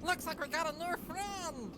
Looks like we got a new friend!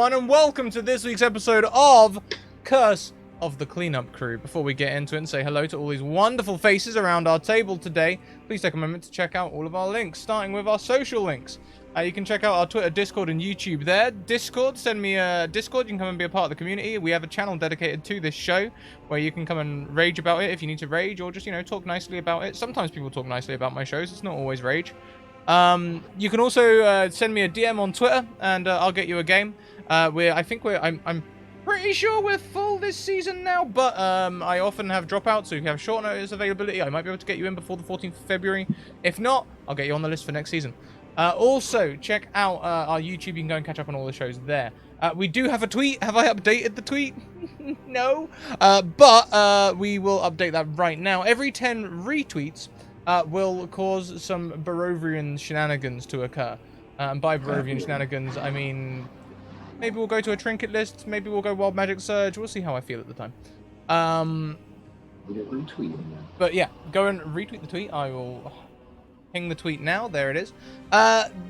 everyone, and welcome to this week's episode of Curse of the Cleanup Crew. Before we get into it and say hello to all these wonderful faces around our table today, please take a moment to check out all of our links, starting with our social links. You can check out our Twitter, Discord, and YouTube there. Discord, send me a Discord. You can come and be a part of the community. We have a channel dedicated to this show where you can come and rage about it if you need to rage, or just, talk nicely about it. Sometimes people talk nicely about my shows. It's not always rage. You can also send me a DM on Twitter, and I'll get you a game. I'm pretty sure we're full this season now, but I often have dropouts, so if you have short notice availability, I might be able to get you in before the 14th of February. If not, I'll get you on the list for next season. Also, check out our YouTube. You can go and catch up on all the shows there. We do have a tweet. Have I updated the tweet? No. But we will update that right now. Every 10 retweets will cause some Barovian shenanigans to occur. And by Barovian shenanigans, I mean, maybe we'll go to a trinket list. Maybe we'll go Wild Magic Surge. We'll see how I feel at the time. But yeah, go and retweet the tweet. I will ping the tweet now. There it is.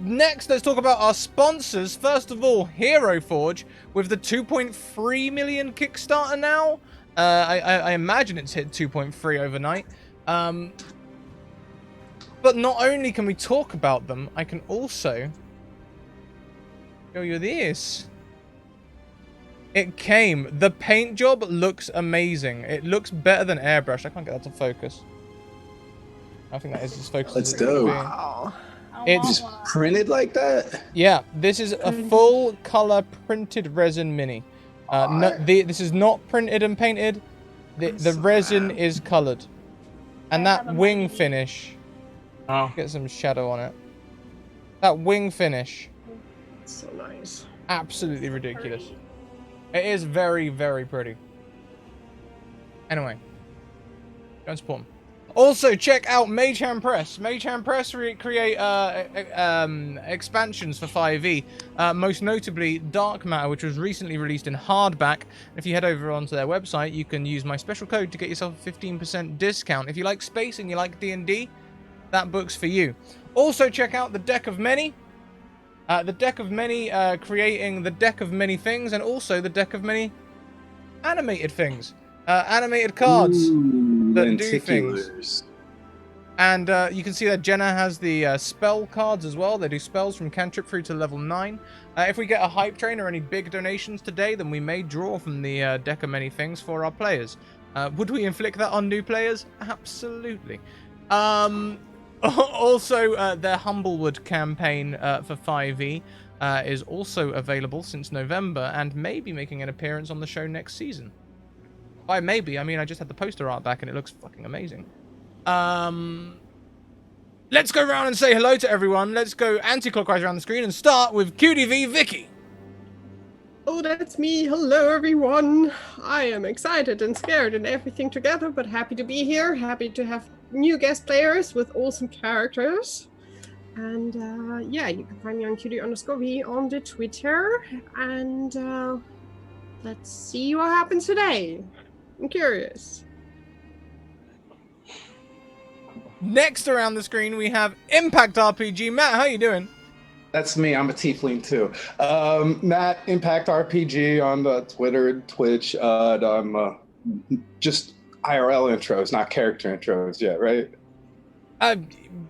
Next, let's talk about our sponsors. First of all, Hero Forge with the 2.3 million Kickstarter now. I imagine it's hit 2.3 overnight. But not only can we talk about them, I can also show you this. It came. The paint job looks amazing. It looks better than airbrush. I can't get that to focus. I think that is as focused as Let's go. Wow. It's printed like that? Yeah, this is a full color printed resin mini. This is not printed and painted. The resin is colored. And that wing finish. Get some shadow on it. That wing finish. So nice. Absolutely ridiculous. It is very, very pretty. Anyway. Go and support them. Also, check out Mage Hand Press. Mage Hand Press create expansions for 5e. Most notably, Dark Matter, which was recently released in hardback. If you head over onto their website, you can use my special code to get yourself a 15% discount. If you like space and you like D&D, that book's for you. Also, check out the Deck of Many. The Deck of Many creating the Deck of Many Things, and also the Deck of Many animated things. Animated cards that do things. And you can see that Jenna has the spell cards as well. They do spells from cantrip through to level 9. If we get a hype train or any big donations today, then we may draw from the Deck of Many Things for our players. Would we inflict that on new players? Absolutely. Also, their Humblewood campaign for 5e is also available since November and may be making an appearance on the show next season. By maybe, I mean I just had the poster art back and it looks fucking amazing. Let's go around and say hello to everyone. Let's go anti-clockwise around the screen and start with QDV Vicky. Oh, that's me. Hello, everyone. I am excited and scared and everything together, but happy to be here. Happy to have new guest players with awesome characters. And yeah, you can find me on QD_V on the Twitter. And let's see what happens today. I'm curious. Next around the screen, we have Impact RPG. Matt, how you doing? That's me. I'm a tiefling too. Matt, Impact RPG on the Twitter and Twitch. I'm just IRL intros, not character intros yet, right?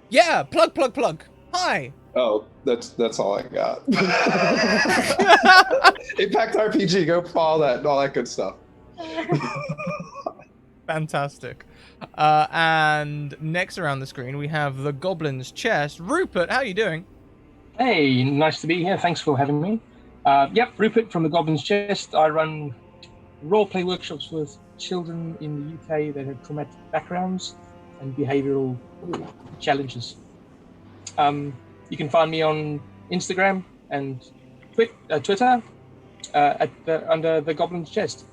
Yeah. Plug. Hi. Oh, that's all I got. Impact RPG. Go follow that and all that good stuff. Fantastic. And next around the screen, we have the Goblin's Chest. Rupert, how you doing? Hey, nice to be here. Thanks for having me. Yep, Rupert from the Goblin's Chest. I run role-play workshops with children in the UK that have traumatic backgrounds and behavioral challenges. You can find me on Instagram and Twitter under the Goblin's Chest.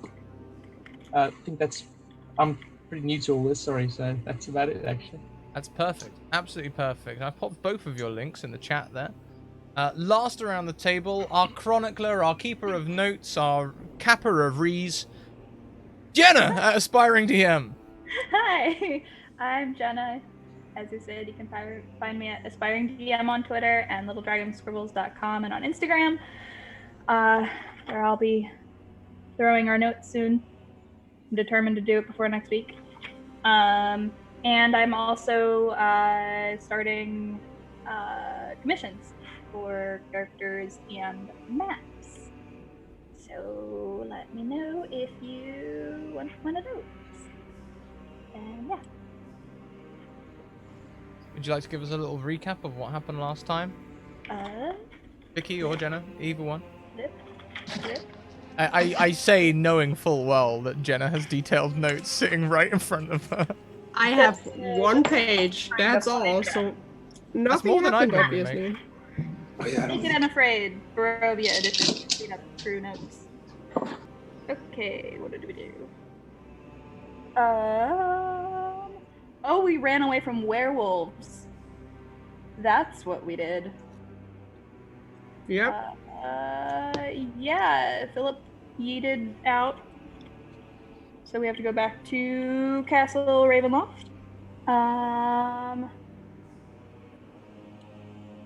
I think I'm pretty new to all this, sorry, so that's about it, actually. That's perfect. Absolutely perfect. I popped both of your links in the chat there. Last around the table, our chronicler, our keeper of notes, our capper of rees, Jenna at Aspiring DM. Hi, I'm Jenna. As you said, you can find me at Aspiring DM on Twitter and littledragonscribbles.com and on Instagram. where I'll be throwing our notes soon. I'm determined to do it before next week. And I'm also starting commissions for characters and maps. So let me know if you want one of those. And yeah. Would you like to give us a little recap of what happened last time? Vicky or Jenna, either one. Yep. I say knowing full well that Jenna has detailed notes sitting right in front of her. I have one page. That's all. So nothing more than I happened, can obviously. Oh, yeah, I don't- Naked and Afraid, Barovia edition. Clean up crew notes. Okay, what did we do? Oh, we ran away from werewolves. That's what we did. Yep. Yeah, Philip yeeted out. So we have to go back to Castle Ravenloft.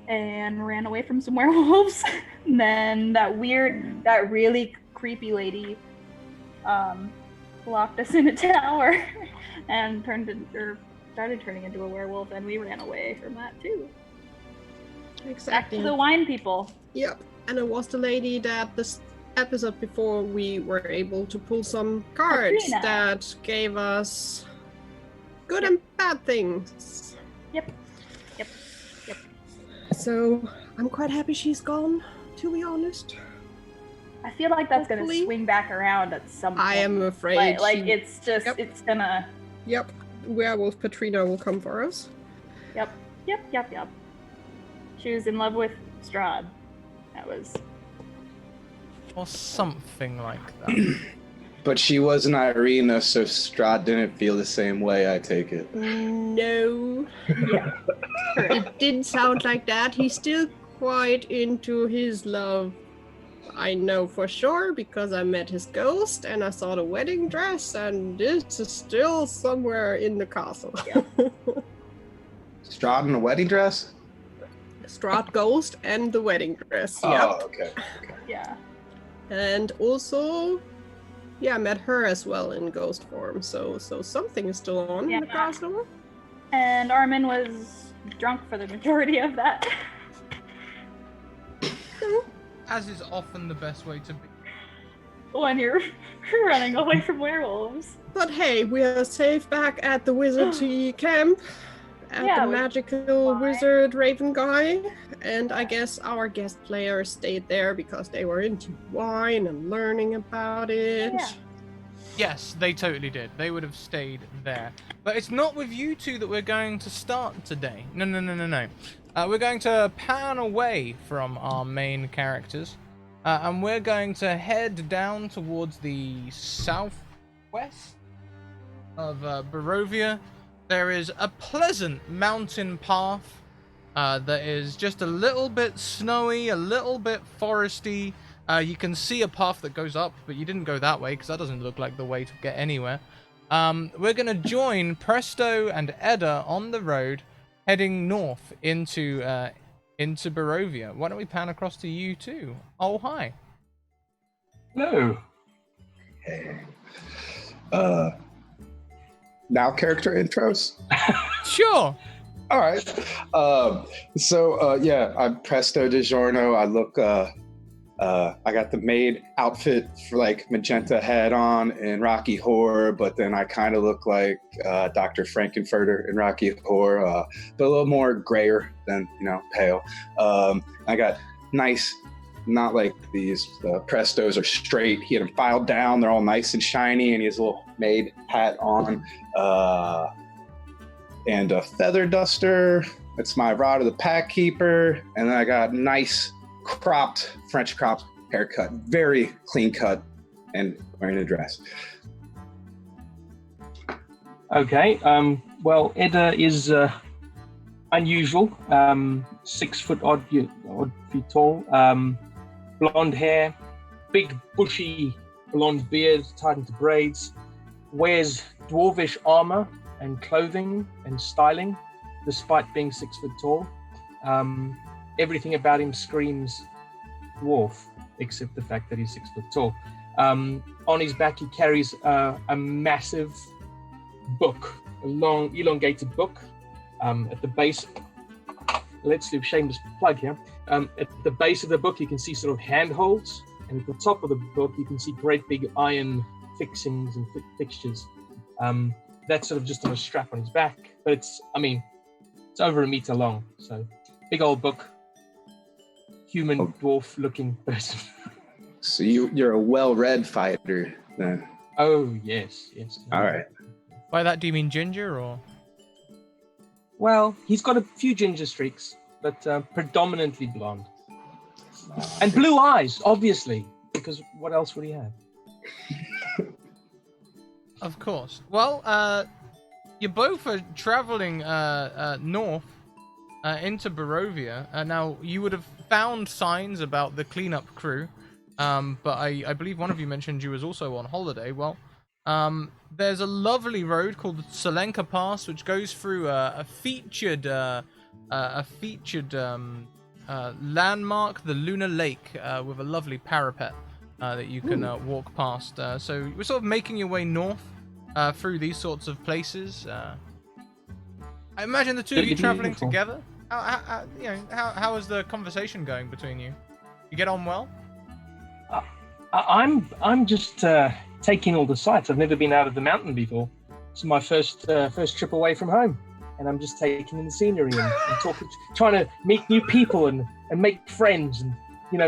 And ran away from some werewolves. And then that really creepy lady locked us in a tower and started turning into a werewolf, and we ran away from that too. Exactly. Back to the wine people. Yep. And it was the lady that this episode before we were able to pull some cards Katrina. that gave us good and bad things. Yep. So I'm quite happy she's gone, to be honest. I feel like that's gonna Hopefully. swing back around at some point. I am afraid. Like she- it's just Yep. it's gonna. Yep. Werewolf Patrina will come for us. Yep. She was in love with Strahd. That was. Or something like that. But she was an Irina, so Strahd didn't feel the same way, I take it. No. Yeah. It didn't sound like that. He's still quite into his love. I know for sure because I met his ghost and I saw the wedding dress, and this is still somewhere in the castle. Strahd in a wedding dress? Strahd ghost and the wedding dress. Oh, Yep. okay. Yeah. And also, yeah, I met her as well in ghost form. So something is still on in the Yeah. castle. And Armin was drunk for the majority of that. As is often the best way to be. When you're running away from werewolves. But hey, we are safe back at the wizardry camp. At Yeah, the we- magical Why? wizard Raven guy. And I guess our guest players stayed there because they were into wine and learning about it. Yeah. Yes, they totally did. They would have stayed there. But it's not with you two that we're going to start today. No. We're going to pan away from our main characters. And we're going to head down towards the southwest of Barovia. There is a pleasant mountain path that is just a little bit snowy, a little bit foresty. You can see a path that goes up, but you didn't go that way because that doesn't look like the way to get anywhere. We're going to join Presto and Edda on the road, heading north into Barovia. Why don't we pan across to you two? Oh, hi. Hello. Hey. Now character intros? Sure. All right. Yeah, I'm Presto DiGiorno. I look, I got the maid outfit for like magenta head on in Rocky Horror, but then I kind of look like Dr. Frankenfurter in Rocky Horror, but a little more grayer than, pale. I got nice, not like these Prestos are straight. He had them filed down. They're all nice and shiny, and he has a little maid hat on. And a feather duster. That's my rod of the pack keeper. And then I got nice French cropped haircut. Very clean cut and wearing a dress. Okay. Well, Edda is unusual. 6 foot odd feet tall. Blonde hair, big bushy blonde beard tied into braids. Wears dwarvish armor and clothing and styling, despite being 6 foot tall. Everything about him screams dwarf. except the fact that he's 6 foot tall. On his back, he carries a massive book, a long, elongated book. At the base, let's do a shameless plug here. At the base of the book, you can see sort of handholds, and at the top of the book, you can see great big iron fixings and fixtures. That's sort of just on a strap on his back, but it's over 1 meter long. So, big old book, human dwarf-looking person. So you're a well-read fighter then. Oh, yes. All right. By that, do you mean ginger or? Well, he's got a few ginger streaks, but predominantly blonde. And blue eyes, obviously, because what else would he have? Of course. Well, you both are traveling north into Barovia. Now, you would have found signs about the cleanup crew, but I believe one of you mentioned you was also on holiday. Well, there's a lovely road called the Solenka Pass, which goes through a featured landmark, the Lunar Lake, with a lovely parapet that you can walk past. So we're sort of making your way north through these sorts of places. I imagine the two of you traveling together. How is the conversation going between you? You get on well? I'm just taking all the sights. I've never been out of the mountain before. It's my first trip away from home, and I'm just taking in the scenery and talking, trying to meet new people and make friends. And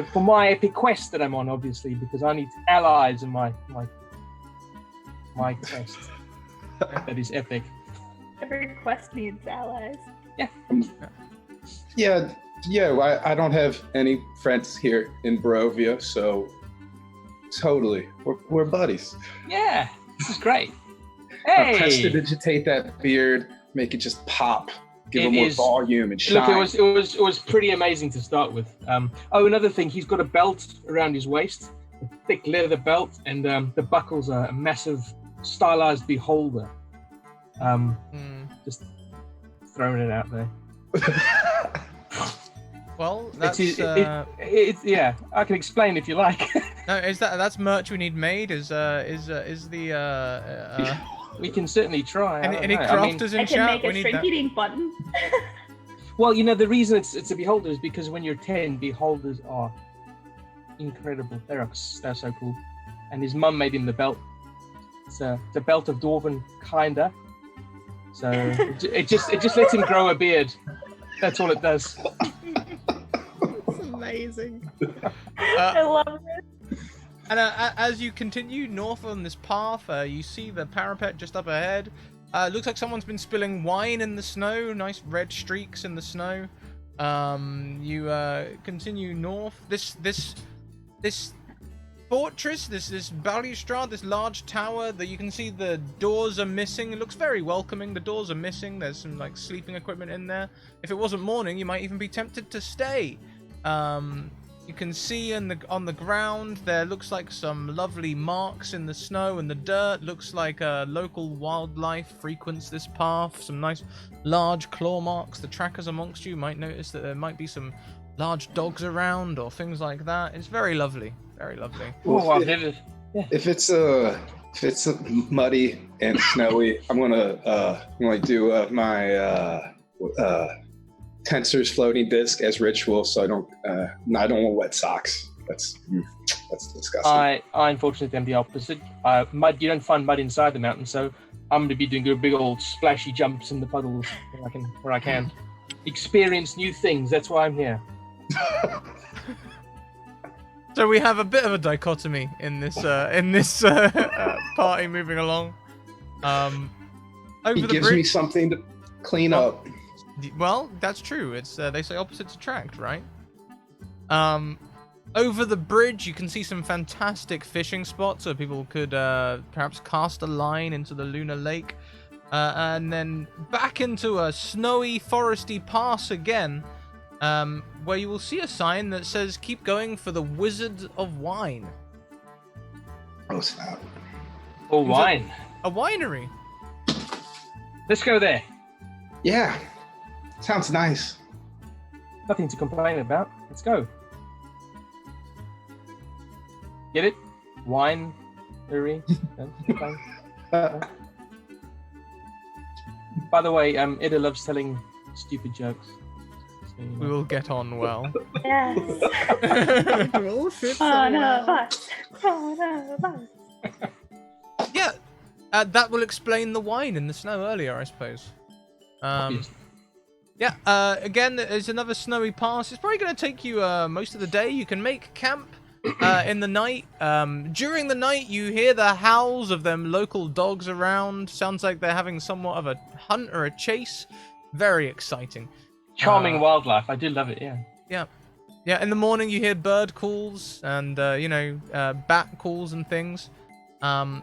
for my epic quest that I'm on, obviously, because I need allies in my quest. That is epic. Every quest needs allies. Yeah. I don't have any friends here in Barovia, so totally, we're buddies. Yeah, this is great. Hey, Prestidigitate that beard, make it just pop, give it more volume and shine. Look, it was pretty amazing to start with. Another thing, he's got a belt around his waist, a thick leather belt, and the buckles are a massive stylized beholder. Just throwing it out there. Well, that's yeah. I can explain if you like. No, that's merch we need made? We can certainly try. Any crafters in I can chat? make a shrink eating button. Well, the reason it's a beholder is because when you're 10, beholders are incredible. They're so cool. And his mum made him the belt. It's a belt of Dwarven kinda. So it just lets him grow a beard. That's all it does. That's amazing. I love it. And as you continue north on this path, you see the parapet just up ahead. Looks like someone's been spilling wine in the snow. Nice red streaks in the snow. You continue north. This fortress, this balustrade, this large tower that you can see the doors are missing. It looks very welcoming. The doors are missing. There's some sleeping equipment in there. If it wasn't morning, you might even be tempted to stay. You can see on the ground there looks like some lovely marks in the snow and the dirt. Looks like local wildlife frequents this path. Some nice large claw marks. The trackers amongst you might notice that there might be some large dogs around or things like that. It's very lovely. Very lovely. Well, if it's muddy and snowy, I'm gonna do my Tensor's floating disc as ritual, so I don't want wet socks. That's disgusting. I unfortunately am the opposite. Mud, you don't find mud inside the mountain, so I'm gonna be doing big old splashy jumps in the puddles where I can experience new things. That's why I'm here. So we have a bit of a dichotomy in this party moving along. He gives me something to clean up. Well, that's true. It's they say opposites attract, right? Over the bridge, you can see some fantastic fishing spots, so people could perhaps cast a line into the Lunar Lake, and then back into a snowy, foresty pass again. Where you will see a sign that says, "Keep going for the Wizard of Wine." Oh, snap. Oh, wine. A winery. Let's go there. Yeah. Sounds nice. Nothing to complain about. Let's go. Get it? Wine, Uri. By the way, Ida loves telling stupid jokes. So, you know. We will get on well. Yes. It will fit so One of well. us. One of us. Yeah, that will explain the wine in the snow earlier, I suppose. Obviously. Yeah, again, there's another snowy pass. It's probably going to take you most of the day. You can make camp in the night. During the night, you hear the howls of them local dogs around. Sounds like they're having somewhat of a hunt or a chase. Very exciting. Charming wildlife. I do love it, yeah. Yeah. Yeah, in the morning you hear bird calls and, bat calls and things. When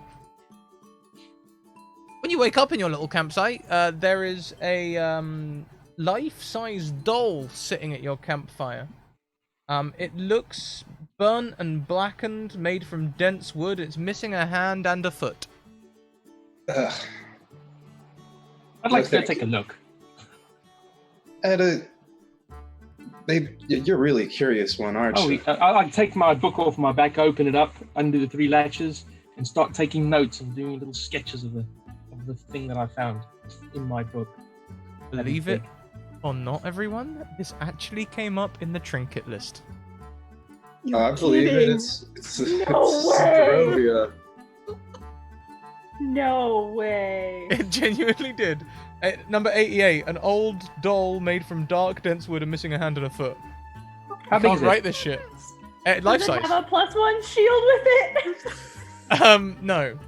you wake up in your little campsite, there is a life-size doll sitting at your campfire. It looks burnt and blackened, made from dense wood. It's missing a hand and a foot. Ugh. I'd like to Thank take a look. Ed, you're really a curious one, aren't you? I take my book off my back, open it up, undo the 3 latches, and start taking notes and doing little sketches of the thing that I found in my book. Believe it or not, everyone, this actually came up in the trinket list. You're I believe it. kidding. It's No way. Barovia. No way. It genuinely did. Number 88, an old doll made from dark, dense wood and missing a hand and a foot. How I big can't is it? write this shit. Life Does it size. have a +1 shield with it? No.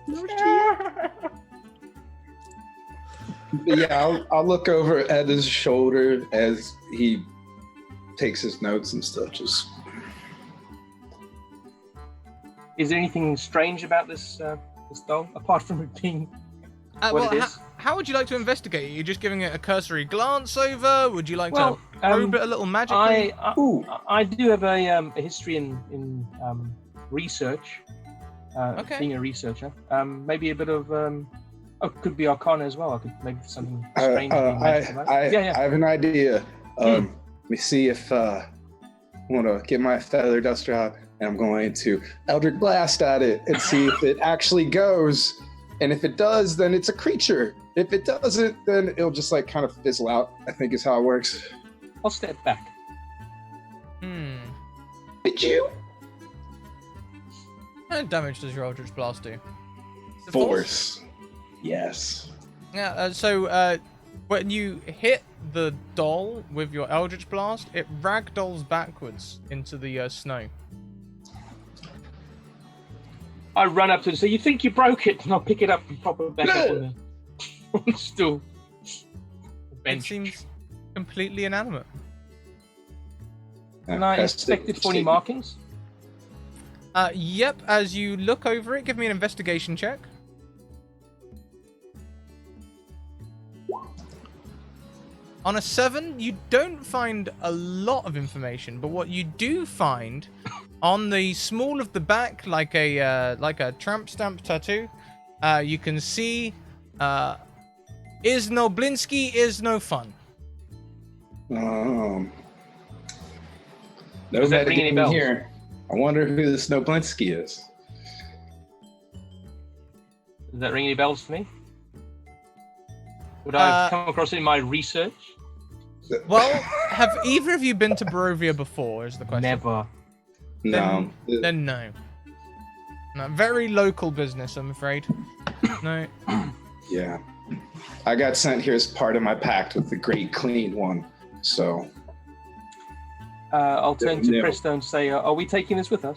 No shit. But yeah, I'll look over at his shoulder as he takes his notes and stuff. Just Is there anything strange about this doll, apart from it being what it is? How would you like to investigate it? You're just giving it a cursory glance over? Would you like Well, to probe it a little magically? I do have a history in research. Okay. Being a researcher, maybe a bit of could be Arcana as well. I could maybe something strange. I have an idea. Let me see if I want to get my feather duster out, and I'm going to Eldritch Blast at it and see if it actually goes. And if it does, then it's a creature. If it doesn't, then it'll just like kind of fizzle out, I think is how it works. I'll step back. Did you? How much damage does your Eldritch Blast do? Force. Yes. Yeah, so when you hit the doll with your Eldritch Blast, it ragdolls backwards into the snow. I run up to it and say, "You think you broke it?" And I'll pick it up and pop it back up on the stool. It Bench. seems completely inanimate. And I inspected for any markings. Yep, as you look over it, give me an investigation check. On a 7, you don't find a lot of information, but what you do find on the small of the back, like a tramp stamp tattoo, you can see is no Blinsky, is no fun. No Does that ring any medic bells? here. I wonder who this Snowblinsky is. Does that ring any bells for me? Would I come across it in my research? Well, have either of you been to Barovia before, is the question. Never. No. Then no. No, very local business, I'm afraid. No. Yeah. I got sent here as part of my pact with the Great Clean One, so... I'll turn to No. Presto and say, "Are we taking this with us?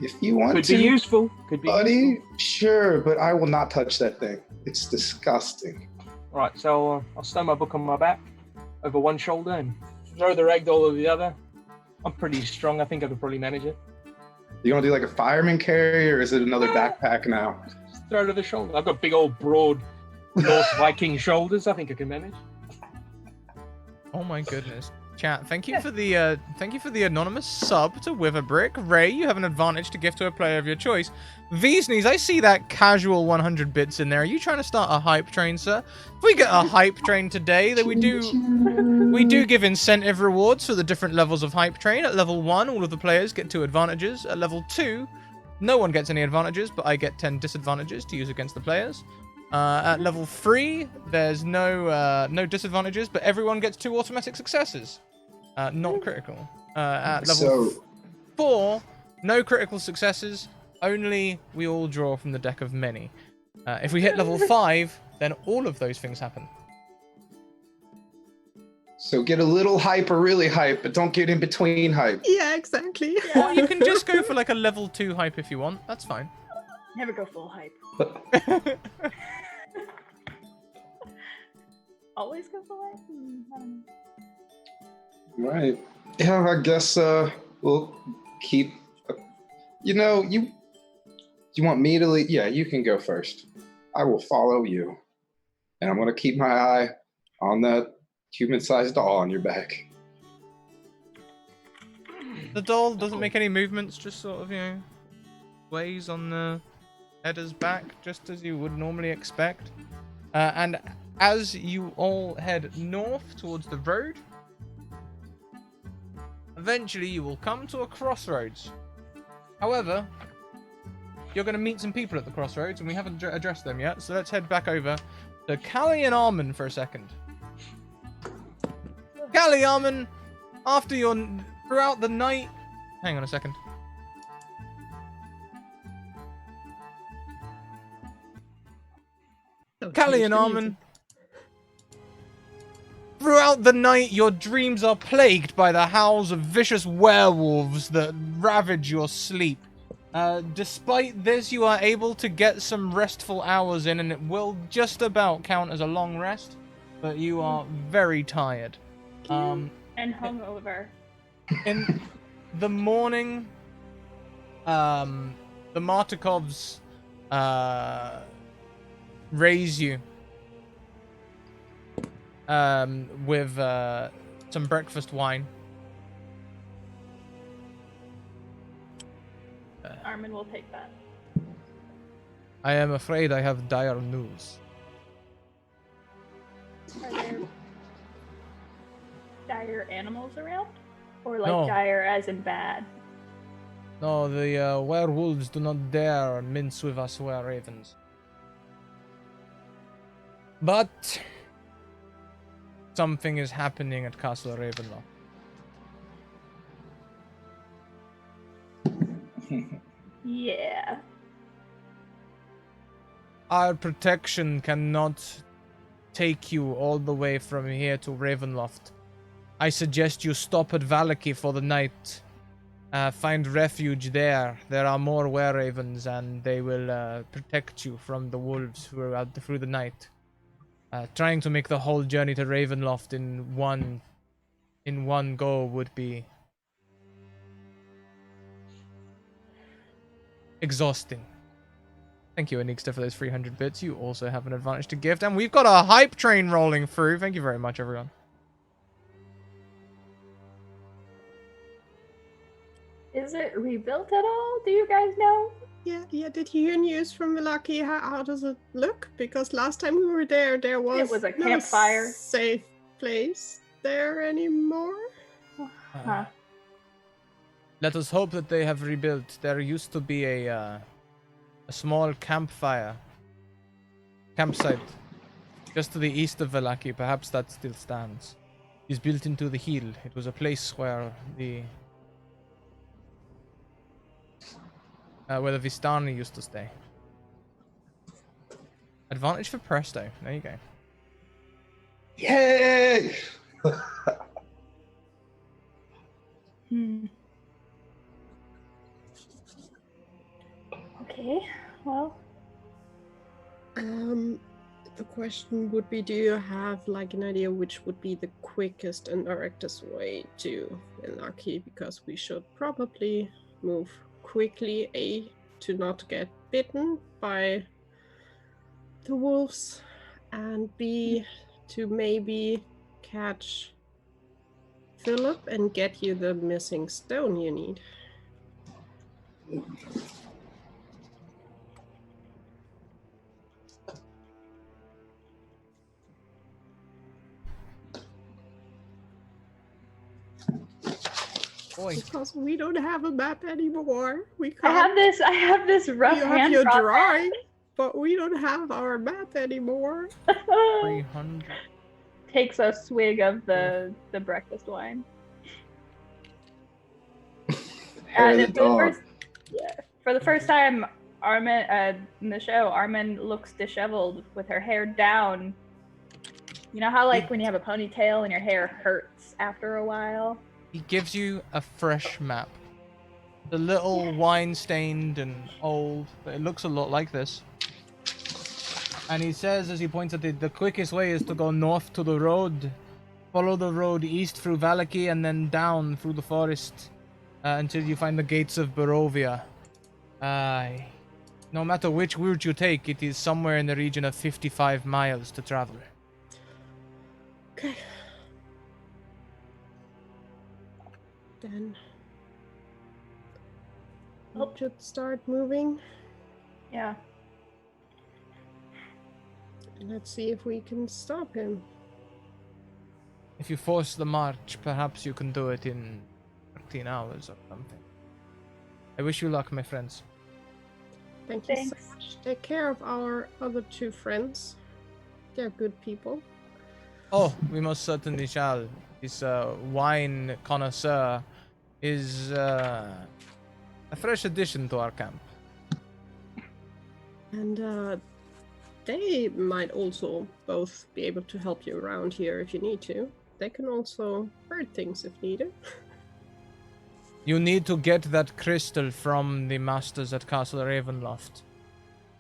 If you want Could to, be useful. Could be buddy, useful." sure, but I will not touch that thing. It's disgusting. Right, so I'll stow my book on my back, over one shoulder, and throw the ragdoll over the other. I'm pretty strong. I think I could probably manage it. You want to do like a fireman carry, or is it another backpack now? Just throw it over the shoulder. I've got big old broad Norse Viking shoulders. I think I can manage. Oh my goodness. chat. Thank you for the anonymous sub to Witherbrick. Ray, you have an advantage to give to a player of your choice. Viesneys, I see that casual 100 bits in there. Are you trying to start a hype train, sir? If we get a hype train today, then we do give incentive rewards for the different levels of hype train. At level 1, all of the players get 2 advantages. At level 2, no one gets any advantages, but I get 10 disadvantages to use against the players. At level 3, there's no disadvantages, but everyone gets 2 automatic successes. Not critical. At level 4, no critical successes, only we all draw from the deck of many. If we hit level 5, then all of those things happen. So get a little hype or really hype, but don't get in between hype. Yeah, exactly. Or you can just go for like a level 2 hype if you want. That's fine. Never go full hype. Always go full hype? I don't know. Right. Yeah, I guess we'll keep. You want me to lead? Yeah, you can go first. I will follow you, and I'm gonna keep my eye on that human-sized doll on your back. The doll doesn't make any movements, just sort of, sways on the header's back, just as you would normally expect. And as you all head north towards the road, eventually you will come to a crossroads. However, you're going to meet some people at the crossroads, and we haven't addressed them yet, so let's head back over to Callie and Armin for a second. Callie, Armin, throughout the night... Hang on a second. Callie and Armin, throughout the night, your dreams are plagued by the howls of vicious werewolves that ravage your sleep. Despite this, you are able to get some restful hours in, and it will just about count as a long rest, but you are very tired. And hungover. In the morning, the Martikovs raise you with some breakfast wine. Armin will take that. I am afraid I have dire news. Are there dire animals around? Or like No. dire as in bad? No, the werewolves do not dare mince with us were-ravens. But something is happening at Castle Ravenloft. Yeah. Our protection cannot take you all the way from here to Ravenloft. I suggest you stop at Valaki for the night. Find refuge there. There are more were-ravens, and they will protect you from the wolves through the night. Trying to make the whole journey to Ravenloft in one go would be exhausting. Thank you, Anixta, for those 300 bits. You also have an advantage to gift, and we've got a hype train rolling through. Thank you very much, everyone. Is it rebuilt at all? Do you guys know? Yeah. Did you hear news from Milwaukee? How does it look? Because last time we were there, there was a no campfire. Safe place there anymore. Huh. Let us hope that they have rebuilt. There used to be a small campsite just to the east of Velaki. Perhaps that still stands. It is built into the hill. It was a place where the Vistani used to stay. Advantage for Presto. There you go. Yay! Okay, well. The question would be, do you have like an idea which would be the quickest and directest way to Velaki? Because we should probably move quickly, A, to not get bitten by the wolves, and B, to maybe catch Philip and get you the missing stone you need. Boy. Because we don't have a map anymore. We I can't. have this rough You hand have your drawn drawing, but we don't have our map anymore. map. 300. Takes a swig of the breakfast wine. Hair of the dog. For the first time, Armin in the show, Armin looks disheveled with her hair down. You know how like when you have a ponytail and your hair hurts after a while? He gives you a fresh map. The little wine-stained and old, but it looks a lot like this. And he says, as he points at it, the quickest way is to go north to the road. Follow the road east through Valaki and then down through the forest until you find the gates of Barovia. No matter which route you take, it is somewhere in the region of 55 miles to travel. Okay. Then we should start moving. Yeah. Let's see if we can stop him. If you force the march, perhaps you can do it in 13 hours or something. I wish you luck, my friends. Thank you so Thanks. much. Take care of our other two friends. They're good people. Oh, we most certainly shall. This wine connoisseur is a fresh addition to our camp. And they might also both be able to help you around here if you need to. They can also hurt things if needed. You need to get that crystal from the masters at Castle Ravenloft,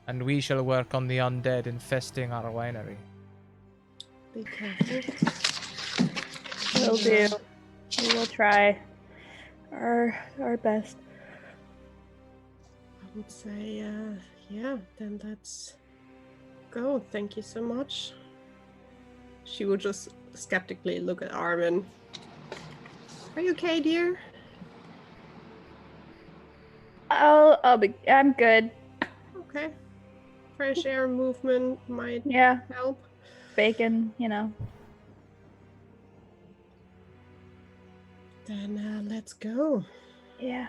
and we shall work on the undead infesting our winery. Be careful. Will do. We will try our best. I would say, yeah, then let's go. Thank you so much. She would just skeptically look at Armin. Are you okay, dear? I'm good. Okay. Fresh air movement might Yeah, help. bacon, you know. Then let's go. Yeah.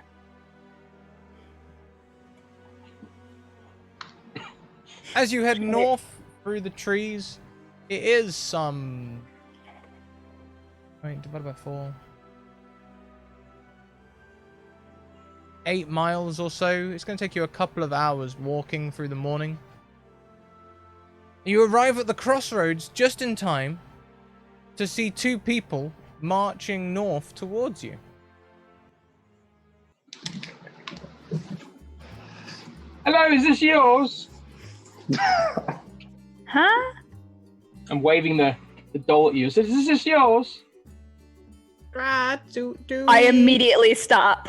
As you head north through the trees, it is some... Wait, divided by 4. 8 miles or so. It's going to take you a couple of hours walking through the morning. You arrive at the crossroads just in time to see 2 people marching north towards you. Hello, is this yours? Huh? I'm waving the doll at you. Is this yours? Right, I immediately stop.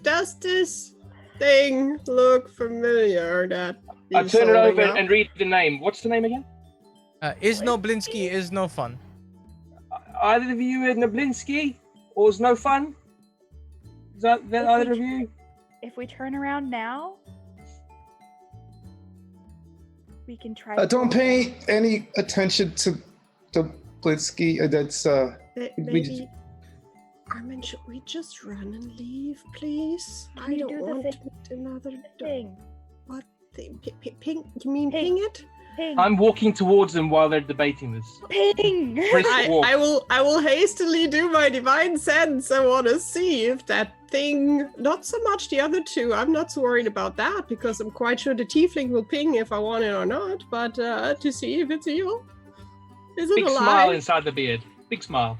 does this thing look familiar? That I is turn it over holding up? and read the name. What's the name again? Is no Blinsky is no fun. Either of you are Nablinski or is no fun? Is that either of you? If we turn around now, we can try. Don't pay any attention to Blitzky. That's Maybe, Armin, should we just run and leave, please? Can I you don't do the want thing? another Thing. What thing? Ping? You mean Ping. ping it? Ping. I'm walking towards them while they're debating this. Ping. Brisk walk. I will hastily do my divine sense. I want to see if that thing, not so much the other two. I'm not so worried about that because I'm quite sure the tiefling will ping if I want it or not. But to see if it's evil. Is it Big alive? smile inside the beard. Big smile.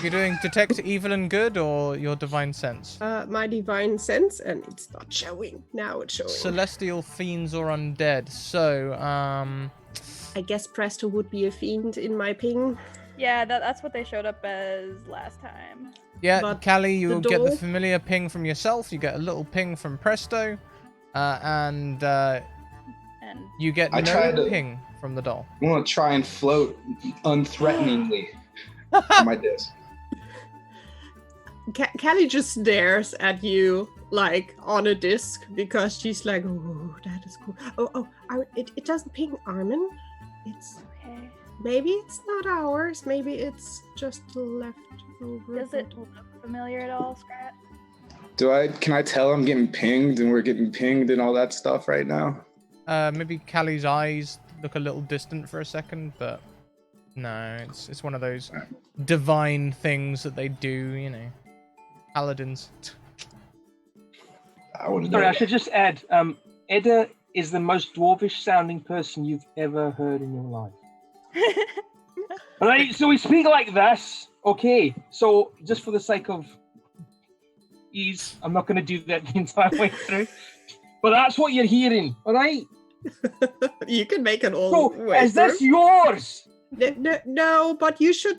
You're doing detect evil and good or your divine sense? My divine sense, and it's not showing. Now it's showing. Celestial fiends or undead. So, I guess Presto would be a fiend in my ping. Yeah, that's what they showed up as last time. yeah, But Callie, you'll get the doll- familiar ping from yourself. You get a little ping from Presto, and And you get I no tried to- ping from the doll. I'm gonna try and float unthreateningly on my disc. Callie just stares at you like on a disc because she's like, oh, that is cool. It doesn't ping Armin. It's Okay. maybe it's not ours. Maybe it's just leftover. Does it look familiar at all, Scrat? Can I tell I'm getting pinged and we're getting pinged and all that stuff right now? Maybe Callie's eyes look a little distant for a second, but no, it's one of those divine things that they do, you know. Paladins. I wouldn't Sorry, know. I should just add, Edda is the most dwarvish sounding person you've ever heard in your life. Right, so we speak like this. Okay, so just for the sake of ease, I'm not going to do that the entire way through. But that's what you're hearing, all right? You can make it all. So, is this yours? No, but you should.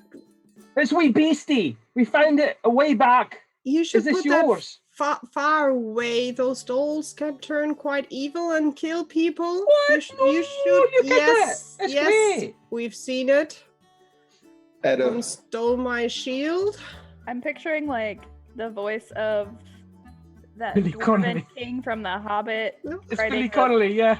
It's wee beastie. We found it a way back. You should Is this put yours? that far away. Those dolls can turn quite evil and kill people. What? You should. Look at Yes, that. It's yes. great. We've seen it. Edda. One stole my shield. I'm picturing like the voice of that Billy dwarven Connolly. king from The Hobbit. It's writing Billy the- Connolly, yeah.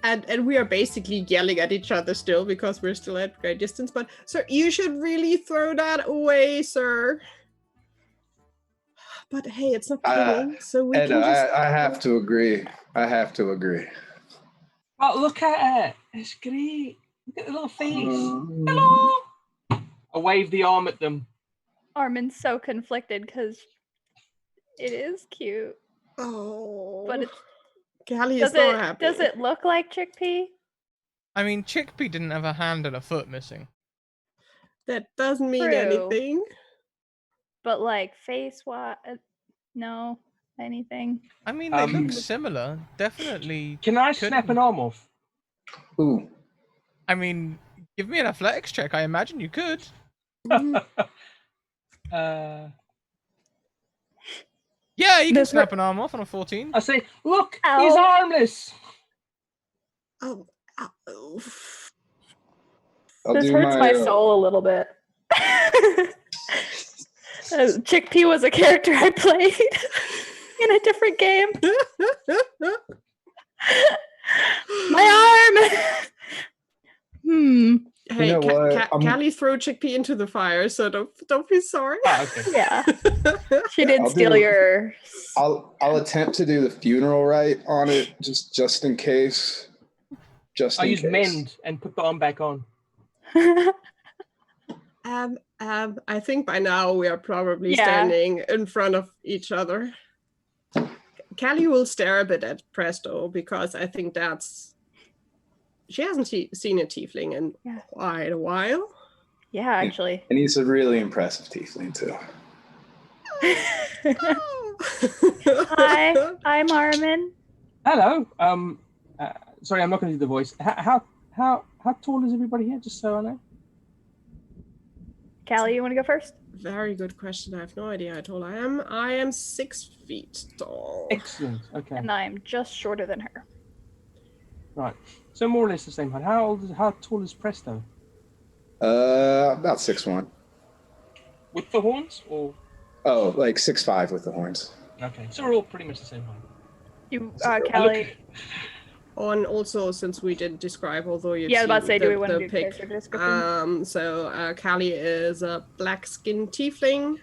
And we are basically yelling at each other still because we're still at great distance. But sir, you should really throw that away, sir. But hey, it's not killing, so we Edda, can just. I have to agree. I have to agree. But look at it. It's great. Look at the little face. Hello. I wave the arm at them. Armin's so conflicted because it is cute, Oh, but it's, Callie is not happy. does it look like Chickpea? I mean, Chickpea didn't have a hand and a foot missing. That doesn't mean True. anything. But like face what? No, anything. I mean, they look similar. Definitely. Can I snap an arm off? Ooh. I mean, give me an athletics check. I imagine you could. Yeah, you can This snap an arm off on a 14. I say, look, Ow. he's armless. Oh, I'll This do hurts my soul a little bit. Chickpea was a character I played in a different game. My arm. Hey, You know what? Callie threw Chickpea into the fire, so don't be sorry. Ah, okay. Yeah, she did I'll steal do- your. I'll attempt to do the funeral rite on it just in case. Just I in use case. mend and put the arm back on. I think by now we are probably Yeah. standing in front of each other. Callie will stare a bit at Presto because I think she hasn't seen a tiefling in Yeah. quite a while. Yeah, actually. And he's a really impressive tiefling too. Hi, I'm Armin. Hello. Sorry, I'm not going to do the voice. How tall is everybody here? Just so I know. Callie, you want to go first? Very good question. I have no idea how tall I am. I am 6 feet tall. Excellent. Okay. And I'm just shorter than her. Right. So more or less the same height. How tall is Presto? About 6'1". With the horns, or? Oh, like 6'5" with the horns. Okay. So we're all pretty much the same height. You, I Callie. Oh, and also, since we didn't describe, although you've Yeah, I was about to seen say, do we the want to do pic, character description? so Callie is a black-skinned tiefling,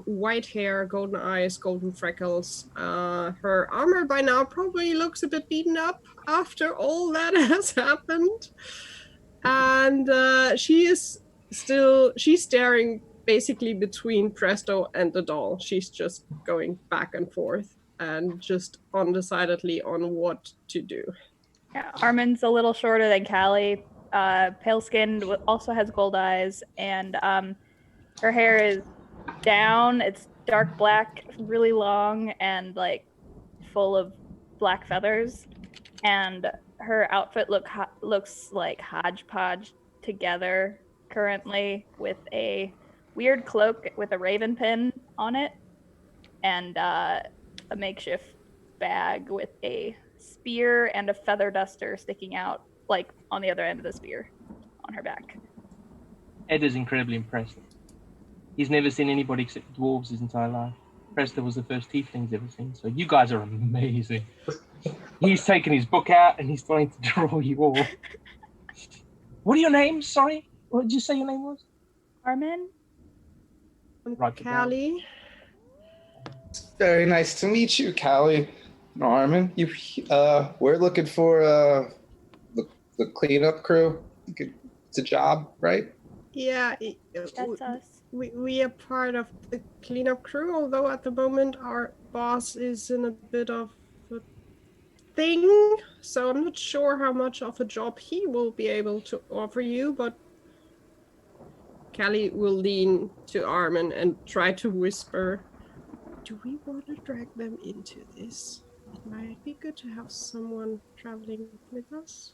white hair, golden eyes, golden freckles. Her armor by now probably looks a bit beaten up after all that has happened. And she's staring basically between Presto and the doll. She's just going back and forth and just undecidedly on what to do. Yeah, Armin's a little shorter than Callie. Pale-skinned, also has gold eyes, and her hair is down. It's dark black, really long, and like full of black feathers. And her outfit looks like hodgepodge together currently, with a weird cloak with a raven pin on it, and a makeshift bag with a spear and a feather duster sticking out, like on the other end of the spear on her back. Ed is incredibly impressed. He's never seen anybody except dwarves his entire life. Presta was the first tiefling he's ever seen. So you guys are amazing. He's taken his book out and he's trying to draw you all. What are your names? Sorry, what did you say your name was? Armin? I'm Right, Callie. Very nice to meet you, Callie. Armin, we're looking for the cleanup crew. It's a job, right? Yeah, That's us. we are part of the cleanup crew, although at the moment our boss is in a bit of a thing, so I'm not sure how much of a job he will be able to offer you, but Callie will lean to Armin and try to whisper, do we want to drag them into this? It might be good to have someone traveling with us.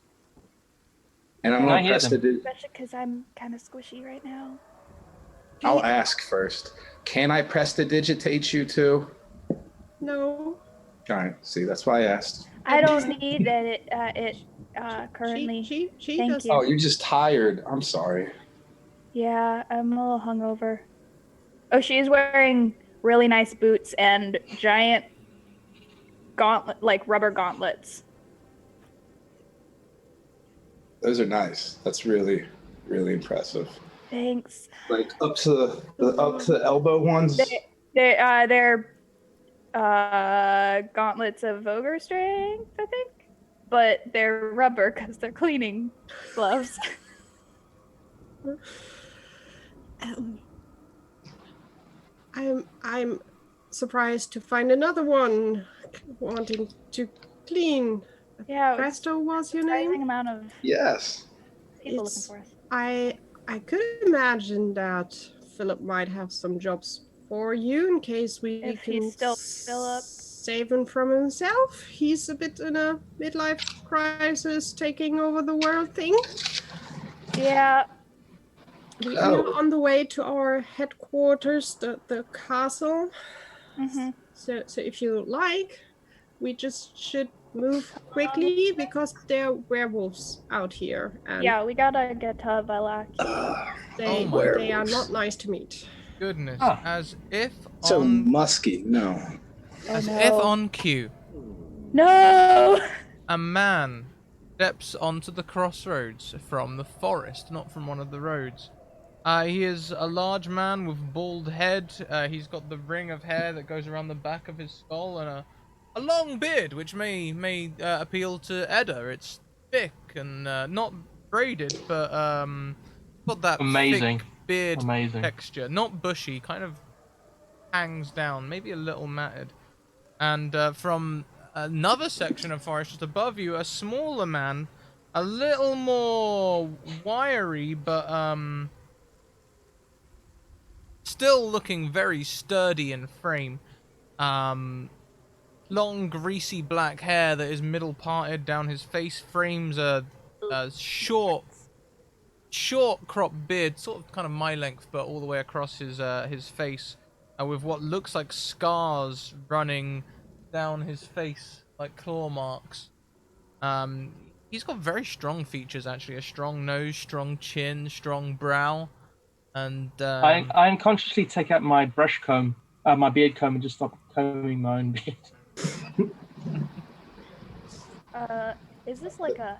And I'm Can I gonna hear press them? Especially because I'm kind of squishy right now. I'll ask first. Can I prestidigitate you too? No. All right. See, that's why I asked. I don't need it currently. She Thank does. you. Oh, you're just tired. I'm sorry. Yeah, I'm a little hungover. Oh, she's wearing really nice boots and giant rubber gauntlets. Those are nice. That's really, really impressive. Thanks. Like up to the elbow ones. They're gauntlets of ogre strength, I think, but they're rubber because they're cleaning gloves. I'm surprised to find another one wanting to clean. Yeah, Presto was your surprising name? amount of Yes. people It's- looking for us. I could imagine that Philip might have some jobs for you in case we If can he's still Philip. save him from himself. He's a bit in a midlife crisis, taking over the world thing. Yeah, We Oh. are on the way to our headquarters, the castle. mm-hmm. So if you like, we just should move quickly because there are werewolves out here, and Yeah, we gotta get to Valaki. they Oh my they are werewolves. not nice to meet. Goodness, Ah. as if So on musky. No. Oh as no! if on cue, No! a man steps onto the crossroads from the forest, not from one of the roads. He is a large man with bald head. He's got the ring of hair that goes around the back of his skull and a long beard, which may appeal to Edda. It's thick and not braided, but got that Amazing. thick beard Amazing. texture. Not bushy, kind of hangs down, maybe a little matted. And from another section of forest just above you, a smaller man, a little more wiry, but still looking very sturdy in frame. Long, greasy black hair that is middle parted down his face frames a short cropped beard, sort of kind of my length, but all the way across his face, with what looks like scars running down his face, like claw marks. He's got very strong features, actually. A strong nose, strong chin, strong brow. And I unconsciously take out my brush comb, my beard comb, and just stop combing my own beard. Is this like a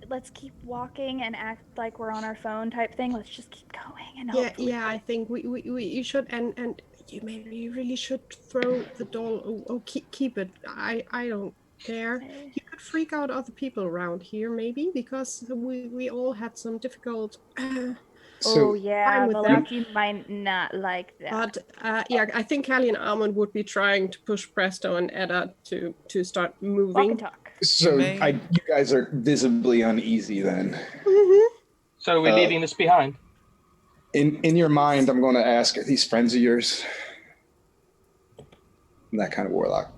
let's keep walking and act like we're on our phone type thing? Let's just keep going and hopefully. Yeah. I think we should, and you really should throw the doll. Oh, keep it. I don't care. You could freak out other people around here, maybe, because we all had some difficult. So Oh yeah, Fine with them. Valaki might not like that. But yeah, I think Callie and Armand would be trying to push Presto and Edda to start Walk moving. and talk. So May- you guys are visibly uneasy then. Mm-hmm. So we're leaving this behind. In your mind, I'm going to ask, are these friends of yours? I'm that kind of warlock.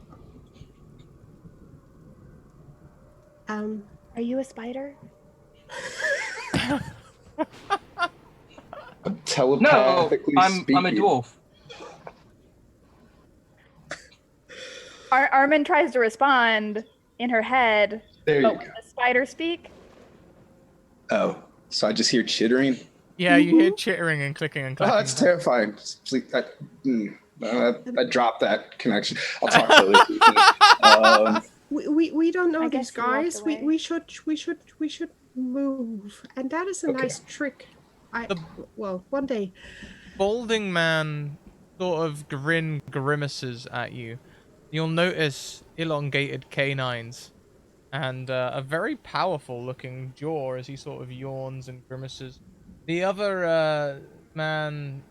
Are you a spider? I'm No, telepathically I'm a speaking. dwarf. Armin tries to respond in her head, There but you when go. the spider speak, Oh, so I just hear chittering. Yeah, you hear chittering and clicking and Oh, clacking. that's terrifying. Please, I dropped that connection. I'll talk to Lily. We don't know I these guess he walked guys. away. We should move, and that is a Okay. nice trick. Well, one day. Balding man sort of grimaces at you. You'll notice elongated canines and a very powerful looking jaw as he sort of yawns and grimaces. The other man,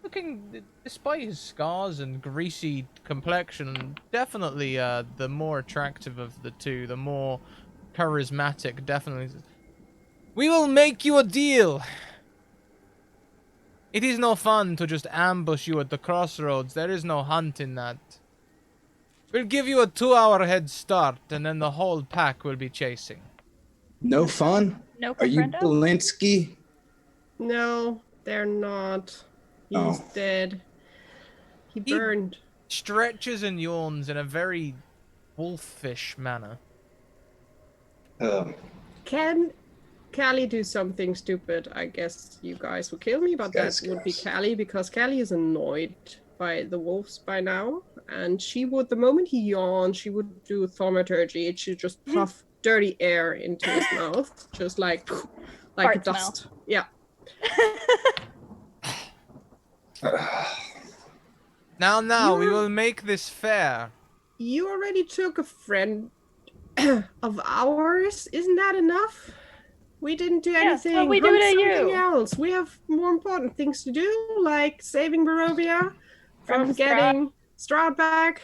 looking, despite his scars and greasy complexion, definitely the more attractive of the two, the more charismatic, definitely. We will make you a deal. It is no fun to just ambush you at the crossroads. There is no hunt in that. We'll give you a 2-hour head start, and then the whole pack will be chasing. No fun? No Are you comprendo? Belinsky? No, they're not. He's Oh. dead. He He- burned. Stretches and yawns in a very wolfish manner. Can Callie do something stupid? I guess you guys will kill me, but that Yes, would be guys. Callie, because Callie is annoyed by the wolves by now. And she would, the moment he yawned, she would do thaumaturgy. She'd just puff dirty air into his mouth, just like Fart dust. Yeah. Now, we You're- will make this fair. You already took a friend of ours. Isn't that enough? We didn't do anything. well, we do Hunt it at something you. else. We have more important things to do, like saving Barovia from From getting Strahd back.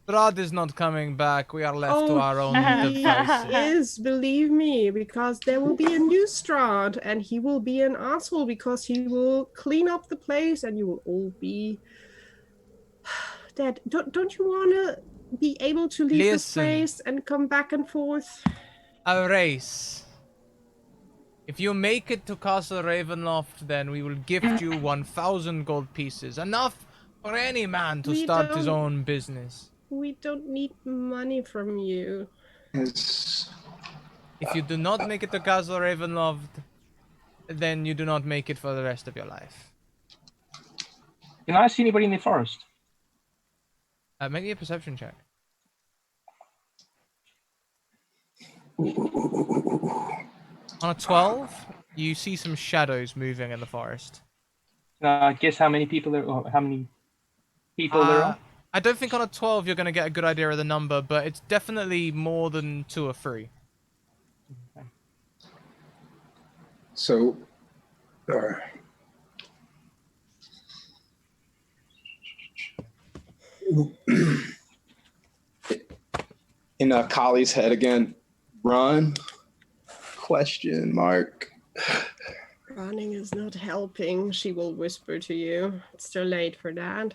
Strahd is not coming back. We are left to Oh, our own he devices. is, believe me, because there will be a new Strahd, and he will be an asshole because he will clean up the place, and you will all be dead. Don't you want to be able to leave this Listen. place and come back and forth? A race. If you make it to Castle Ravenloft, then we will gift you 1,000 gold pieces. Enough for any man to We start his don't- own business. We don't need money from you. It's- If you do not make it to Castle Ravenloft, then you do not make it for the rest of your life. Can I see anybody in the forest? Make me a perception check. On a 12, you see some shadows moving in the forest. Can I guess how many people there, or how many people there are? I don't think on a 12 you're going to get a good idea of the number, but it's definitely more than 2 or 3. So, in Kali's head again, run? Question mark. Running is not helping, she will whisper to you. It's too late for that.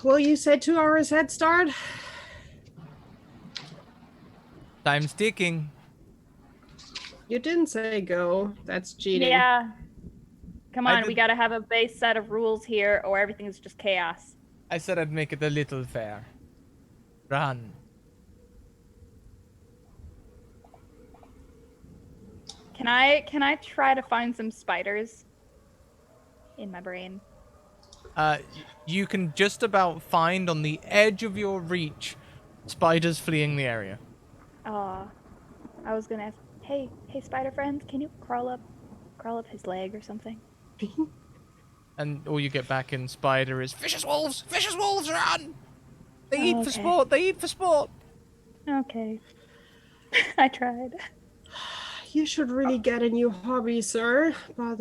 Well, you said 2 hours head start? Time's ticking. You didn't say go. That's cheating. Yeah. Come I on, we did- gotta have a base set of rules here, or everything's just chaos. I said I'd make it a little fair. Run. Can I try to find some spiders in my brain? You can just about find on the edge of your reach spiders fleeing the area. I was gonna ask, hey, spider friends, can you crawl up his leg or something? And all you get back in spider is vicious wolves, run! They eat for Okay. sport, they eat for sport. Okay. I tried. You should really get a new hobby, sir. But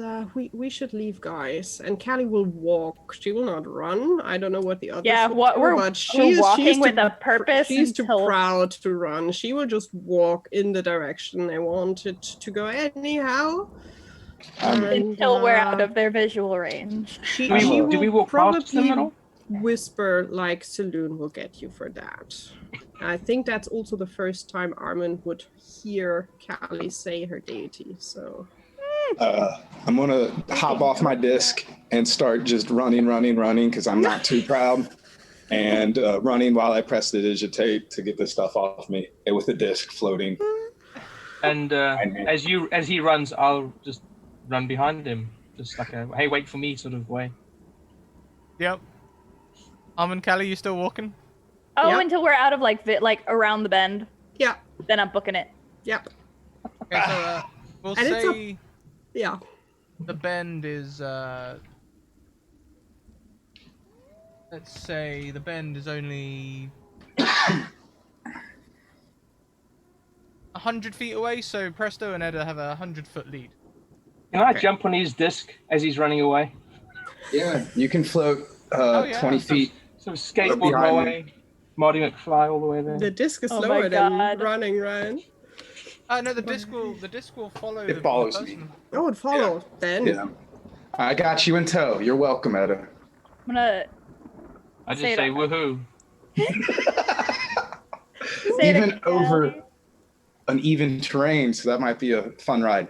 we should leave, guys. And Callie will walk. She will not run. I don't know what the others Yeah, will what do, we're but walking with a purpose She's too until proud to run. She will just walk in the direction they wanted to go anyhow. And, until we're out of their visual range. She, Do we- she do will we walk past them probably at all? whisper like Saloon will get you for that. I think that's also the first time Armin would hear Callie say her deity. So I'm gonna hop off my disc and start just running, because I'm not too proud, and running while I press the digitate to get this stuff off me, and with the disc floating. And as he runs, I'll just run behind him, just like a hey, wait for me sort of way. Yep. And Callie, you still walking? Oh, Yep. until we're out of like around the bend. Yeah. Then I'm booking it. Yep. Okay, so we'll And it's say Yeah. the bend is let's say the bend is only 100 feet away, so Presto and Edda have a 100-foot lead. Can I Okay. jump on his disc as he's running away? Yeah, you can float yeah. 20 feet. So skateboard behind my me. way, Marty McFly all the way there. The disc is Oh my slower than God. running, Ryan. No, the disc will follow. It the follows me. person. Oh, it follows then. Yeah. I got you in tow. You're welcome, Edda. I'm gonna I just Say it say out woohoo. say it Even again, over Callie. uneven terrain, so that might be a fun ride.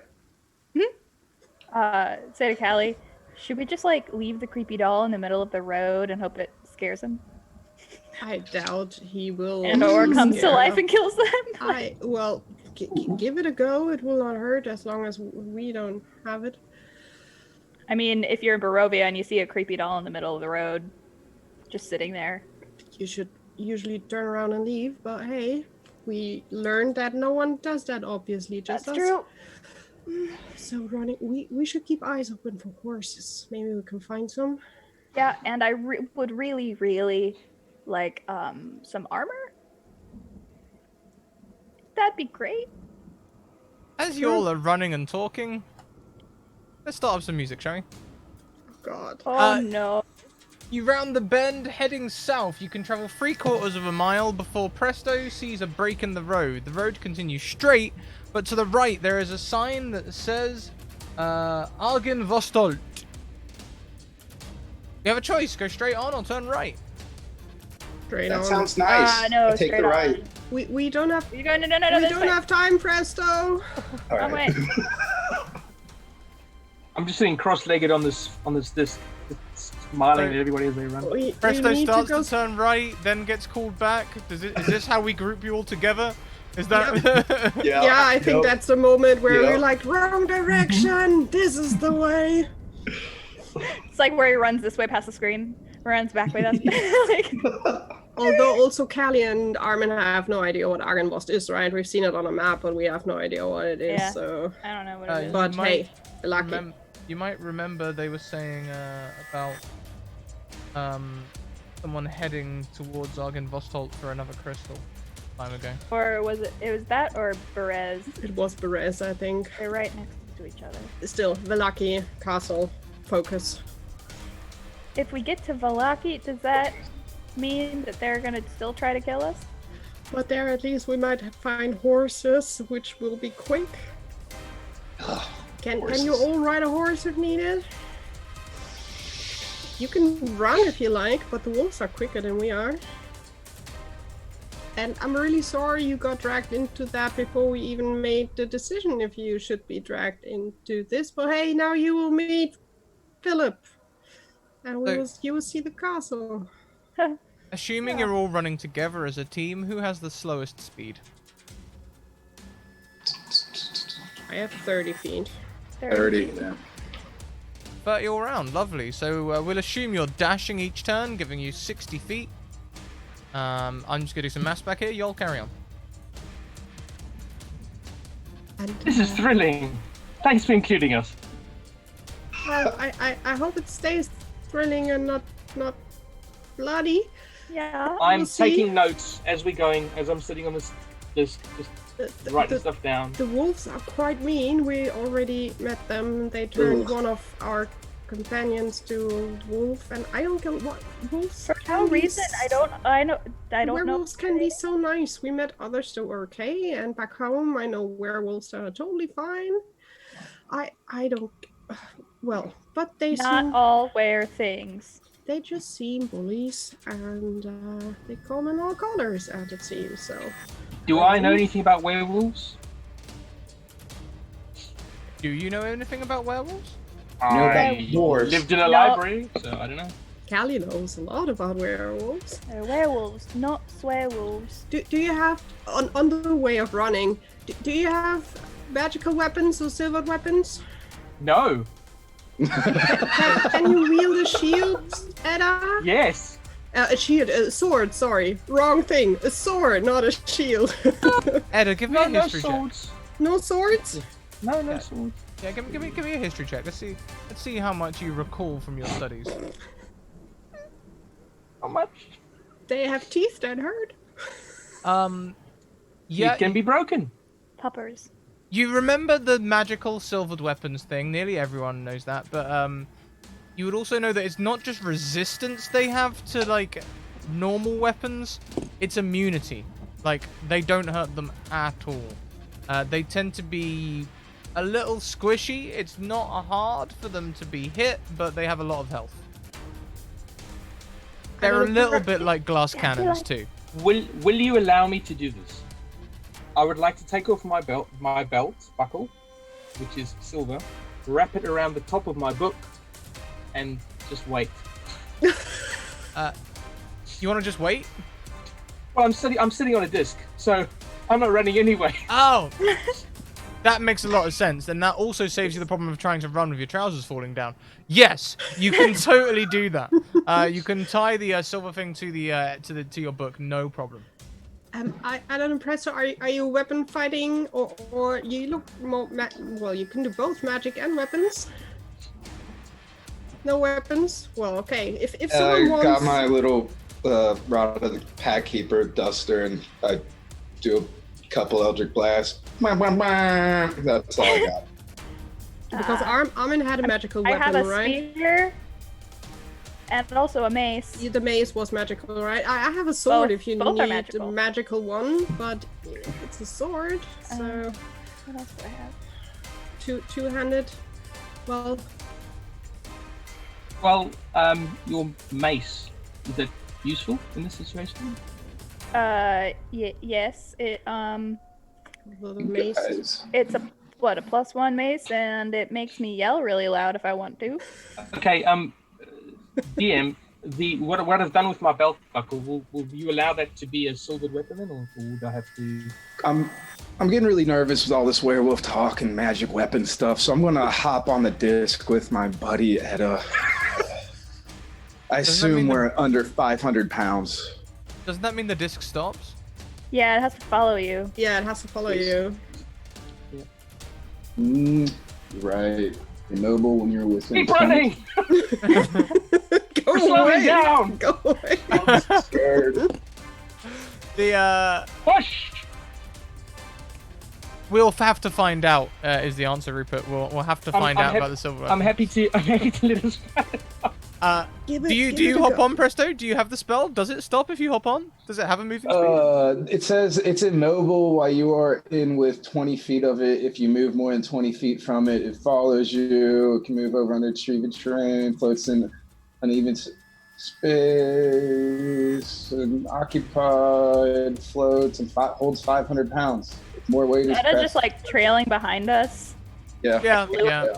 Say to Callie, should we just like leave the creepy doll in the middle of the road and hope it scares him? I doubt he will. And or comes to scare life them. and kills them? Well, give it a go. It will not hurt as long as we don't have it. I mean, if you're in Barovia and you see a creepy doll in the middle of the road, just sitting there. You should usually turn around and leave, but hey, we learned that no one does that, obviously. Just That's us. true. So running, we should keep eyes open for horses. Maybe we can find some. Yeah, and I would really, really like some armor. That'd be great. As you all are running and talking, let's start up some music, shall we? Oh God. Oh no. You round the bend, heading south. You can travel 3/4 of a mile before Presto sees a break in the road. The road continues straight, but to the right there is a sign that says Argen Vostolt. You have a choice: go straight on or turn right. Straight That on. sounds nice. No, I take straight the on. right. We don't have. You going? No, We this don't way. have time, Presto. All Wrong right. way. I'm just sitting cross-legged on this disc, just smiling at everybody as they run. We Presto need starts to go. to turn right, then gets called back. Is this how we group you all together? Is that? Yeah, I think that's the moment where Yep. we're like, wrong direction. This is the way. It's like where he runs this way past the screen, runs back way. That's like, Although also Callie and Armin have no idea what Argenbost is, right? We've seen it on a map, but we have no idea what it is. Yeah. So, I don't know what it is. but might hey, lucky. You might remember they were saying about someone heading towards Argen Vostolt for another crystal time ago. Or was it that or Berez? It was Beres, I think. They're right next to each other. Still, Velaki Castle focus. If we get to Valaki, does that mean that they're gonna still try to kill us? But there at least we might find horses, which will be quick. Can you all ride a horse if needed? You can run if you like, but the wolves are quicker than we are. And I'm really sorry you got dragged into that before we even made the decision if you should be dragged into this. But hey, now you will meet Philip. And you will see the castle. Assuming you're all running together as a team, who has the slowest speed? I have 30 feet. 30. Yeah. 30 all round, lovely. So we'll assume you're dashing each turn, giving you 60 feet. I'm just gonna do some maths back here. Y'all carry on. And, This is thrilling. Thanks for including us. well, I hope it stays thrilling and not bloody. Yeah. I'm We'll see. taking notes as we're going, as I'm sitting on this just writing stuff down. The wolves are quite mean. We already met them. They turned Ugh. one of our companions to wolf, and I don't get what wolves. For no reason, I don't know. Werewolves can be so nice. We met others that were okay, and back home I know werewolves that are totally fine. I don't. Well, but they Not seem, all wear things. they just seem bullies, and they come in all colors, as it seems. So. Do I know anything about werewolves? Do you know anything about werewolves? know about I dwarves. lived in a No. library, so I don't know. Callie knows a lot about werewolves. They're werewolves, not swearwolves. Do you have on the way of running? Do you have magical weapons or silver weapons? No. Can you wield a shield, Edda? Yes. A shield, a sword, sorry. Wrong thing. A sword, not a shield. Edda, give me No, a no history check. swords. No swords? No, no Yeah. swords. Yeah, give me a history check. Let's see how much you recall from your studies. How much? They have teeth, that hurt. Yeah, It can be broken. Puppers. you remember the magical silvered weapons thing. Nearly everyone knows that, but you would also know that it's not just resistance they have to like normal weapons. It's immunity. Like they don't hurt them at all. They tend to be a little squishy. It's not hard for them to be hit, but they have a lot of health. They're a little bit like glass cannons too. Will you allow me to do this? I would like to take off my belt buckle, which is silver, wrap it around the top of my book, and just wait. You want to just wait? Well, I'm sitting on a disc, so I'm not running anyway. Oh, that makes a lot of sense. And that also saves you the problem of trying to run with your trousers falling down. Yes, you can totally do that. You can tie the silver thing to your book, no problem. I don't impress. So are you weapon fighting or you look more well? You can do both magic and weapons. No weapons. Well, okay. If I someone wants, got my little rod of the pack keeper duster, and I do a couple Eldritch blasts. That's all I got. because Armin had a magical I weapon, have a right? spear and also a mace. The mace was magical, right? I have a sword Both- if you both are need magical. a magical one, but it's a sword, so What else do I have? two-handed. Well, Well, your mace, is it useful in this situation? Yes. It the mace. Guys. it's a +1 mace, and it makes me yell really loud if I want to. Okay, DM, what I've done with my belt buckle, will you allow that to be a silvered weapon then, or would I have to? I'm getting really nervous with all this werewolf talk and magic weapon stuff, so I'm gonna hop on the disc with my buddy Edda. I Doesn't that mean assume we're under 500 pounds. Doesn't that mean the disc stops? Yeah, it has to follow you. Yeah, it has to follow you. Right. You're noble when you're within. Keep running! Go Slow me away! down! Go away! I'm scared. The Push! we'll have to find out. Is the answer, Rupert? We'll have to find out about the silver. I'm happy to let us Give Do you a hop go. on, Presto? Do you have the spell? Does it stop if you hop on? Does it have a moving speed? It says it's immovable while you are in with 20 feet of it. If you move more than 20 feet from it, it follows you. It can move over under treated terrain, floats in uneven space, and occupied, floats, and holds 500 pounds. More weight is Edda just like trailing behind us. Yeah. Yeah.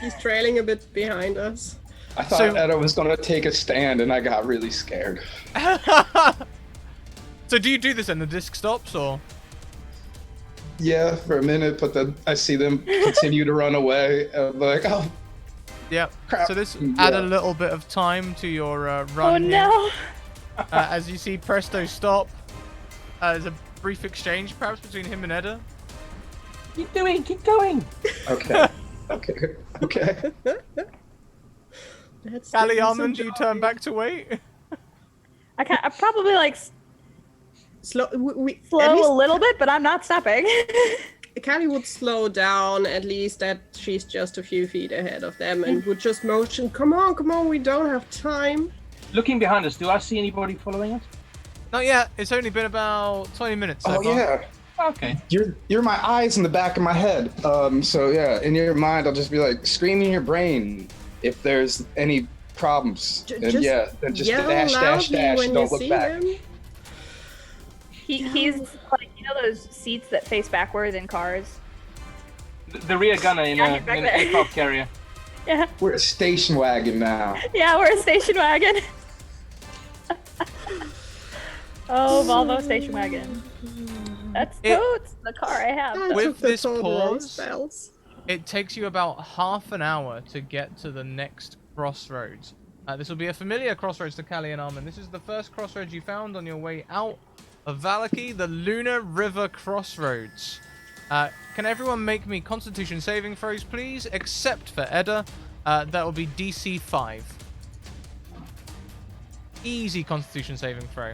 He's trailing a bit behind us. I thought So- Edda was going to take a stand, and I got really scared. So do you do this and the disc stops, or? Yeah, for a minute, but then I see them continue to run away. And I'm like, oh, Yeah. crap. So this Yeah. add a little bit of time to your Oh run. here. no! As you see Presto stop. There's a brief exchange, perhaps, between him and Edda. Keep doing, keep going! Okay. Okay. That's Callie some Almond, you turn back to wait. I probably like slow. At slow least a little bit, but I'm not stopping. Callie would slow down at least that she's just a few feet ahead of them and would just motion, come on, we don't have time. Looking behind us, do I see anybody following us? Not yet. It's only been about 20 minutes so Oh, far. yeah. Okay. You're my eyes in the back of my head. So yeah, in your mind, I'll just be like, scream in your brain if there's any problems. And Just then just yell dash, loudly when don't you look see back. them. He's like, you know those seats that face backwards in cars? The rear gunner in Yeah, he's back an there. aircraft carrier. Yeah, We're a station wagon now. yeah, we're a station wagon. Oh, Volvo station wagon. That's It- totes the car I have. I With took the this total wrong pause- spells. It takes you about half an hour to get to the next crossroads. This will be a familiar crossroads to Callie and Armin. This is the first crossroads you found on your way out of Valaki, the Lunar River Crossroads. Can everyone make me Constitution saving throws, please? Except for Edda. That will be DC 5. Easy Constitution saving throw.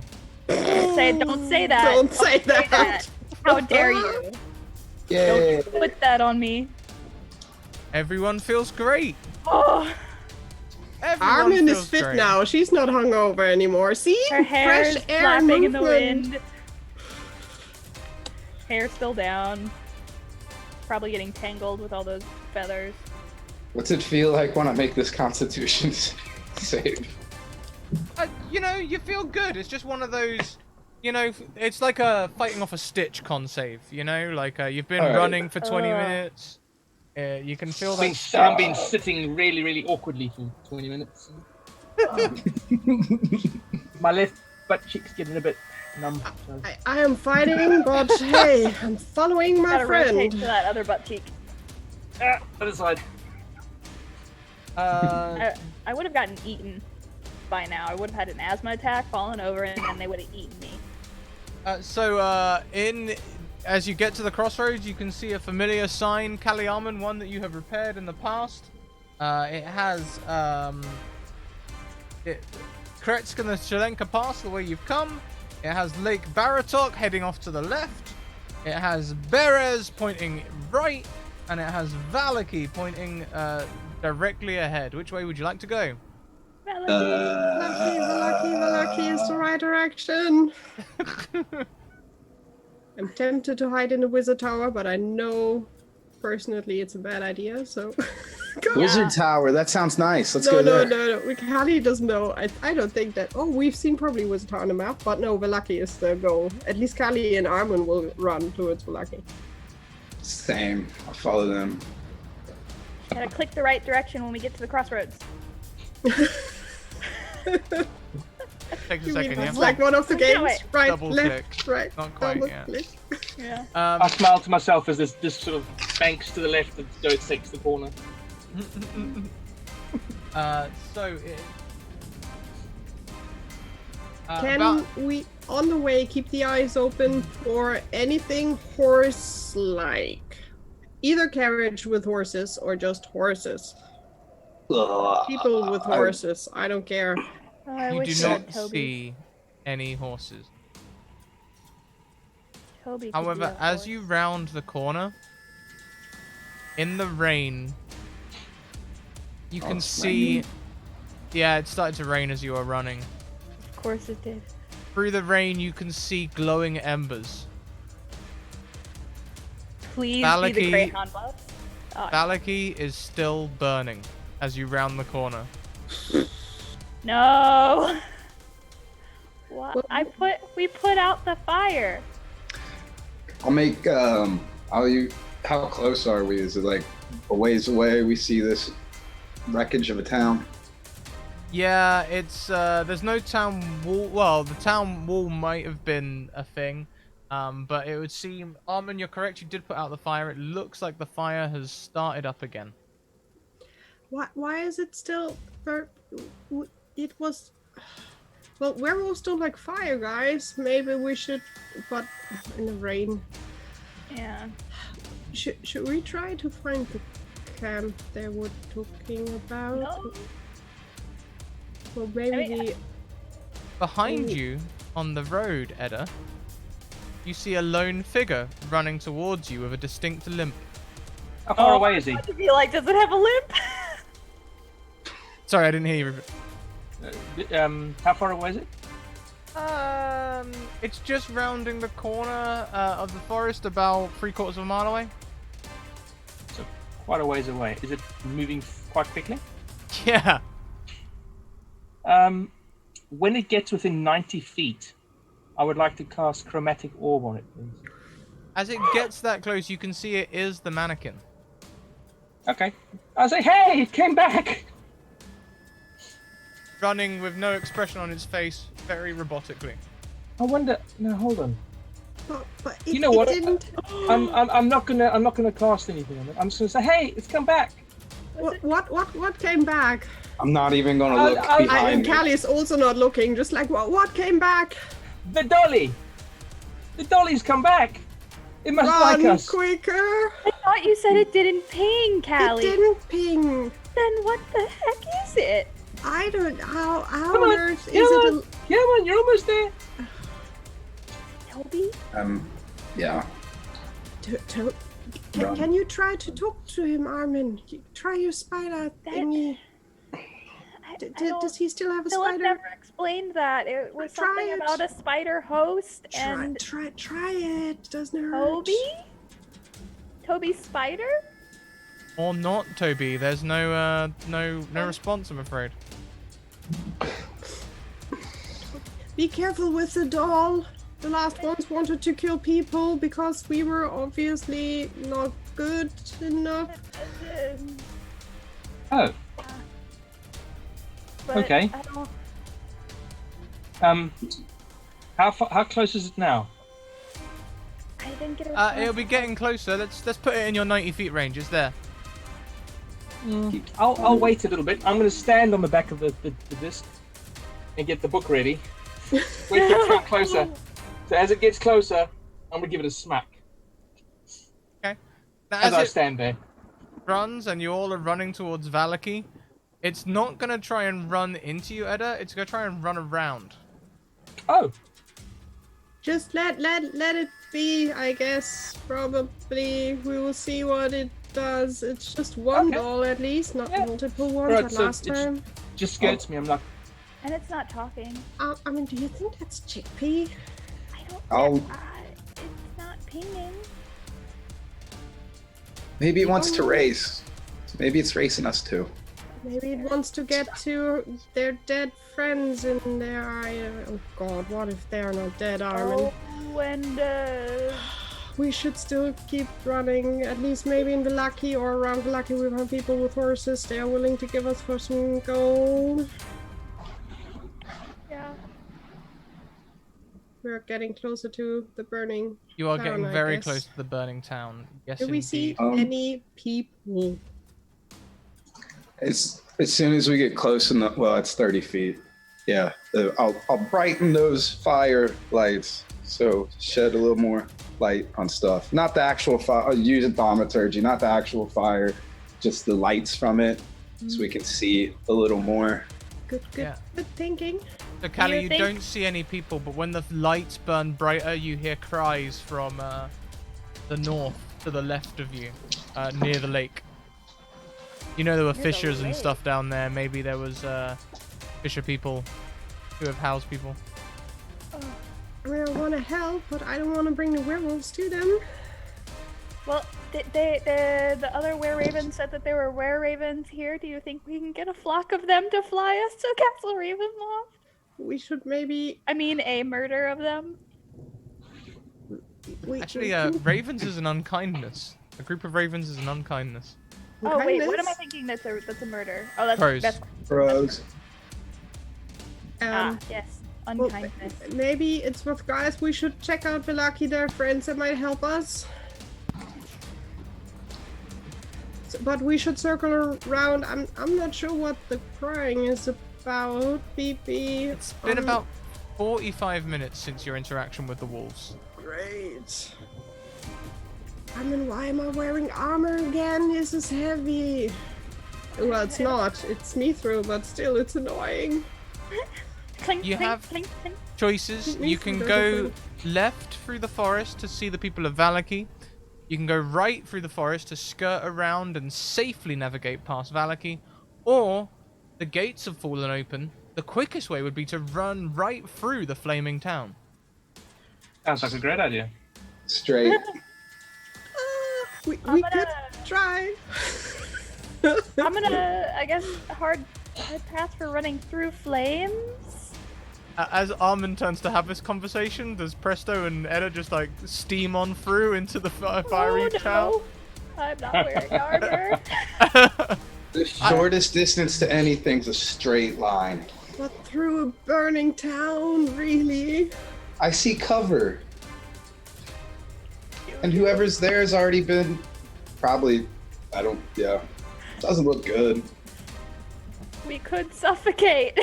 Don't say that. Don't say that. How dare you? Yay. Don't put that on me. Everyone feels great. Oh, Everyone Armin feels is fit great. now. She's not hungover anymore. See? her hair is Fresh air flapping in the movement. wind. Hair still down. Probably getting tangled with all those feathers. What's it feel like when I make this Constitution save? You know, you feel good. It's just one of those, you know, it's like fighting off a Stitch con save, you know? Like, you've been Alright. running for 20 minutes. You can feel that. I've been sitting really, really awkwardly for 20 minutes. My left butt cheek's getting a bit numb. So. I am fighting, but hey, I'm following my Gotta rotate to friend. that other butt cheek. Other side. I would have gotten eaten by now. I would have had an asthma attack, fallen over, and then they would have eaten me. As you get to the crossroads, you can see a familiar sign, Callie Armin, one that you have repaired in the past. It has Kretsk and the Shalenka Pass, the way you've come. It has Lake Baratok heading off to the left. It has Berez pointing right, and it has Valaki pointing directly ahead. Which way would you like to go? Lucky is the right direction. I'm tempted to hide in the wizard tower, but I know personally it's a bad idea, so go. Wizard Tower, that sounds nice. Let's No, go no, there. no. Callie doesn't know. I don't think that. Oh, we've seen probably Wizard Tower on the map, but no, Velaki is the goal. At least Callie and Armin will run towards Velaki. Same. I'll follow them. Gotta click the right direction when we get to the crossroads. Takes a You second, mean yeah. it's like one of the games? Wait. Right, Double left, click. right. Not quite double yet. click. Yeah. I smile to myself as this sort of banks to the left and goes takes the corner. Can we, on the way, keep the eyes open for anything horse-like? Either carriage with horses or just horses. People with horses, I don't care. Oh, I You wish do we not had Toby. see any horses. Toby could However, be a as horse. you round the corner, in the rain, you can it's see... raining? Yeah, it started to rain as you were running. Of course it did. Through the rain, you can see glowing embers. Please be Valaki- the Greyhound bus. Oh, Valaki is still burning as you round the corner. no. What? We put out the fire. I'll make how close are we? Is it like a ways away? We see this wreckage of a town. Yeah, it's there's no town wall. Well, the town wall might have been a thing, but it would seem. Armin, you're correct. You did put out the fire. It looks like the fire has started up again. Why is it still... It was... Well, werewolves don't like fire, guys. Maybe we should... But in the rain... Yeah. Should we try to find the camp they were talking about? No. Well, maybe I mean, we... Behind Ooh. you, on the road, Edda, you see a lone figure running towards you with a distinct limp. How far away is he? I want to be like, does it have a limp? Sorry, I didn't hear you. How far away is it? It's just rounding the corner of the forest, about 3/4 of a mile away. So quite a ways away. Is it moving quite quickly? Yeah. When it gets within 90 feet, I would like to cast Chromatic Orb on it, please. As it gets that close, you can see it is the mannequin. Okay. I say, hey, it came back! Running with no expression on its face, very robotically. I wonder... No, hold on. But You know what? It didn't. I'm not gonna cast anything on it. I'm just gonna say, hey, it's come back. What came back? I'm not even gonna look I- behind And me. Callie is also not looking. Just like what came back? The dolly. The dolly's come back. It must Run like us. quicker! I thought you said it didn't ping, Callie. It didn't ping. Then what the heck is it? I don't. How Come on on, earth is come on, it? come on, you're almost there. Toby? Yeah. Run. Can you try to talk to him, Armin? Try your spider thingy. Does he still have a Philip spider? never explained that. It was Try something it. about a spider host and Try it. Doesn't hurt. Toby? Toby's spider? Or not, Toby. There's no response, I'm afraid. Be careful with the doll. The last ones wanted to kill people because we were obviously not good enough. Oh, But Okay. I don't... how close is it now? I didn't get a It'll be getting closer. Let's put it in your 90 feet range. It's there. I'll wait a little bit. I'm gonna stand on the back of the disc and get the book ready. Wait for it to come closer. So as it gets closer, I'm gonna give it a smack Okay. Now, as I it stand there. runs and you all are running towards Valaki, it's not gonna try and run into you, Edda. It's gonna try and run around. Oh, Just let it be, I guess. Probably we will see what it does. It's just one Okay. doll at least, not Yeah. multiple ones Right, like so last it's- time. just scares me. I'm like, And it's not talking. I mean, do you think that's chickpea? I don't I'll- it's not pinging. Maybe it wants to race. Maybe it's racing us too. Maybe it wants to get to their dead friends in there. Oh god, what if they're not dead, Armin? Oh, and We should still keep running, at least maybe in Valaki or around Valaki. We have people with horses. They are willing to give us for some gold. yeah. We're getting closer to the burning. You are town, getting I very guess. close to the burning town. Yes, Do we see indeed. any people? As soon as we get close enough, well, it's 30 feet. Yeah, I'll brighten those fire lights, so shed a little more light on stuff. Not the actual fire. Use thaumaturgy, not the actual fire, just the lights from it, so we can see a little more. Good Yeah. thinking. So, Callie, you you think- don't see any people, but when the lights burn brighter, you hear cries from the north to the left of you, near the lake. You know there were Near the fishers and lake. stuff down there. Maybe there was fisher people who have housed people. I mean, I want to help, but I don't want to bring the werewolves to them. Well, the other were-ravens said that there were were-ravens here. Do you think we can get a flock of them to fly us to Castle Ravenloft? We should maybe. I mean, a murder of them? Actually, can- ravens is an unkindness. A group of ravens is an unkindness. Oh, wait, what am I kindness? thinking that's a murder? Oh, that's... Crows. that's Bros. yes. well, Unkindness. maybe it's with guys. We should check out Valaki. Their friends that might help us. But we should circle around. I'm not sure what the crying is about. Beep beep. It's been about 45 minutes since your interaction with the wolves. Great. I mean, why am I wearing armor again? This is heavy. Well, it's not. It's me through, but still, it's annoying. Clink, You clink, have- clink, clink. Choices. Me You too, can those go are left through the forest to see the people of Valaki. You can go right through the forest to skirt around and safely navigate past Valaki. Or, the gates have fallen open. The quickest way would be to run right through the flaming town. sounds like a great idea. Straight. We I'm could gonna, try. I'm gonna, I guess, hard path for running through flames. As Armin turns to have this conversation, does Presto and Edda just like steam on through into the fiery Oh, town? no. I'm not wearing armor. The shortest distance to anything's a straight line. But through a burning town, really? I see cover. And whoever's there has already been probably, doesn't look good. We could suffocate.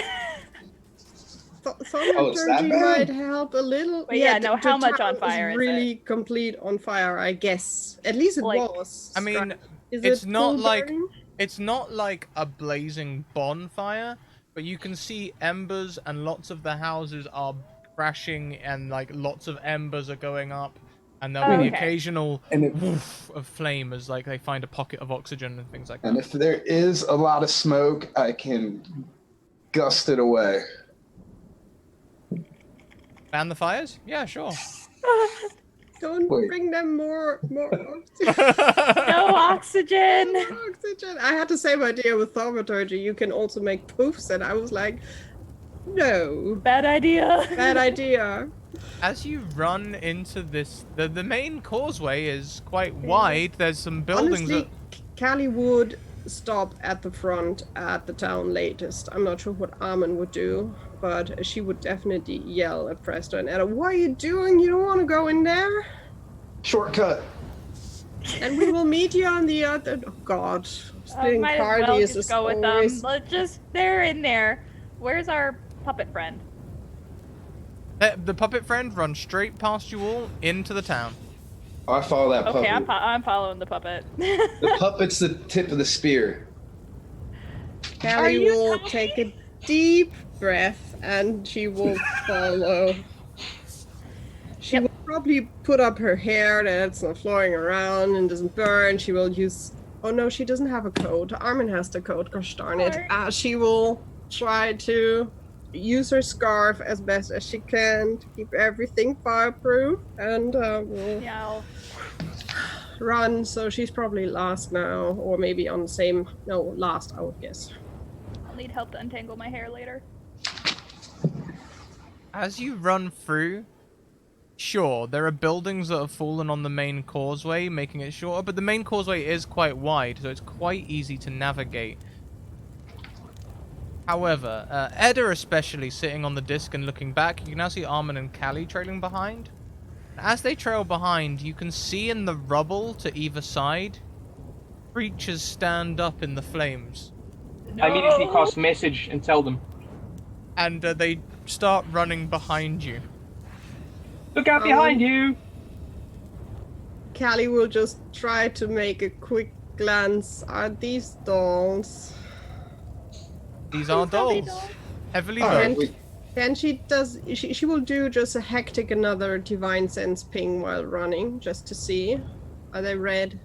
that Thaumaturgy bad? might help a little. Wait, yeah, no, how much on town fire is is really complete on fire, I guess. At least it Like, was. I mean, Is it's it not full like burning? it's not like a blazing bonfire, but you can see embers and lots of the houses are crashing and like lots of embers are going up, and there'll be the Okay. occasional And it- woof of flame as like they find a pocket of oxygen and things like And that. if there is a lot of smoke, I can gust it away. Ban the fires? Yeah, sure. Don't Wait. bring them more oxygen. No oxygen. More oxygen. I had the same idea with thaumaturgy. You can also make poofs, and I was like, no, Bad idea. bad idea. As you run into this, the main causeway is quite wide. There's some buildings Honestly, Callie would stop at the front at the town latest. I'm not sure what Armin would do, but she would definitely yell at Presto and Edda, what are you doing? You don't want to go in there? Shortcut. And we will meet you on the other... Oh, God. Splitting Might as parties well is just go with always... them. Let's just, they're in there. Where's our puppet friend? the puppet friend runs straight past you all into the town. I follow that Okay, puppet. I'm following the puppet. The puppet's the tip of the spear. Callie you will talking? take a deep breath and she will follow. She will probably put up her hair that it's not flowing around and doesn't burn. She will use... Oh no, she doesn't have a coat. Armin has the coat, gosh darn it. She will try to use her scarf as best as she can to keep everything fireproof and will Yeah, I'll run. So she's probably last now, or maybe on the same... No, last, I would guess. need help to untangle my hair later. As you run through, sure, there are buildings that have fallen on the main causeway, making it shorter, but the main causeway is quite wide, so it's quite easy to navigate. However, Edda especially sitting on the disc and looking back, you can now see Armin and Callie trailing behind. As they trail behind, you can see in the rubble to either side, creatures stand up in the flames. No. I immediately cast message and tell them, And they start running behind you. look out behind you! Callie will just try to make a quick glance at these dolls. These are Heavy dolls. Heavily Alright, built. Then she will do just a hectic another divine sense ping while running, just to see. Are they red?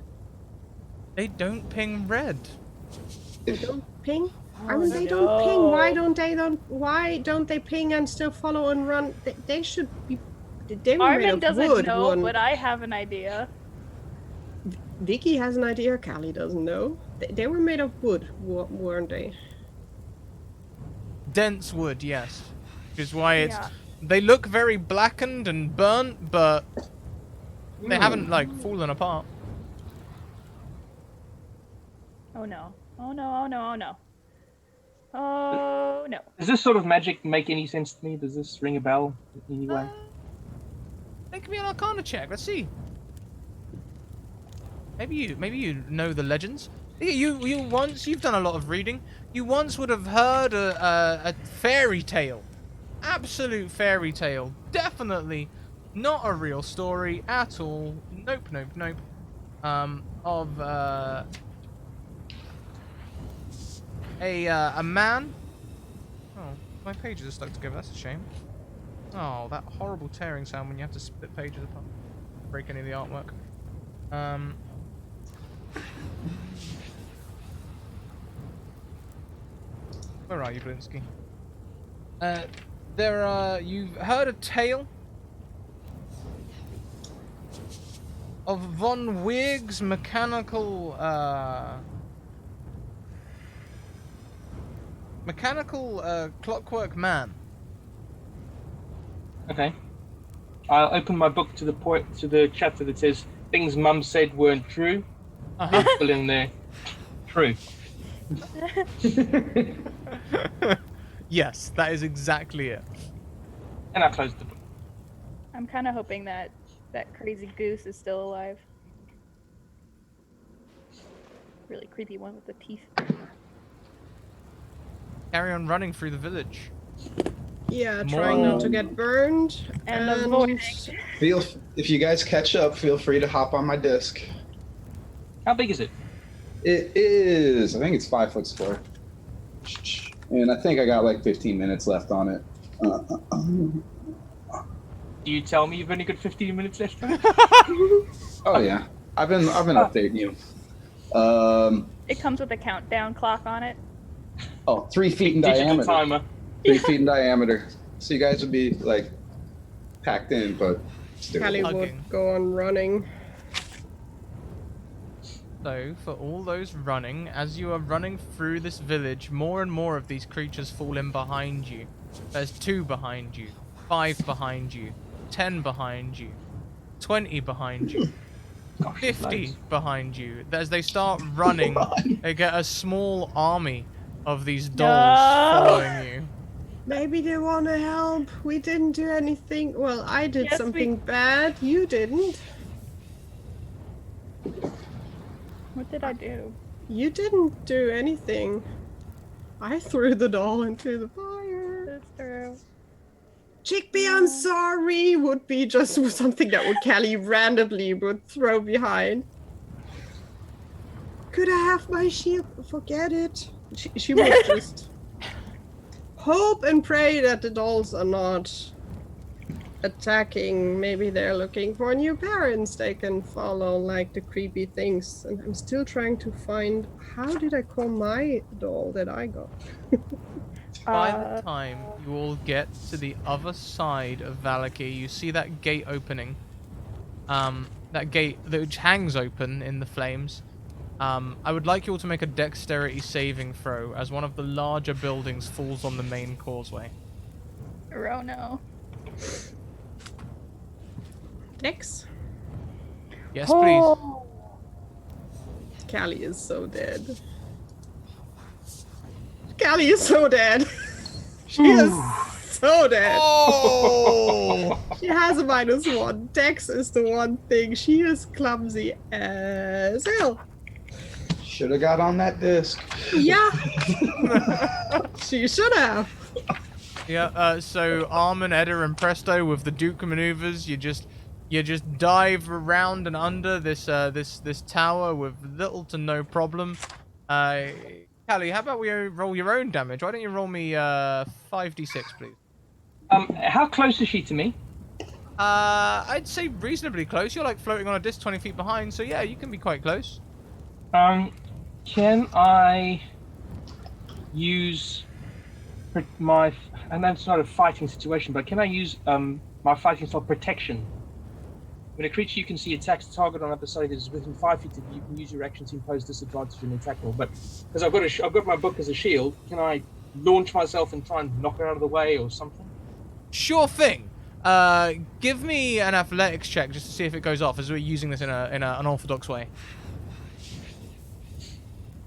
They don't ping red. They don't ping? I Oh, mean, they don't ping. Why don't they ping and still follow and run? They should be. They were made Armin of doesn't wood. know, but I have an idea. Vicky has an idea. Callie doesn't know. They were made of wood, weren't they? Dense wood, yes. Which is why it's... Yeah. They look very blackened and burnt, but they haven't, like, fallen apart. Oh no. Oh no, oh no, oh no. Oh no. Does this sort of magic make any sense to me? Does this ring a bell in any way? Make me an Arcana check. Let's see. Maybe you know the legends. You've done a lot of reading. You once would have heard a fairy tale, absolute fairy tale. Definitely not a real story at all. Nope, nope, nope. Of a man. Oh, my pages are stuck together. That's a shame. Oh, that horrible tearing sound when you have to split pages apart. Break any of the artwork. Where are you, Blinsky? You've heard a tale of Von Wig's mechanical clockwork man. Okay. I'll open my book to the chapter that says things Mum said weren't true. Fill in there. True. Yes, that is exactly it. And I closed the book. I'm kind of hoping that that crazy goose is still alive. Really creepy one with the teeth. Carry on running through the village. Yeah, trying not to get burned. And avoiding. If you guys catch up, feel free to hop on my disc. How big is it? It is, I think it's 5 foot square. And I think I got like 15 minutes left on it. Do you tell me you've only got 15 minutes left on it? Oh yeah, I've been updating you. It comes with a countdown clock on it. 3 feet in Digital diameter. timer. 3 feet in diameter. So you guys would be like packed in, but still. Callie would Hugging. go on running. So, for all those running, as you are running through this village, more and more of these creatures fall in behind you. There's 2 behind you, 5 behind you, 10 behind you, 20 behind you, Gosh, 50 loads. behind you. As they start running, they get a small army of these dolls following you. Maybe they want to help. We didn't do anything. Well, I did Yes, something bad. You didn't. What did I do? You didn't do anything. I threw the doll into the fire. That's true. Chickpea, I'm sorry, would be just something that would Callie randomly would throw behind. Could I have my shield? Forget it. She would just hope and pray that the dolls are not attacking. Maybe they're looking for new parents they can follow, like the creepy things. And I'm still trying to find, how did I call my doll that I got? By the time you all get to the other side of Valaki, you see that gate opening. That gate which hangs open in the flames. I would like you all to make a dexterity saving throw as one of the larger buildings falls on the main causeway. Oh no. Dex? Yes, please. Callie is so dead. Callie is so dead. She is so dead. Oh! She has a -1. Dex is the one thing. She is clumsy as hell. Should have got on that disc. Yeah. She should have. Yeah, so Armin, Edda, and Presto with the Duke maneuvers, you just dive around and under this this tower with little to no problem. Callie, how about we roll your own damage? Why don't you roll me 5d6, please? How close is she to me? I'd say reasonably close. You're like floating on a disc 20 feet behind, so yeah, you can be quite close. Can I use my... And that's not a fighting situation, but can I use my fighting style protection? When a creature you can see attacks a target on the other side that is within 5 feet of you, you can use your action to impose disadvantage on the attack roll. But because I've got my book as a shield, can I launch myself and try and knock her out of the way or something? Sure thing. Give me an athletics check just to see if it goes off, as we're using this in an unorthodox way.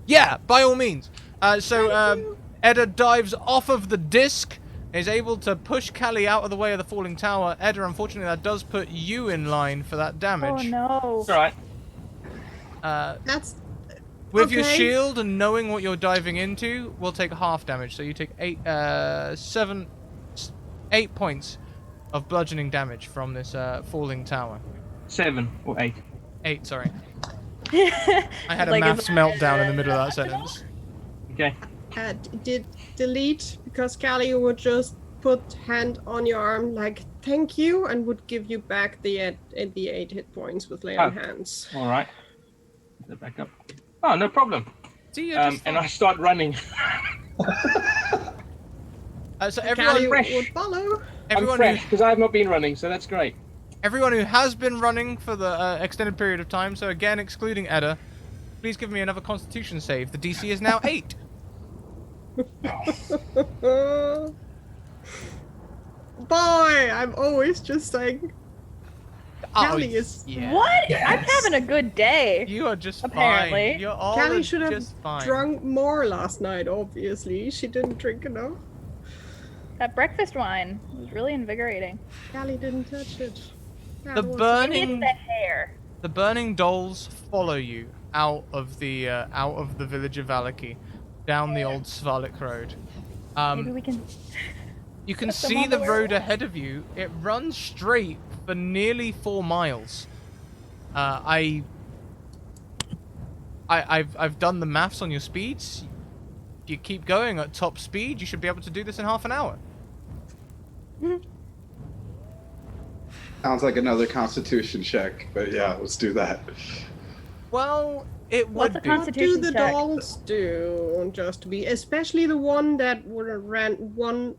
Yeah, by all means. Edda dives off of the disc, is able to push Callie out of the way of the falling tower. Edda, unfortunately, that does put you in line for that damage. Oh no. It's alright. That's With your okay. shield and knowing what you're diving into, we'll take half damage. So you take 8 points of bludgeoning damage from this falling tower. 7 or 8. 8, sorry. I had a Like, maths meltdown in the middle of that sentence. Okay. did delete, because Callie would just put hand on your arm like thank you and would give you back the 8 hit points with lay on hands. Alright. Put that back up. Oh, no problem. See, you're just And fine. I start running. So Callie fresh. would follow. I'm everyone fresh because I have not been running, so that's great. Everyone who has been running for the extended period of time, so again, excluding Edda, please give me another Constitution save. The DC is now 8. Boy, I'm always just saying Callie is. yeah. What? I'm having a good day. You are just Apparently. fine. You're all Callie should have just fine. drunk more last night, obviously. She didn't drink enough. That breakfast wine was really invigorating. Callie didn't touch it. The Maybe it's burning the hair. The burning dolls follow you out of the village of Valaki, down the old Svalek road. Maybe we can. You can set them see on the the road werewolf. ahead of you. It runs straight for nearly 4 miles. I've done the maths on your speeds. If you keep going at top speed, you should be able to do this in half an hour. Sounds like another Constitution check, but yeah, let's do that. Well, it What's would a be. What Constitution do the check? dolls do? Just to be, especially the one that went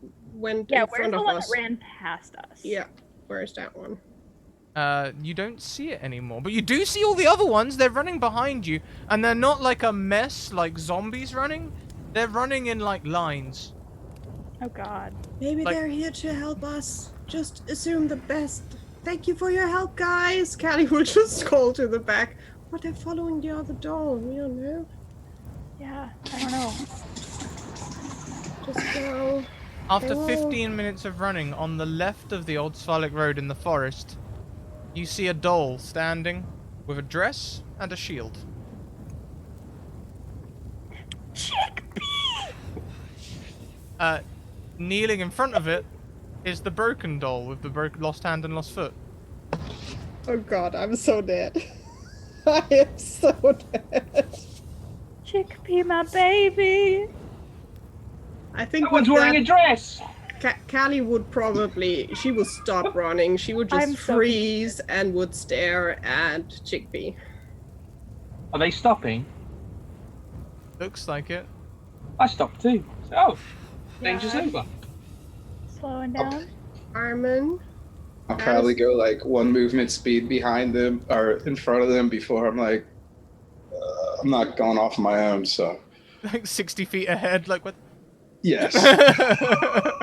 Yeah, in where's front the of one us. that ran past us? Yeah, where's that one? You don't see it anymore, but you do see all the other ones. They're running behind you, and they're not like a mess like zombies running. They're running in like lines. Oh God. Maybe Like- they're here to help us. Just assume the best. Thank you for your help, guys. Callie will just call to the back. But they're following the other doll. We don't know. Yeah, I don't know. Just go. After Hello. 15 minutes of running on the left of the old Svalek road in the forest, you see a doll standing with a dress and a shield. Chickpea! Kneeling in front of it is the broken doll with the lost hand and lost foot. Oh God, I'm so dead. I am so dead. Chickpea, my baby. I think That one's with wearing a dress. Callie would probably, she would stop running. She would just I'm so freeze and would stare at Chickpea. Are they stopping? Looks like it. I stopped too. Oh, danger's Yeah. over. Slowing down. Armin, I'll probably go like one movement speed behind them or in front of them before I'm like, I'm not going off my own, so Like 60 feet ahead, like what? yes.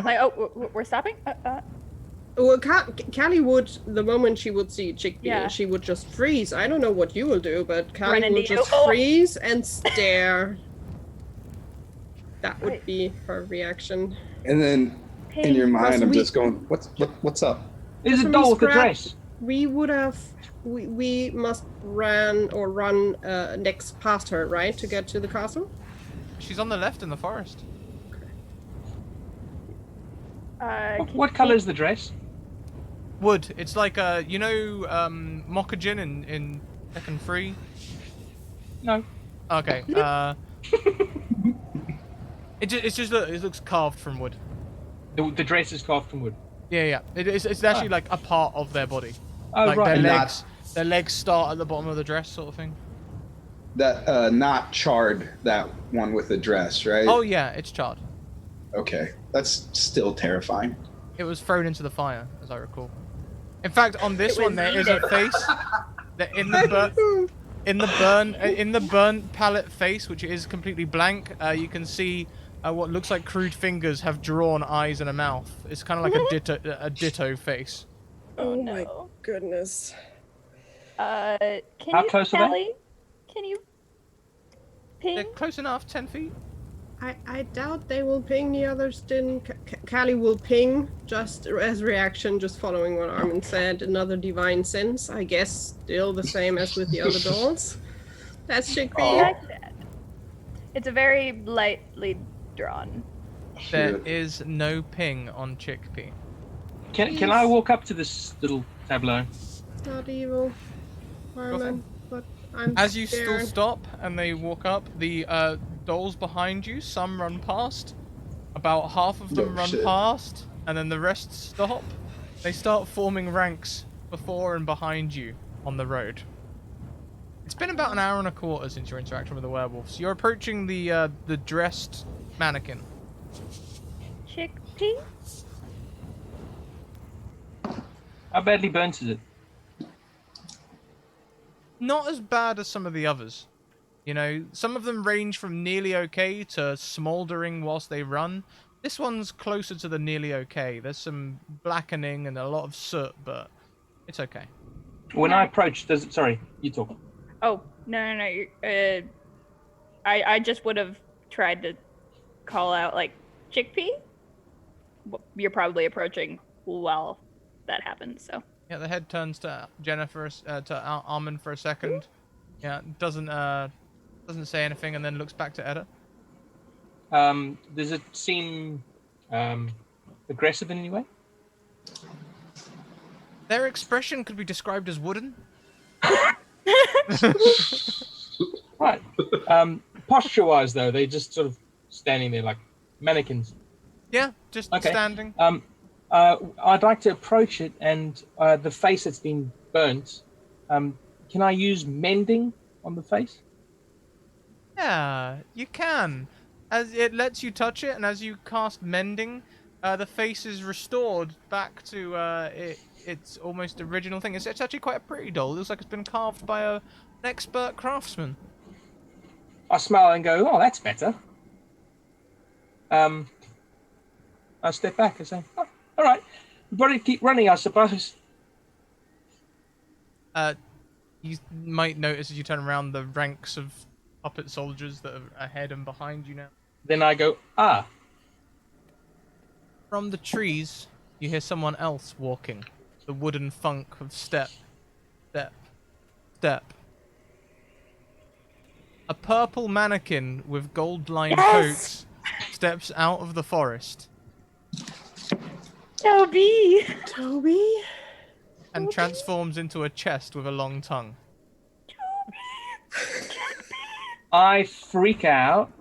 Like, oh, we're stopping? well, Callie would, the moment she would see Chickpea, Yeah. she would just freeze. I don't know what you will do, but Run Callie into would you. just Oh. freeze and stare. That would Right. be her reaction. And then in Hey, your mind, I'm we- just going, what's up? There's a Sesame doll with a Scrap. dress. We would have, we must run next past her, right, to get to the castle? She's on the left in the forest. What colour is the dress? Wood. It's like you know, Mokajin in Tekken 3. No. Okay. It looks carved from wood. The dress is carved from wood. Yeah. It's actually like a part of their body. Oh, like right. their legs start at the bottom of the dress, sort of thing. That not charred, that one with the dress, right? Oh yeah, it's charred. Okay, that's still terrifying. It was thrown into the fire, as I recall. In fact, on this It one was there is a face that in the burnt palette face, which is completely blank. You can see what looks like crude fingers have drawn eyes and a mouth. It's kind of like a ditto face. Oh no. my goodness. Can How you, close are they? Callie? Can you ping? They're close enough, 10 feet. I doubt they will ping, the others didn't. Callie will ping, just as reaction, just following what Armin said. Another divine sense, I guess, still the same as with the other dolls. That's I Chickpea. like that. It's a very lightly drawn. There Shit. is no ping on Chickpea. Can I walk up to this little tableau? Not evil, Armin, but I'm As you still scared. stop and they walk up, the dolls behind you, some run past. About half of them No run shit. past, and then the rest stop. They start forming ranks before and behind you on the road. It's been about an hour and a quarter since your interaction with the werewolves. You're approaching the dressed mannequin. Chickpea? How badly burnt is it? Not as bad as some of the others. You know, some of them range from nearly okay to smouldering whilst they run. This one's closer to the nearly okay. There's some blackening and a lot of soot, but it's okay. When I approach, does it? Sorry, you talk. Oh, no. I just would have tried to call out, like, Chickpea? You're probably approaching while that happens, so. Yeah, the head turns to Jennifer, Armin for a second. Yeah, doesn't say anything, and then looks back to Edda. Does it seem aggressive in any way? Their expression could be described as wooden. Right. Posture-wise, though, they just sort of standing there like mannequins. Yeah, just Okay. standing. I'd like to approach it, and the face that's been burnt. Can I use mending on the face? Yeah, you can. As it lets you touch it, and as you cast mending, the face is restored back to its almost original thing. It's actually quite a pretty doll. It looks like it's been carved by an expert craftsman. I smile and go, "Oh, that's better." I step back and say, "Oh, all right, we better keep running, I suppose." You might notice as you turn around the ranks of puppet soldiers that are ahead and behind you now. Then I go, "Ah, From the trees, you hear someone else walking. The wooden funk of step, step, step. A purple mannequin with gold-lined coats steps out of the forest Toby! Toby? and transforms into a chest with a long tongue. I freak out."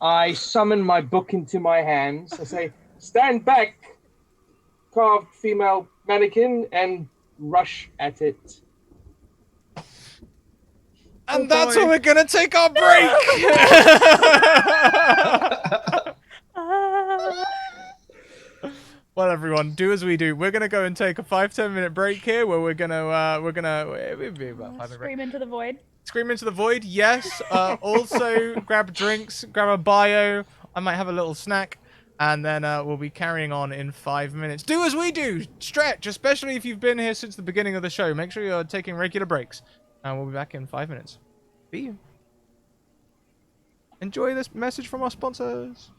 I summon my book into my hands. I say, "Stand back, carved female mannequin," and rush at it. And Oh, that's boy. where we're gonna take our break. Well, everyone, do as we do. We're gonna go and take a 5-10 minute break here, where we're gonna it'll be about 5 minute break. Scream into the void. Scream into the void, yes. Also, grab drinks, grab a bio. I might have a little snack, and then we'll be carrying on in 5 minutes. Do as we do. Stretch, especially if you've been here since the beginning of the show. Make sure you're taking regular breaks, and we'll be back in 5 minutes. See you. Enjoy this message from our sponsors.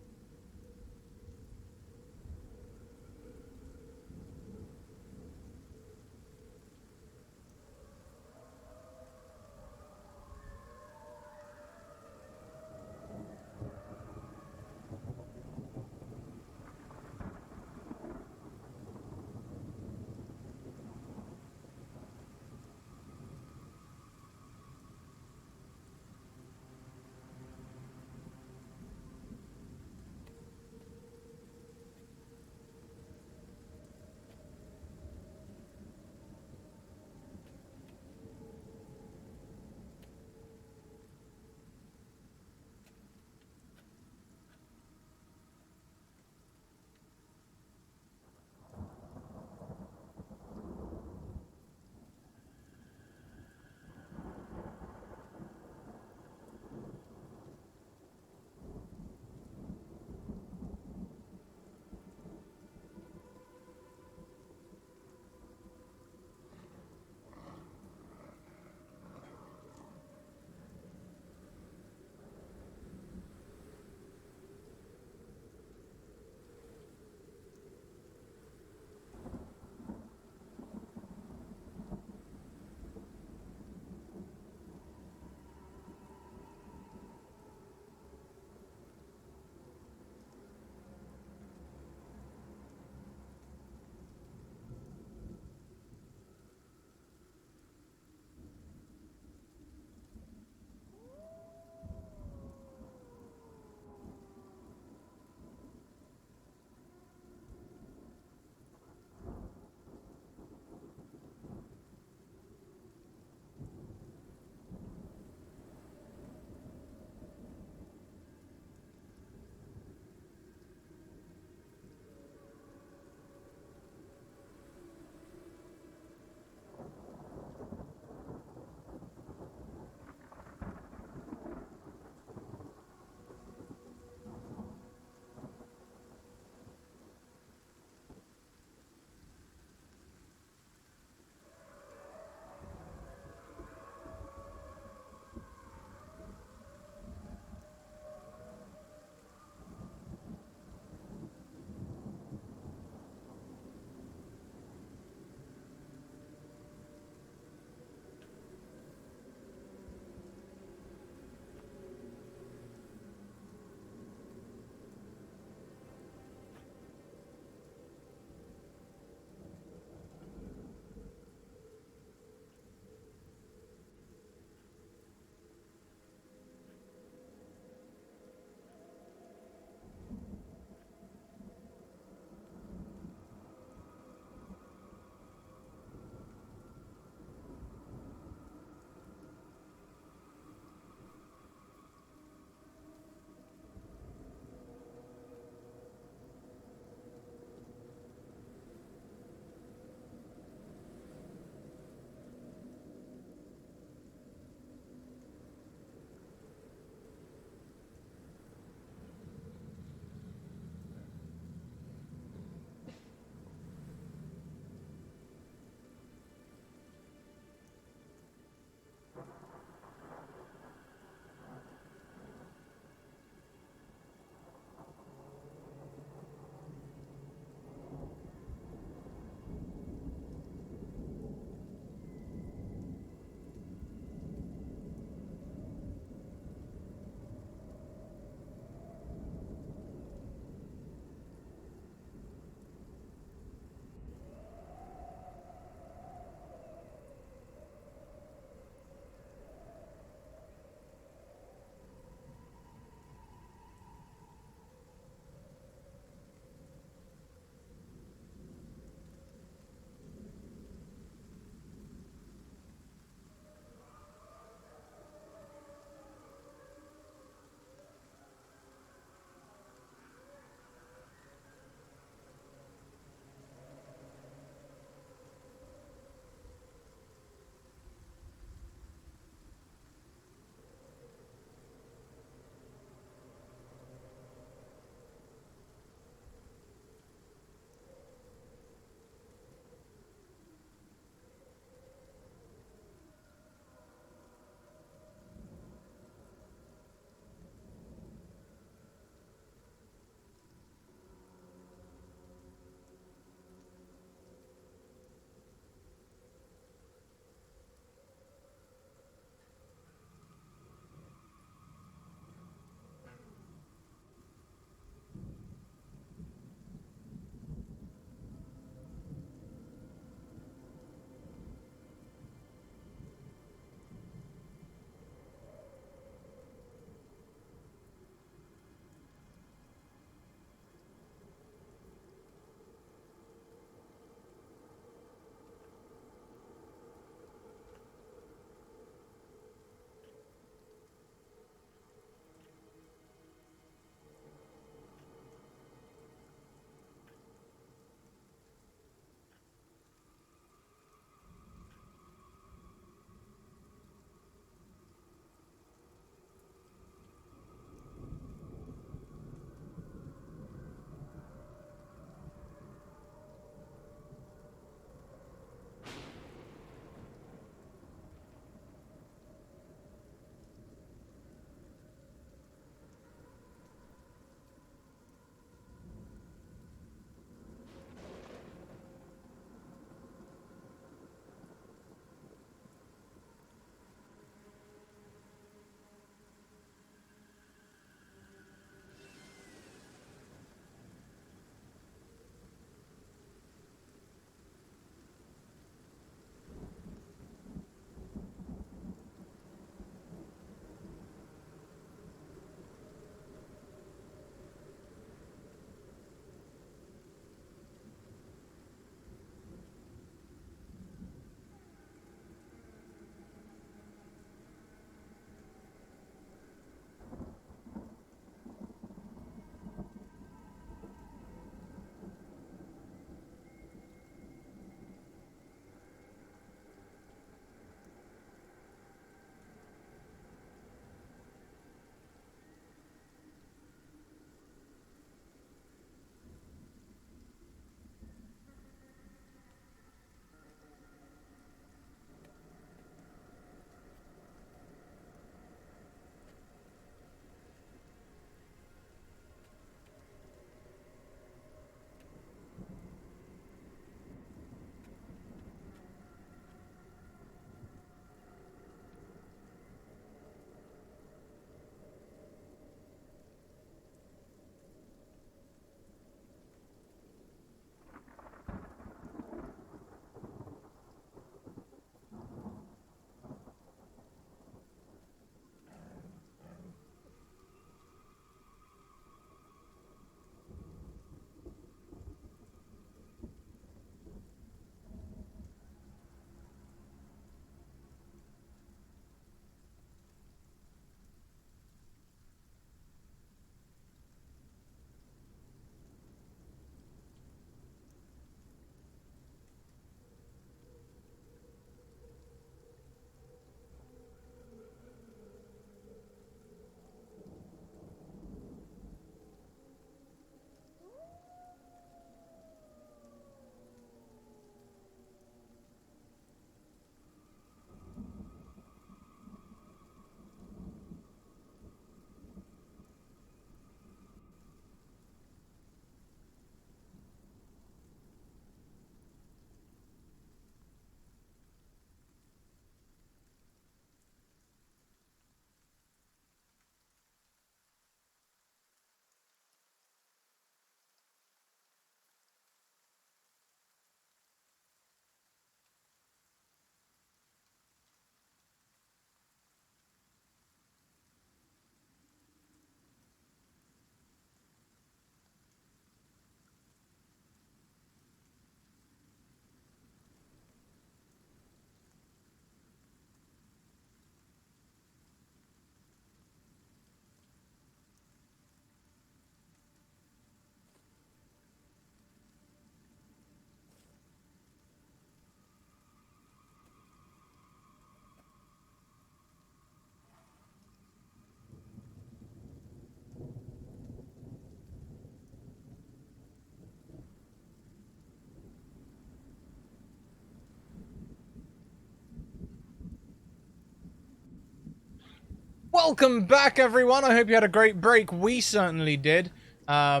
Welcome back, everyone. I hope you had a great break. We certainly did. I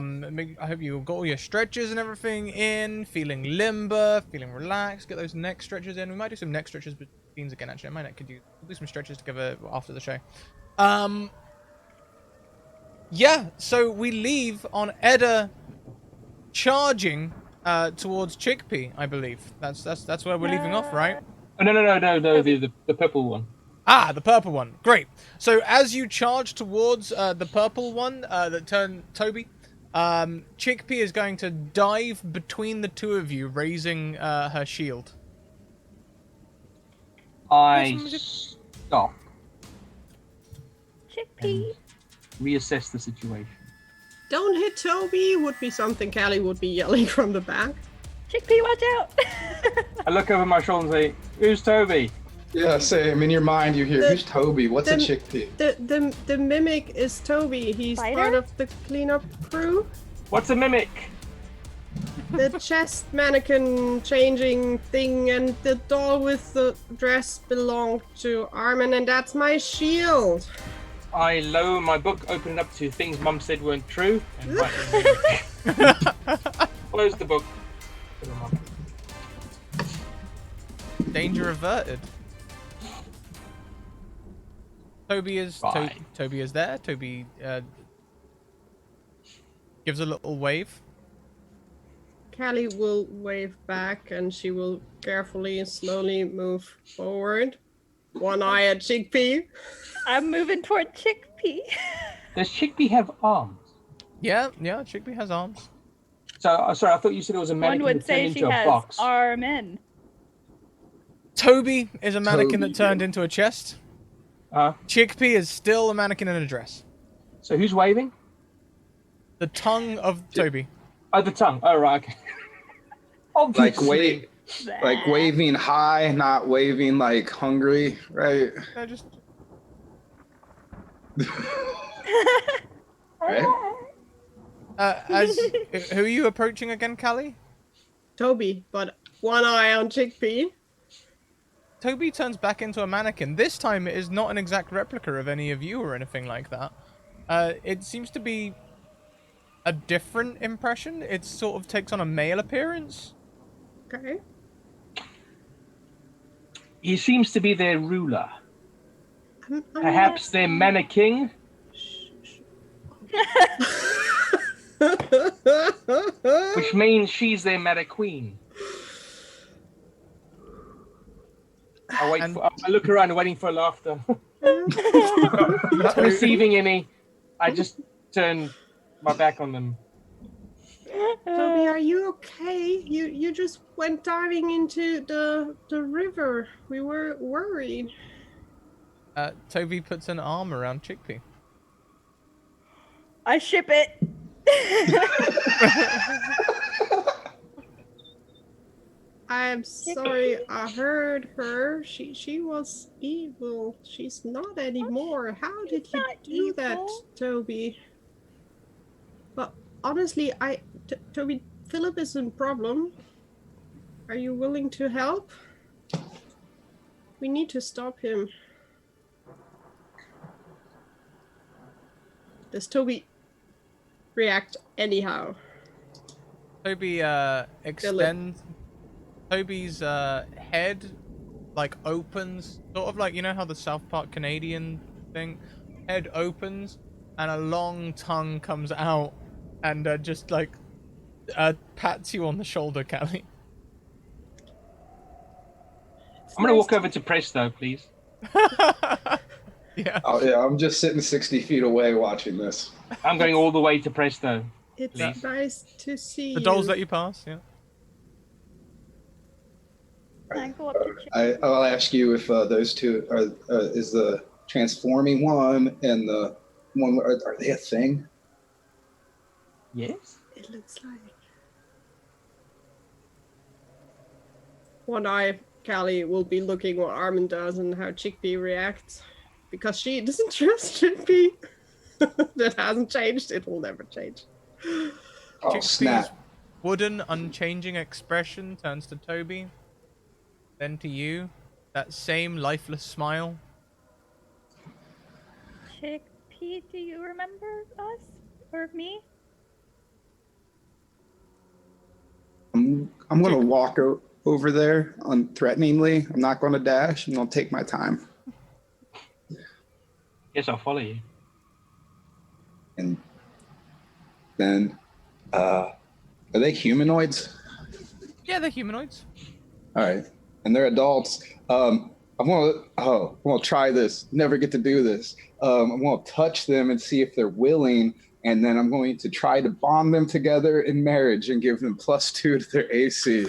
hope you got all your stretches and everything in, feeling limber, feeling relaxed. Get those neck stretches in. We might do some neck stretches between again, actually. My neck could use. We'll do some stretches together after the show. Yeah, so we leave on Edda charging towards Chickpea, I believe. That's where we're leaving off, right? Oh, no, the purple one. Ah, the purple one. Great. So as you charge towards the purple one that turned Toby, Chickpea is going to dive between the two of you, raising her shield. I stop. Chickpea. Reassess the situation. Don't hit Toby would be something Callie would be yelling from the back. Chickpea, watch out! I look over my shoulder and say, "Who's Toby?" Yeah, same. In your mind, you hear, who's Toby? What's a the- chickpea? The mimic is Toby. He's Spider? part of the cleanup crew. What's a mimic? The chest mannequin changing thing and the doll with the dress belonged to Armin, and that's my shield. I lower my book, open it up to things Mum said weren't true, and write them. Close the book. Put them on. Danger averted. Toby is Fine. Toby is there. Toby gives a little wave. Callie will wave back and she will carefully and slowly move forward. One eye at Chickpea. I'm moving toward Chickpea. Does Chickpea have arms? Yeah, Chickpea has arms. So, sorry, I thought you said it was a One mannequin would that say turned she into a has box. Armin. Toby is a mannequin Toby, that turned into a chest. Chickpea is still a mannequin in a dress. So who's waving? The tongue of Toby. Oh, the tongue. Oh, right. Okay. Obviously. Like waving high, not waving like hungry, right? I just Right? who are you approaching again, Callie? Toby, but one eye on Chickpea. Toby turns back into a mannequin. This time it is not an exact replica of any of you or anything like that. It seems to be a different impression. It sort of takes on a male appearance. Okay. He seems to be their ruler. I'm Perhaps their mannequin. Which means she's their meta queen. I look around waiting for laughter. Not receiving any. I just turn my back on them. Toby, are you okay? You just went diving into the river. We were worried. Toby puts an arm around Chickpea. I ship it. I'm sorry, I heard her. She was evil. She's not anymore. How did you not do that, evil. Toby? But honestly, Toby, Philip is in problem. Are you willing to help? We need to stop him. Does Toby react anyhow? Toby extends. Toby's head like opens, sort of like, you know how the South Park Canadian thing, head opens and a long tongue comes out and just like pats you on the shoulder, Callie. I'm gonna walk over to Presto, please. Yeah. Oh yeah, I'm just sitting 60 feet away watching this. I'm going all the way to Presto. It's Please. nice to see The you. dolls that you pass, yeah. I go up to Chickpea. I'll ask you if those two are is the transforming one and the one are they a thing? Yes. It looks like. One eye, Callie will be looking what Armin does and how Chickpea reacts. Because she doesn't trust Chickpea. That hasn't changed. It will never change. Oh Chickpea's snap! wooden, unchanging expression turns to Toby, then to you. That same lifeless smile. Chickpea, do you remember us? Or me? I'm gonna walk over there unthreateningly. I'm not gonna dash. I'm gonna take my time. Yes, I'll follow you. And then, are they humanoids? Yeah, they're humanoids. All right, and they're adults. I'm gonna try this. Never get to do this. I'm gonna touch them and see if they're willing, and then I'm going to try to bond them together in marriage and give them +2 to their AC.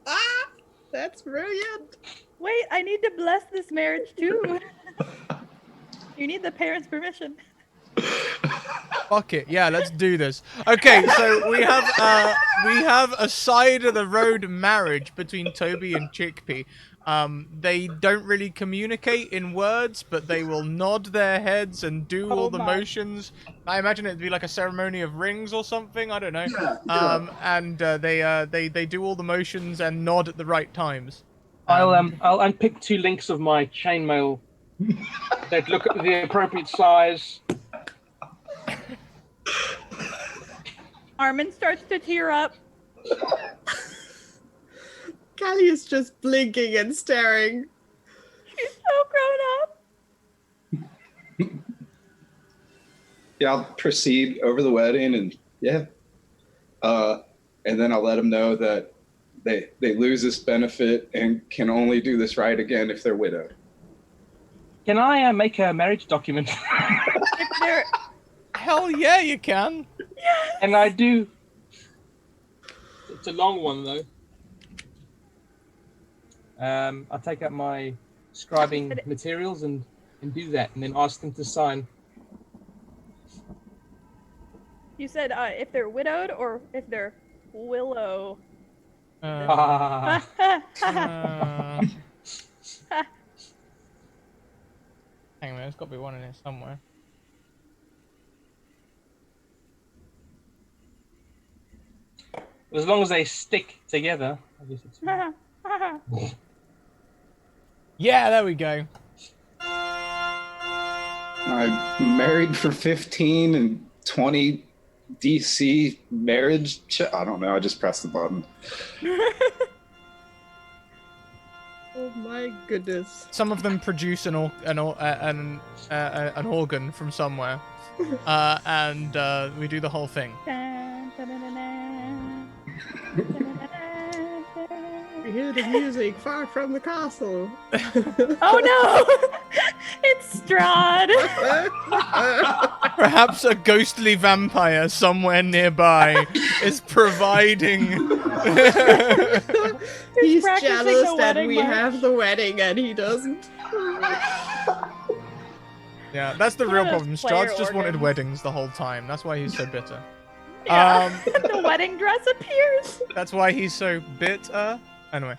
Ah, that's brilliant. Wait, I need to bless this marriage too. You need the parents' permission. Fuck it, yeah, let's do this. Okay, so we have a side of the road marriage between Toby and Chickpea. They don't really communicate in words, but they will nod their heads and do all the motions. I imagine it'd be like a ceremony of rings or something. I don't know. And they do all the motions and nod at the right times. I'll unpick 2 links of my chainmail that look at the appropriate size. Armin starts to tear up. Callie is just blinking and staring. She's so grown up. Yeah, I'll proceed over the wedding, and and then I'll let them know that they lose this benefit and can only do this right again if they're widowed. Can I make a marriage document? If they're... Hell yeah, you can. And I do. It's a long one though. I'll take out my scribing materials and do that, and then ask them to sign. You said if they're widowed or if they're willow. Hang on, there's got to be one in here somewhere. As long as they stick together, I guess it's fine. Yeah, there we go. I'm married for 15 and 20 DC marriage. I don't know. I just pressed the button. Oh my goodness. Some of them produce an organ from somewhere, and we do the whole thing. We hear the music far from the castle. Oh no! It's Strahd! Perhaps a ghostly vampire somewhere nearby is providing. He's practicing jealous the that wedding we march. have the wedding and he doesn't. Yeah, that's the What real a problem. player Strahd's just wanted organs. weddings the whole time. That's why he's so bitter. Yeah. The wedding dress appears. That's why he's so bitter. Anyway,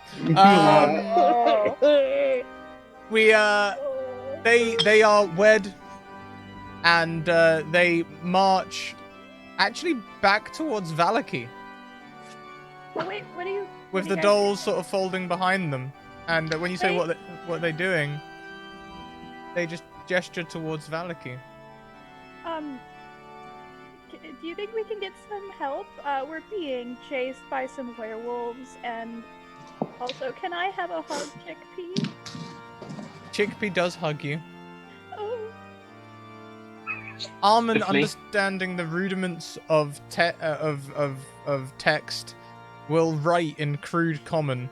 they are wed, and they march actually back towards Valaki Oh wait, what are you? with what the are you guys dolls sort of folding behind them. And when you say Wait. what they're doing, they just gesture towards Valaki. Do you think we can get some help? We're being chased by some werewolves, and also, can I have a hug, Chickpea? Chickpea does hug you. Oh. Armin, Hopefully. understanding the rudiments of text, will write in crude common.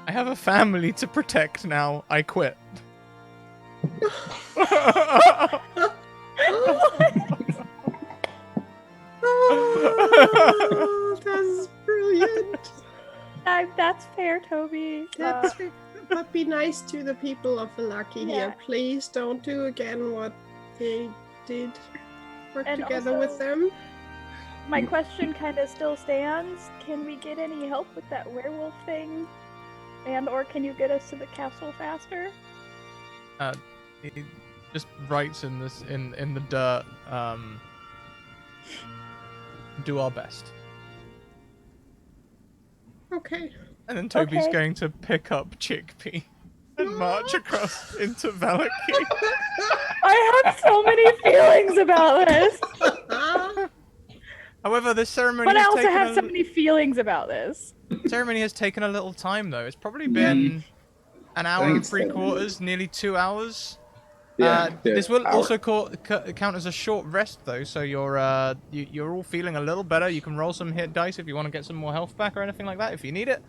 I have a family to protect now. I quit. Oh, that's brilliant. That's fair, Toby. That's but be nice to the people of Valaki Yeah. here. Please don't do again what they did. Work And together with also- them. My question kind of still stands. Can we get any help with that werewolf thing? And or can you get us to the castle faster? He just writes in this in the dirt. Do our best. Okay. And then Toby's Okay. going to pick up Chickpea. and march across into Valaki. I have so many feelings about this. However, this ceremony But I has also taken have so many feelings about this. ceremony has taken a little time though. It's probably been an hour and it's 3/4, nearly 2 hours. Yeah. This will hour. also count as a short rest though, so you're all feeling a little better. You can roll some hit dice if you want to get some more health back or anything like that if you need it.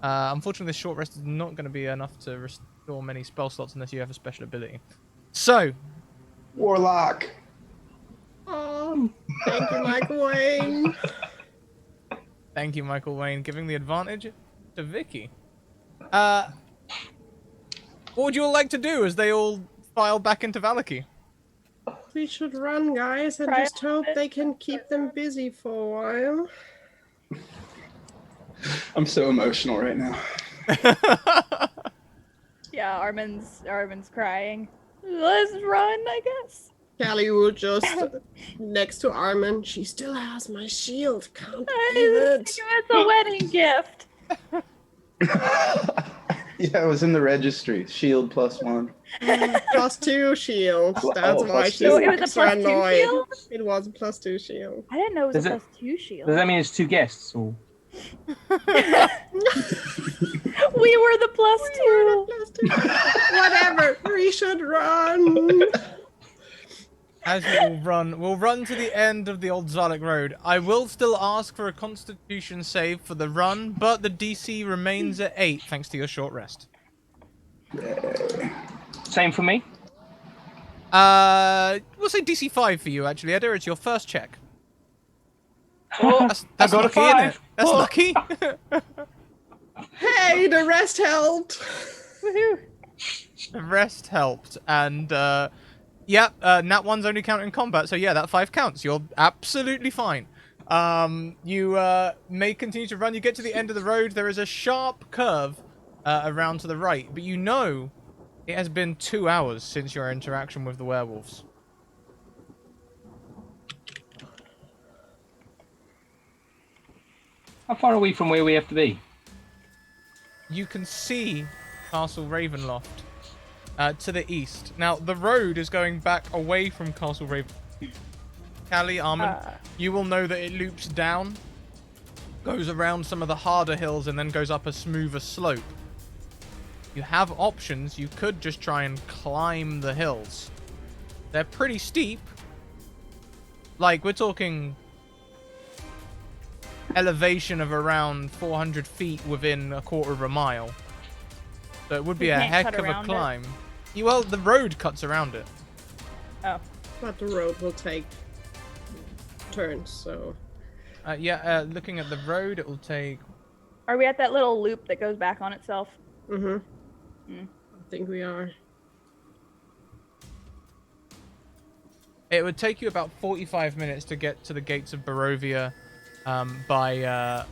Unfortunately, this short rest is not going to be enough to restore many spell slots unless you have a special ability. So, Warlock. Oh, thank you, Michael Wayne. thank you, Michael Wayne, giving the advantage to Vicky. What would you all like to do as they all file back into Valaki? We should run, guys, and Try just hope they can keep them busy for a while. I'm so emotional right now. Yeah, Armin's crying. Let's run, I guess. Callie will just next to Armin. She still has my shield. Can't believe It's it. a wedding gift. Yeah, it was in the registry. Shield +1. +2 shield. That's Oh, why +2. she's So it was a extra +2 annoyed. shield? It was a +2 shield. I didn't know it was Does a it- +2 shield. Does that mean it's 2 guests? Or We were the +2. Whatever. We should run. As we all run, we'll run to the end of the Old Zalek Road. I will still ask for a Constitution save for the run, but the DC remains at 8 thanks to your short rest. same for me? We'll say DC 5 for you, actually, Edda. It's your first check. Oh, That's I got a lucky, isn't it? 5. That's Oh. lucky. Hey, the rest helped. Woohoo. The rest helped, and Nat 1's only counting combat, so yeah, that 5 counts. You're absolutely fine. You may continue to run. You get to the end of the road. There is a sharp curve around to the right, but you know it has been 2 hours since your interaction with the werewolves. How far are we from where we have to be? You can see Castle Ravenloft to the east. Now, the road is going back away from Castle Ravenloft. Callie, Armin, you will know that it loops down, goes around some of the harder hills, and then goes up a smoother slope. You have options. You could just try and climb the hills. They're pretty steep. Like, we're talking elevation of around 400 feet within a quarter of a mile. So it would be You a can't heck cut of a around it? climb. Well, the road cuts around it. Oh. But the road will take turns, so. Looking at the road, it will take... Are we at that little loop that goes back on itself? Mm-hmm. Mm. I think we are. It would take you about 45 minutes to get to the gates of Barovia by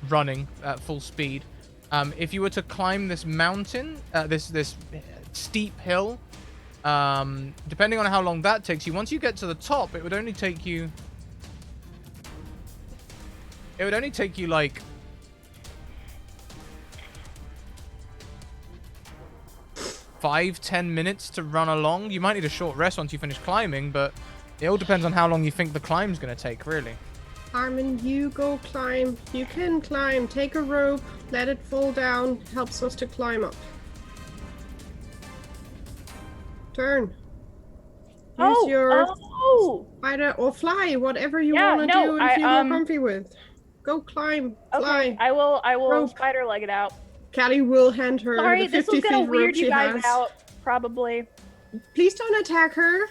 running at full speed. If you were to climb this mountain, this steep hill, depending on how long that takes you, once you get to the top, it would only take you like 5-10 minutes to run along. You might need a short rest once you finish climbing, but it all depends on how long you think the climb's going to take, really. Armin, you go climb. You can climb. Take a rope, let it fall down. Helps us to climb up. Turn. Use your spider or fly, whatever you want to do and feel more comfy with. Go climb, fly. Okay, I will Rope. spider leg it out. Callie will hand her Sorry, the 50 this was feet gonna rope weird she you guys has. out, probably. Please don't attack her.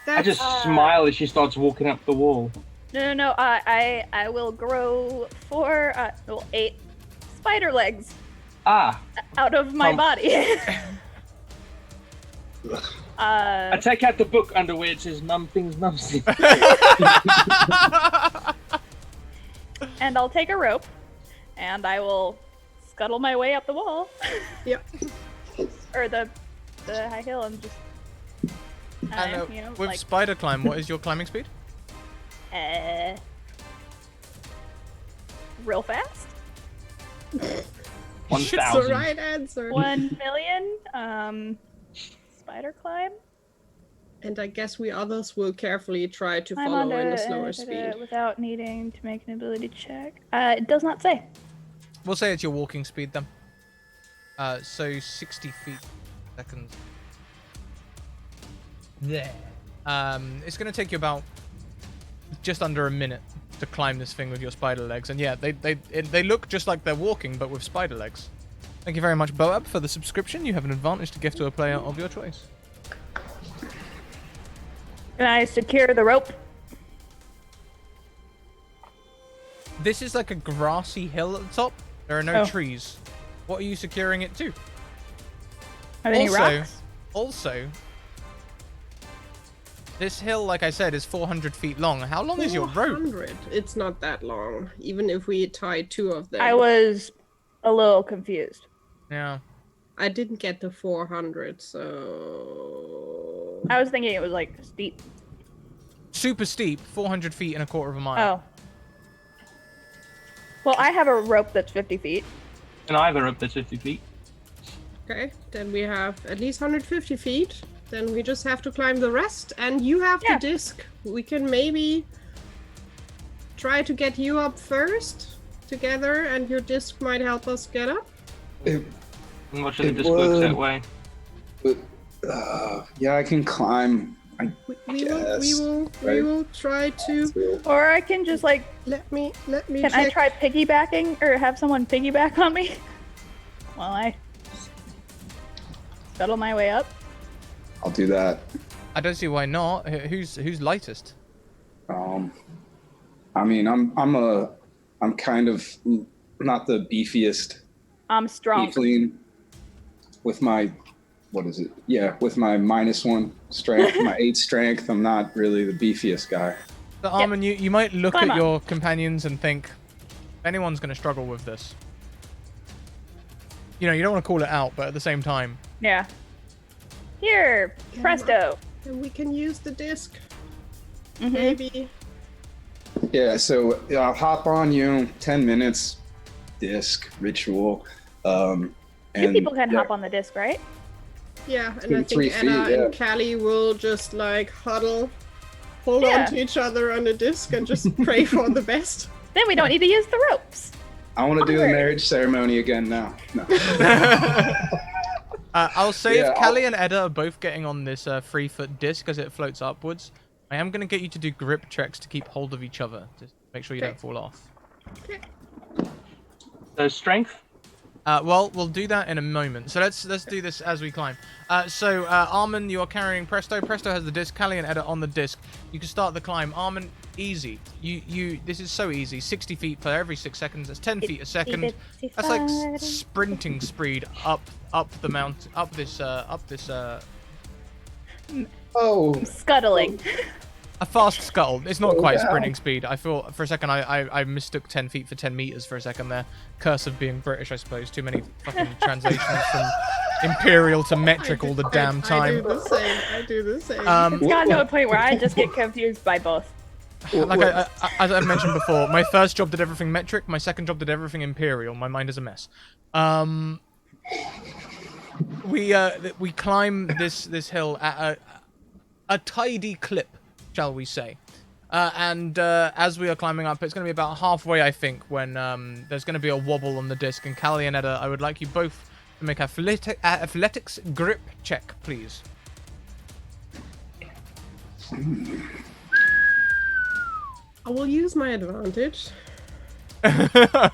I just smile as she starts walking up the wall. No. I will grow 8 spider legs Ah, out of my body. I take out the book under where it says "Num things, num things." And I'll take a rope, and I will scuttle my way up the wall. Yep. Or the high hill, and just With spider climb, what is your climbing speed? real fast. It's the 1,000. right answer. 1 million. Spider climb. And I guess we others will carefully try to Climb follow onto in a it slower speed. without needing to make an ability check. It does not say. We'll say it's your walking speed then. So 60 feet seconds. There. It's going to take you about just under a minute to climb this thing with your spider legs. And yeah, they look just like they're walking, but with spider legs. Thank you very much, Boab, for the subscription. You have an advantage to give to a player of your choice. Can I secure the rope? This is like a grassy hill at the top. There are no Oh. trees. What are you securing it to? Are there any rocks? Also, this hill, like I said, is 400 feet long. How long is your rope? 400. It's not that long, even if we tie 2 of them. I was a little confused. Yeah. I didn't get to 400, so... I was thinking it was like steep. Super steep, 400 feet and a quarter of a mile. Oh. Well, I have a rope that's 50 feet. And I have a rope that's 50 feet. Okay, then we have at least 150 feet. Then we just have to climb the rest, and you have Yeah. the disc. We can maybe try to get you up first together, and your disc might help us get up. It, I'm not sure the It disc works that would. way. but, yeah, I can climb. We Yes, will try to. Or I can just like, Let me can I check. try piggybacking or have someone piggyback on me while I scuttle my way up? I'll do that. I don't see why not. Who's lightest? I mean, I'm kind of not the beefiest I'm strong. tiefling with my, what is it? Yeah, with my -1 strength, my 8 strength. I'm not really the beefiest guy. So, Armin, you might look Climb at up. your companions and think, anyone's going to struggle with this. You know, you don't want to call it out, but at the same time, Yeah. Here, presto. And we can use the disc. Mhm. Maybe. Yeah, so I'll hop on you. 10 minutes, disc ritual. Two And people can yeah, hop on the disc, right? Yeah, and 2 I to 3 think Anna feet, yeah. and Callie will just like huddle, hold Yeah. on to each other on the disc, and just pray for the best. Then we don't need to use the ropes. I want to do the Onward. marriage ceremony again now. No. I'll say Yeah, if Callie and Edda are both getting on this 3-foot disc as it floats upwards, I am going to get you to do grip checks to keep hold of each other. Just make sure you Okay. don't fall off. So strength. Well, we'll do that in a moment. So let's do this as we climb. Armin, you are carrying Presto. Presto has the disc. Callie and Edda on the disc. You can start the climb. Armin, easy. This is so easy. 60 feet for every 6 seconds. That's 10 feet a second. That's like sprinting speed up the mountain, up this. Oh, Scuttling. A fast scuttle. It's not Oh, quite yeah. sprinting speed. I feel for a second I mistook 10 feet for 10 meters for a second there. Curse of being British, I suppose. Too many fucking translations from imperial to metric all the damn I time. do the same. I do the same. It's gotten to a point where I just get confused by both. Like as I've mentioned before, my first job did everything metric. My second job did everything imperial. My mind is a mess. We climb this hill at a tidy clip, shall we say? As we are climbing up, it's going to be about halfway, I think, when there's going to be a wobble on the disc. And Callie and Edda, I would like you both to make athletics grip check, please. I will use my advantage. I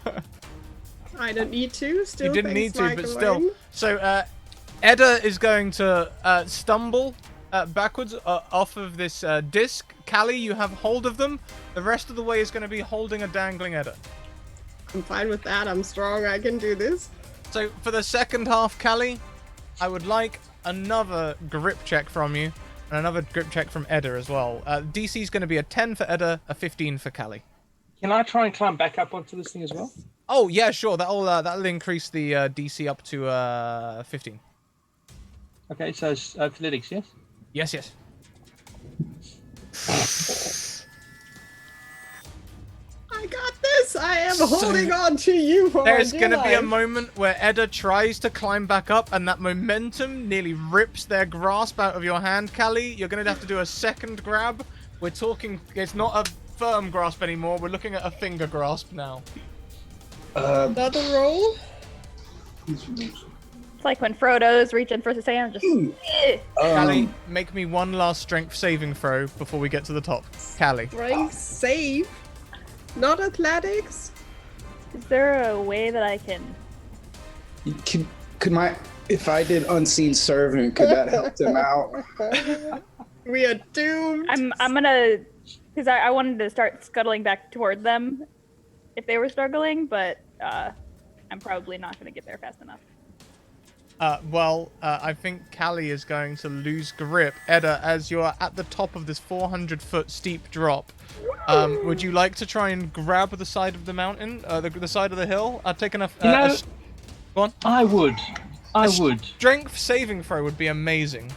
don't need to. Still, You didn't need thanks, to, but Michael. still. So, Edda is going to stumble backwards off of this disc. Callie, you have hold of them. The rest of the way is going to be holding a dangling Edda. I'm fine with that. I'm strong. I can do this. So, for the second half, Callie, I would like another grip check from you. And another grip check from Edda as well. DC is going to be a 10 for Edda, a 15 for Callie. Can I try and climb back up onto this thing as well? Oh, yeah, sure. That'll increase the DC up to 15. Okay, so it's athletics, yes? Yes. I got this. I am I'm holding on to you for There's dear going to be a life. moment where Edda tries to climb back up, and that momentum nearly rips their grasp out of your hand, Callie. You're going to have to do a second grab. We're talking... It's not a firm grasp anymore. We're looking at a finger grasp now. Another roll? It's like when Frodo's reaching for his hand, just. Callie, make me one last strength saving throw before we get to the top. Callie. Strength save? Not athletics? Is there a way that I can? Could my... If I did Unseen Servant, could that help them out? We are doomed. I'm gonna, because I wanted to start scuttling back toward them if they were struggling, but I'm probably not gonna get there fast enough. I think Callie is going to lose grip. Edda, as you're at the top of this 400-foot steep drop, would you like to try and grab the side of the mountain, the side of the hill? I've taken a... go on. I would. Strength saving throw would be amazing.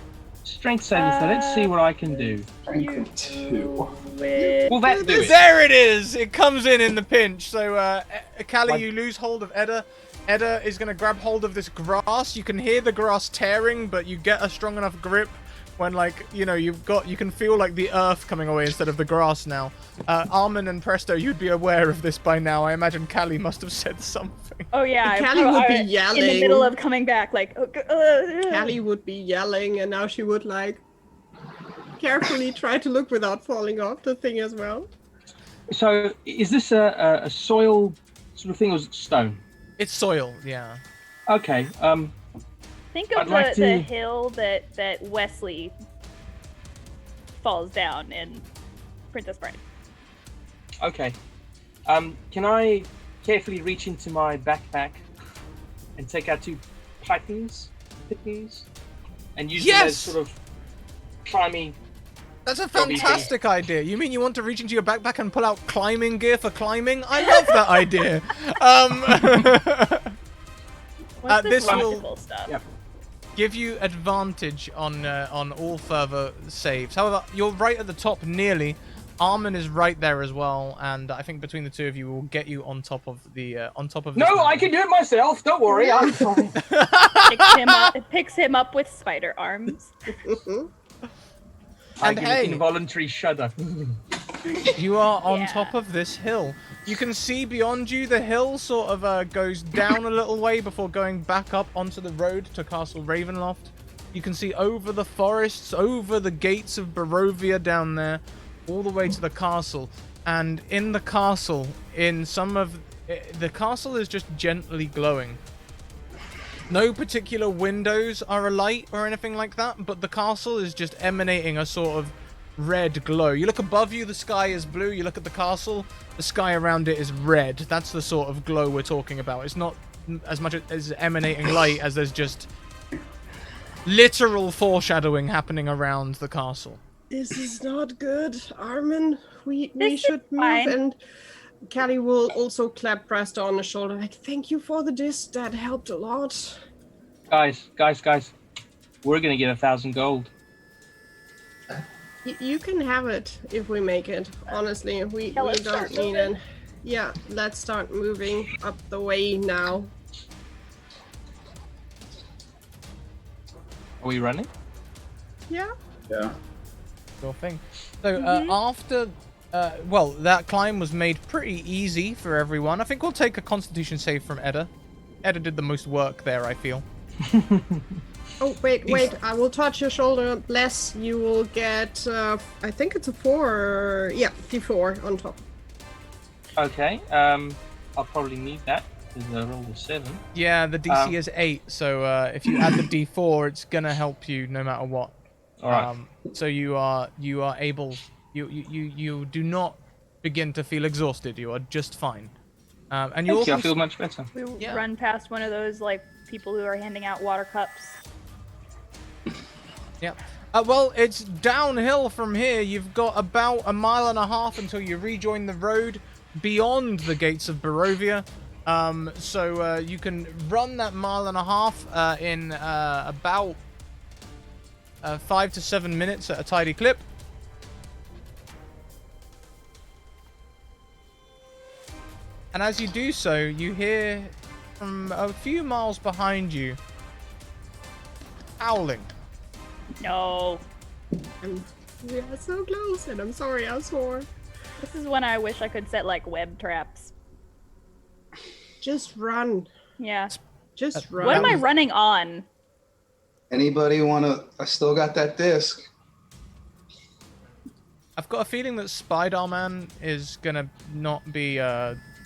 Strength saving throw. Let's see what I can do. Strength of 2. Will that do it? There it is! It comes in the pinch. So, Callie, you lose hold of Edda. Edda is going to grab hold of this grass. You can hear the grass tearing, but you get a strong enough grip when, like, you know, you can feel, like, the earth coming away instead of the grass now. Armin and Presto, you'd be aware of this by now. I imagine Callie must have said something. Oh yeah, Callie would be yelling. in the middle of coming back, like. Callie would be yelling, and now she would, like, carefully try to look without falling off the thing as well. So, is this a soil sort of thing, or is it stone? It's soil, yeah. Okay. Think of the hill that Wesley falls down in Princess Bride. Okay. Can I carefully reach into my backpack and take out 2 pitons, and use them as sort of climbing? That's a fantastic idea. You mean you want to reach into your backpack and pull out climbing gear for climbing? I love that idea. What's this this will wonderful stuff? Yep. give you advantage on all further saves. However, you're right at the top nearly. Armin is right there as well, and I think between the two of you will get you on top of the this No, mountain. I can do it myself. Don't worry, I'm fine. Picks him up with spider arms. I And give hey, an involuntary shudder. you are on Yeah. top of this hill. You can see beyond you the hill sort of goes down a little way before going back up onto the road to Castle Ravenloft. You can see over the forests, over the gates of Barovia down there, all the way to the castle. And in the castle, the castle is just gently glowing. No particular windows are alight or anything like that, but the castle is just emanating a sort of red glow. You look above you, the sky is blue. You look at the castle, the sky around it is red. That's the sort of glow we're talking about. It's not as much as emanating light as there's just literal foreshadowing happening around the castle. This is not good, Armin. We This should is move. fine. And Callie will also clap Presto on the shoulder, like, thank you for the disc. That helped a lot. Guys, we're gonna get 1,000 gold. You can have it if we make it. Honestly, we let's don't start need moving. it. Yeah, let's start moving up the way now. Are we running? Yeah. Yeah. Sure thing. So after, that climb was made pretty easy for everyone. I think we'll take a Constitution save from Edda. Edda did the most work there, I feel. Oh, wait. I will touch your shoulder. Bless. You will get, I think it's a 4. Yeah, D4 on top. Okay. I'll probably need that because I rolled a 7. Yeah, the DC is 8, so if you add the D4, it's gonna help you no matter what. All right. So you are able. You do not begin to feel exhausted. You are just fine. And you Thank you, also I feel much better. We Yeah. run past one of those like people who are handing out water cups. Yeah. Well, it's downhill from here. You've got about 1.5 miles until you rejoin the road beyond the gates of Barovia. So you can run that 1.5 miles in about 5 to 7 minutes at a tidy clip. And as you do so, you hear from a few miles behind you howling. No. We are so close, and I'm sorry I swore. This is when I wish I could set like web traps. Just run. Yeah. Just run. What am I running on? Anybody wanna? I still got that disc. I've got a feeling that Spider-Man is gonna not be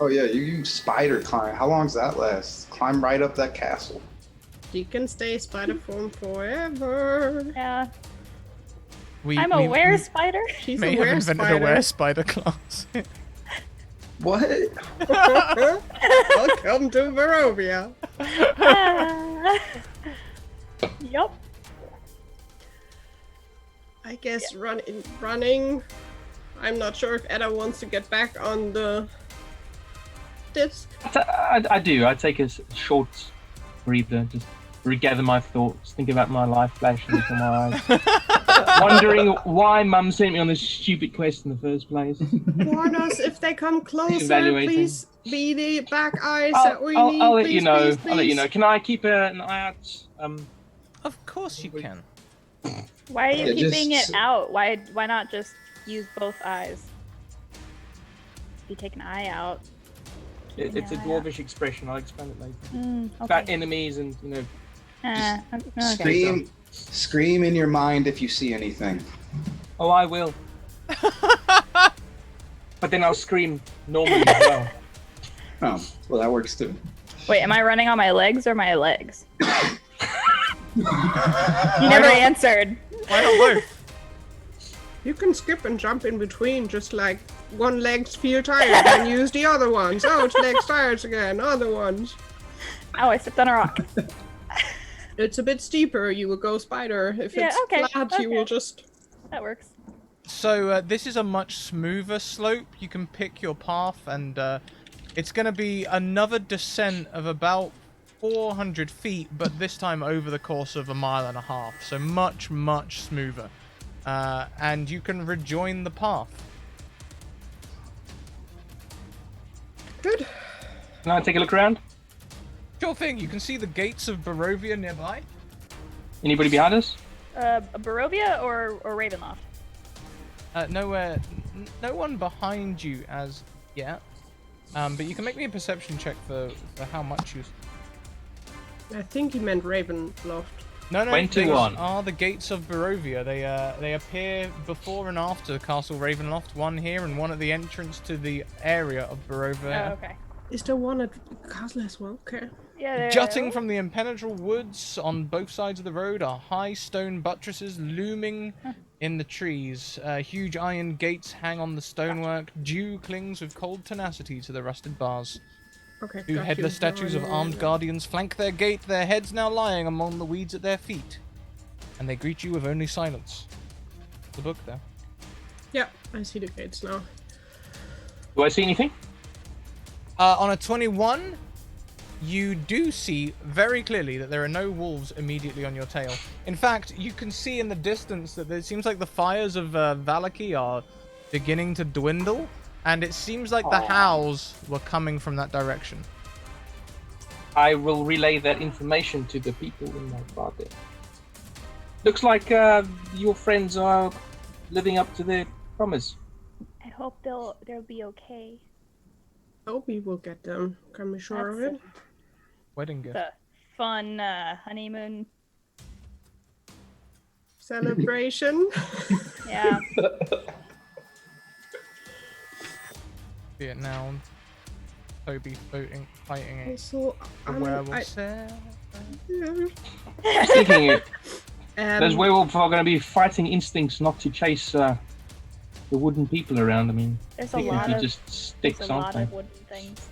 Oh yeah, you spider climb. How long does that last? Climb right up that castle. You can stay spider form forever. Yeah. we I'm a were-spider. She's may a have were invented spider. a were-spider class. What? Welcome to Barovia. Yup. I guess running. I'm not sure if Edda wants to get back on the disc. I do. I take a short breather, just regather my thoughts, think about my life flashing before my eyes, wondering why Mum sent me on this stupid quest in the first place. Warn us if they come closer. Evaluating. Please be the back eyes that we need. I'll let please, you know. please, I'll let you please. know. Can I keep an eye out? Of course you can. Why are you Yeah, keeping just- it out? Why not just use both eyes? You take an eye out. It's a Yeah. dwarvish expression. I'll explain it later. Okay. About enemies and Okay. Scream in your mind if you see anything. Oh, I will. But then I'll scream normally as well. Oh, well that works too. Wait, am I running on my legs or my legs? You never answered. Why not both? You can skip and jump in between, just like one leg's feel tired, and use the other ones. Oh, its leg's tired again. Other ones. Oh, I stepped on a rock. It's a bit steeper. You will go spider. If Yeah, it's okay, flat, you will just. That works. So this is a much smoother slope. You can pick your path, and it's going to be another descent of about 400 feet, but this time over the course of 1.5 miles. So much, much smoother. And you can rejoin the path. Good. Can I take a look around? Sure thing. You can see the gates of Barovia nearby. Anybody behind us? Barovia or Ravenloft? Nowhere, no one behind you as yet. But you can make me a perception check for how much you. I think he meant Ravenloft. No, 21. These are the gates of Barovia. They appear before and after Castle Ravenloft. One here and one at the entrance to the area of Barovia. Oh, okay. Is there one at Castle as well? Okay. Yeah, there. Jutting from the impenetrable woods on both sides of the road are high stone buttresses looming in the trees. Huge iron gates hang on the stonework. Dew clings with cold tenacity to the rusted bars. Okay. Two got headless you. statues of armed guardians flank their gate, their heads now lying among the weeds at their feet. And they greet you with only silence. The book there. Yeah, I see the gates now. Do I see anything? On a 21, you do see very clearly that there are no wolves immediately on your tail. In fact, you can see in the distance that it seems like the fires of Valaki are beginning to dwindle, and it seems like the howls were coming from that direction. I will relay that information to the people in my party. Looks like your friends are living up to their promise. I hope they'll be okay. Hope we will get them. Can be sure of That's it. Wedding gift. The fun honeymoon. Celebration. Yeah. Be it now. Toby fighting a Also, werewolf. Thinking it, those um, werewolves are going to be fighting instincts not to chase the wooden people around. I mean, There's a they lot could of just sticks, there's a aren't lot they? of wooden things.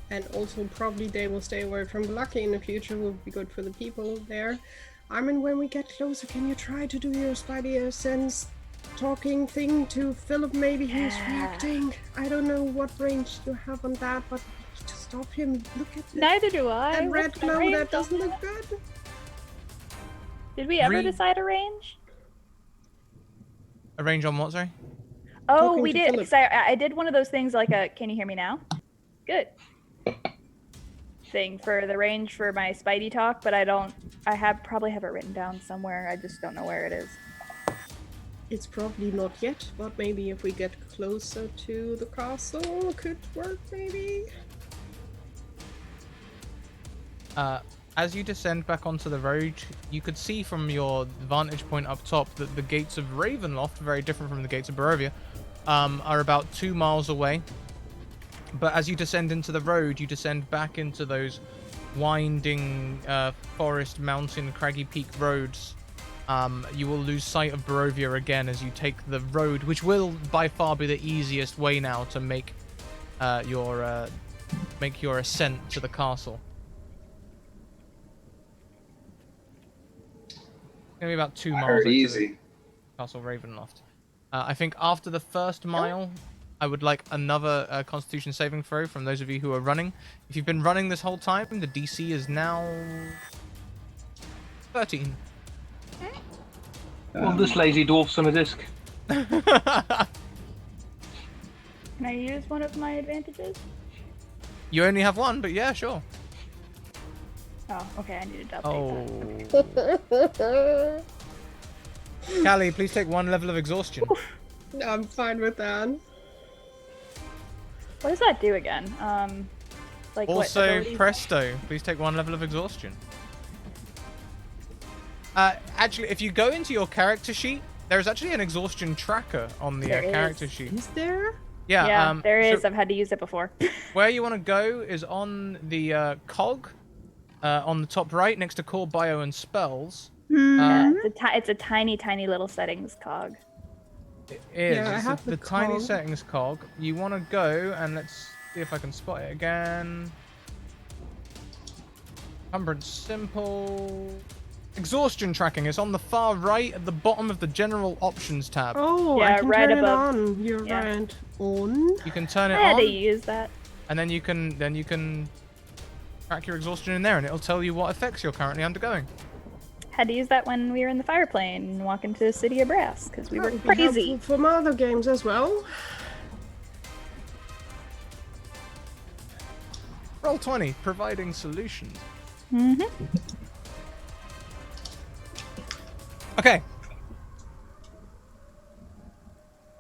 and also probably they will stay away from the Lucky in the future. Will be good for the people there. I mean, when we get closer, can you try to do your Spidey sense talking thing to Philip? Maybe he's reacting. I don't know what range you have on that, but to stop him, look at that. Neither do I. That red What's the glow, range that on doesn't look that? good. Did we ever Re- decide a range? A range on what, sorry? Oh, Talking we to did. Philip. Because I did one of those things like a. Can you hear me now? Good. Thing for the range for my Spidey talk, but I probably have it written down somewhere. I just don't know where it is. It's probably not yet, but maybe if we get closer to the castle, could work maybe. As you descend back onto the road, you could see from your vantage point up top that the gates of Ravenloft, very different from the gates of Barovia, are about 2 miles away. But as you descend into the road, you descend back into those winding forest, mountain, craggy peak roads. You will lose sight of Barovia again as you take the road, which will by far be the easiest way now to make your ascent to the castle. It's gonna be about 2 miles into Easy. Castle Ravenloft. I think after the first mile, I would like another Constitution saving throw from those of you who are running. If you've been running this whole time, the DC is now 13. Well, this lazy dwarf's on a disc. Can I use one of my advantages? You only have one, but yeah, sure. Oh, okay, I need to update that. Callie, please take 1 level of exhaustion. I'm fine with that. What does that do again? Like what Also, abilities? presto, please take 1 level of exhaustion. Actually, if you go into your character sheet, there's actually an exhaustion tracker on the There is. character sheet. Is there? Yeah, Yeah, there is. so I've had to use it before. where you want to go is on the cog, on the top right, next to core bio and spells. Yeah, it's a tiny, tiny little settings cog. It is. Yeah, I It's have the the tiny cog. settings cog. You want to go and let's see if I can spot it again. Encumbrance simple. Exhaustion tracking is on the far right at the bottom of the general options tab. Oh, Yeah, I can right turn above. it on. You're Yeah. right. On? You can turn it I had to on, use that. and then you can track your exhaustion in there, and it'll tell you what effects you're currently undergoing. Had to use that when we were in the fire plane and walking to the City of Brass because we were That would be crazy. helpful for my other games as well. Roll 20, providing solutions. Mm-hmm. Okay.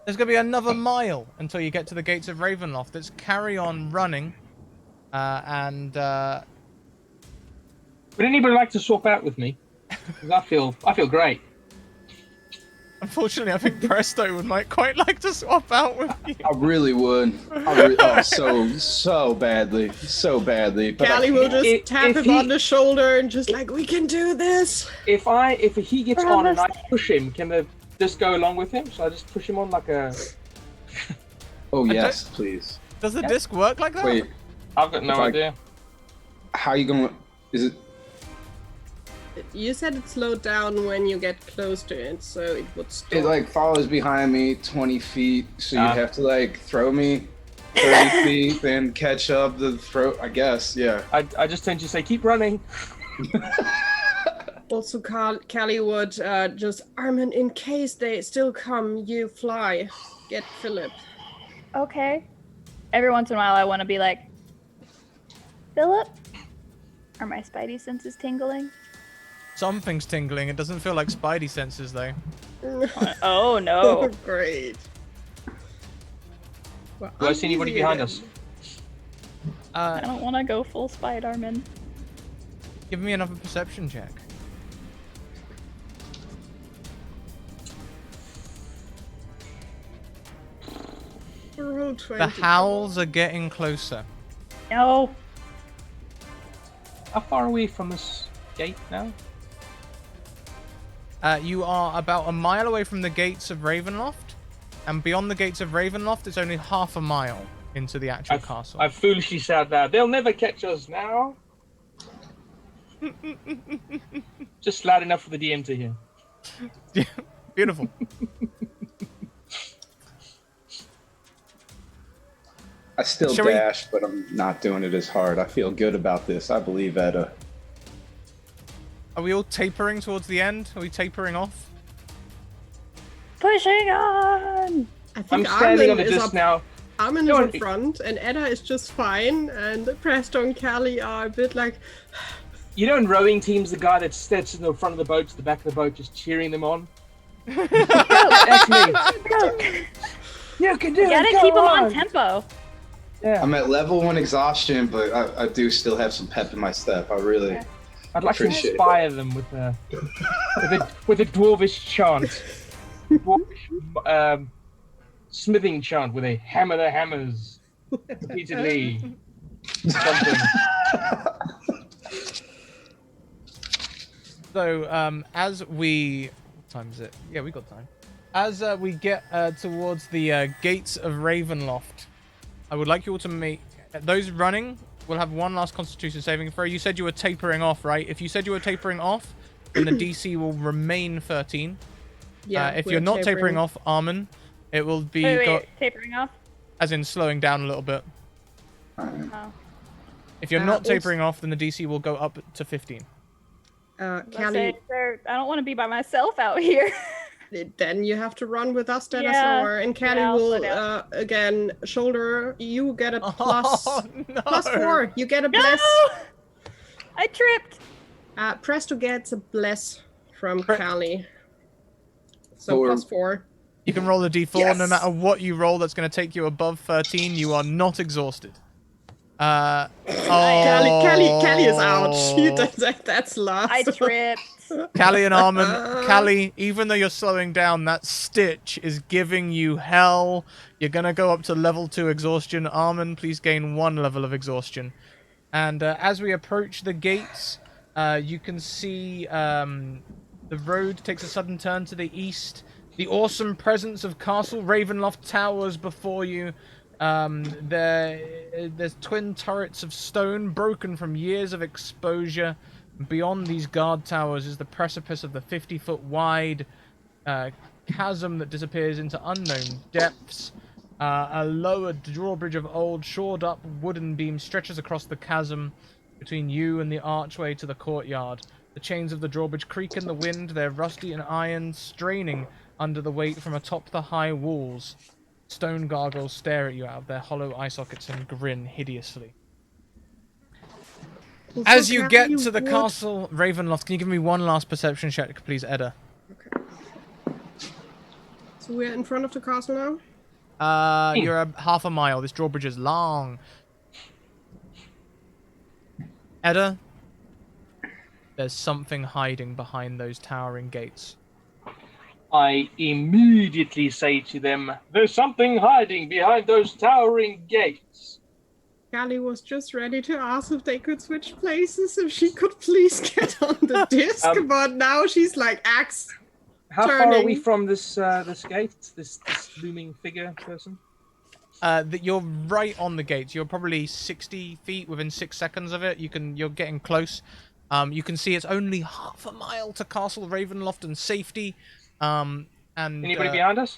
There's going to be another mile until you get to the gates of Ravenloft. Let's carry on running. Would anybody like to swap out with me? 'Cause I feel great. Unfortunately, I think Presto might quite like to swap out with you. I really would. So badly. But Callie will just if tap him he- on the shoulder and just like, we can do this. If he gets on and I push him, can the disc go along with him? So I just push him on like a. Oh yes, please. Does the disc work like that? Wait, I've got no If I- idea. how you gonna? Is it? You said it slowed down when you get close to it, so it would stop. It like follows behind me 20 feet, so you'd Ah. have to like throw me 30 feet, then catch up the throw. I guess, yeah. I just tend to say keep running. Also, Callie would just, Armin, in case they still come, you fly. Get Philip. Okay. Every once in a while, I want to be like, Philip? Are my spidey senses tingling? Something's tingling. It doesn't feel like Spidey senses, though. Oh, no. Great. Well, Do I I'm see anybody easy behind again. us? I don't want to go full Spider-Man. Give me another perception check. Roll 20. The howls are getting closer. No. How far are we from this gate now? You are about a mile away from the gates of Ravenloft, and beyond the gates of Ravenloft, it's only half a mile into the actual castle. I foolishly said that. They'll never catch us now. Just loud enough for the DM to hear. Beautiful. I still Shall we- dash, but I'm not doing it as hard. I feel good about this. I believe Etta. Are we all tapering towards the end? Are we tapering off? Pushing on! I think I'm standing on Armin the is disc up. now. Armin is in front, and Edda is just fine, and Presto and Callie are a bit like... You know, in rowing teams, the guy that sits in the front of the boat to the back of the boat, just cheering them on. That's me. You can do it. You gotta keep them on tempo. Yeah. I'm at level 1 exhaustion, but I do still have some pep in my step. I really I'd like to appreciate inspire them with a dwarvish chant. Dwarvish, smithing chant with a hammer the hammers repeatedly. Something. So, as we... What time is it? Yeah, we got time. As we get towards the gates of Ravenloft, I would like you all to make... Those running will have one last Constitution saving throw. You said you were tapering off, right? If you said you were tapering off, then the DC will remain 13. Yeah, if you're not tapering off, Armin, it will be... Wait, tapering off? As in slowing down a little bit. Oh. If you're not tapering off, then the DC will go up to 15. Callie, I don't want to be by myself out here. then you have to run with us, Dennis, Yeah. and Callie will, again, shoulder. You get a plus, no. plus 4. You get a bless. No! I tripped. Presto gets a bless from Callie. So Four. plus 4. You can roll a d4. Yes! No matter what you roll that's going to take you above 13, you are not exhausted. Callie is out. That's last. I tripped. Callie and Armin. Callie, even though you're slowing down, that stitch is giving you hell. You're going to go up to level 2 exhaustion. Armin, please gain 1 level of exhaustion. And as we approach the gates, you can see the road takes a sudden turn to the east. The awesome presence of Castle Ravenloft towers before you. There's twin turrets of stone broken from years of exposure. Beyond these guard towers is the precipice of the 50-foot wide chasm that disappears into unknown depths. A lower drawbridge of old shored-up wooden beams stretches across the chasm between you and the archway to the courtyard. The chains of the drawbridge creak in the wind, their rusty and iron straining under the weight from atop the high walls. Stone gargoyles stare at you out of their hollow eye sockets and grin hideously. As you get to the castle Ravenloft, can you give me one last perception check, please, Edda? Okay. So we're in front of the castle now? You're half a mile. This drawbridge is long. Edda, there's something hiding behind those towering gates. I immediately say to them, "There's something hiding behind those towering gates." Callie was just ready to ask if they could switch places, if she could please get on the disc, but now she's like axe How turning. far are we from this gate? This looming figure person? You're right on the gates. You're probably 60 feet within 6 seconds of it. You're getting close. You can see it's only half a mile to Castle Ravenloft and safety. And Anybody behind us?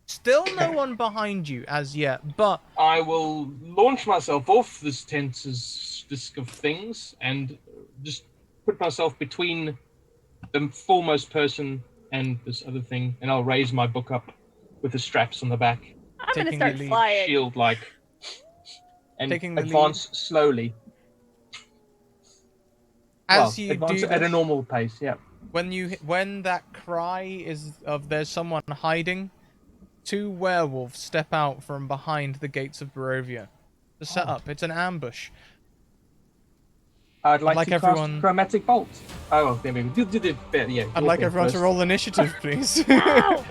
Still no one behind you as yet, but I will launch myself off this tense's disc of things and just put myself between the foremost person and this other thing, and I'll raise my book up with the straps on the back. I'm going to Taking start the lead. flying. Shield-like. And Taking the advance slowly. as you advance do at a this, normal pace, yeah. when that cry is of there's someone hiding, 2 werewolves step out from behind the gates of Barovia. The setup, it's an ambush. I'd like to everyone- cast Chromatic Bolt. Oh, there we go. Yeah, I'd like everyone to roll initiative, please. Ow!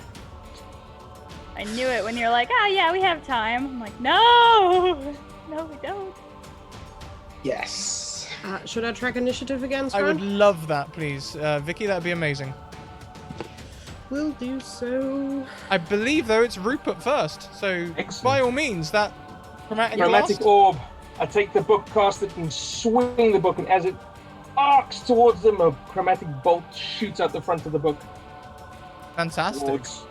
I knew it when you're like, oh yeah, we have time. I'm like, no! No, we don't. Yes. Should I track initiative again, I would Sven? love that, please. Vicky, that'd be amazing. Will do so. I believe, though, it's Rupert first. So, Excellent. by all means, that chromatic Chromatic blast. Orb. I take the book, cast it, and swing the book, and as it arcs towards them, a chromatic bolt shoots out the front of the book Fantastic. towards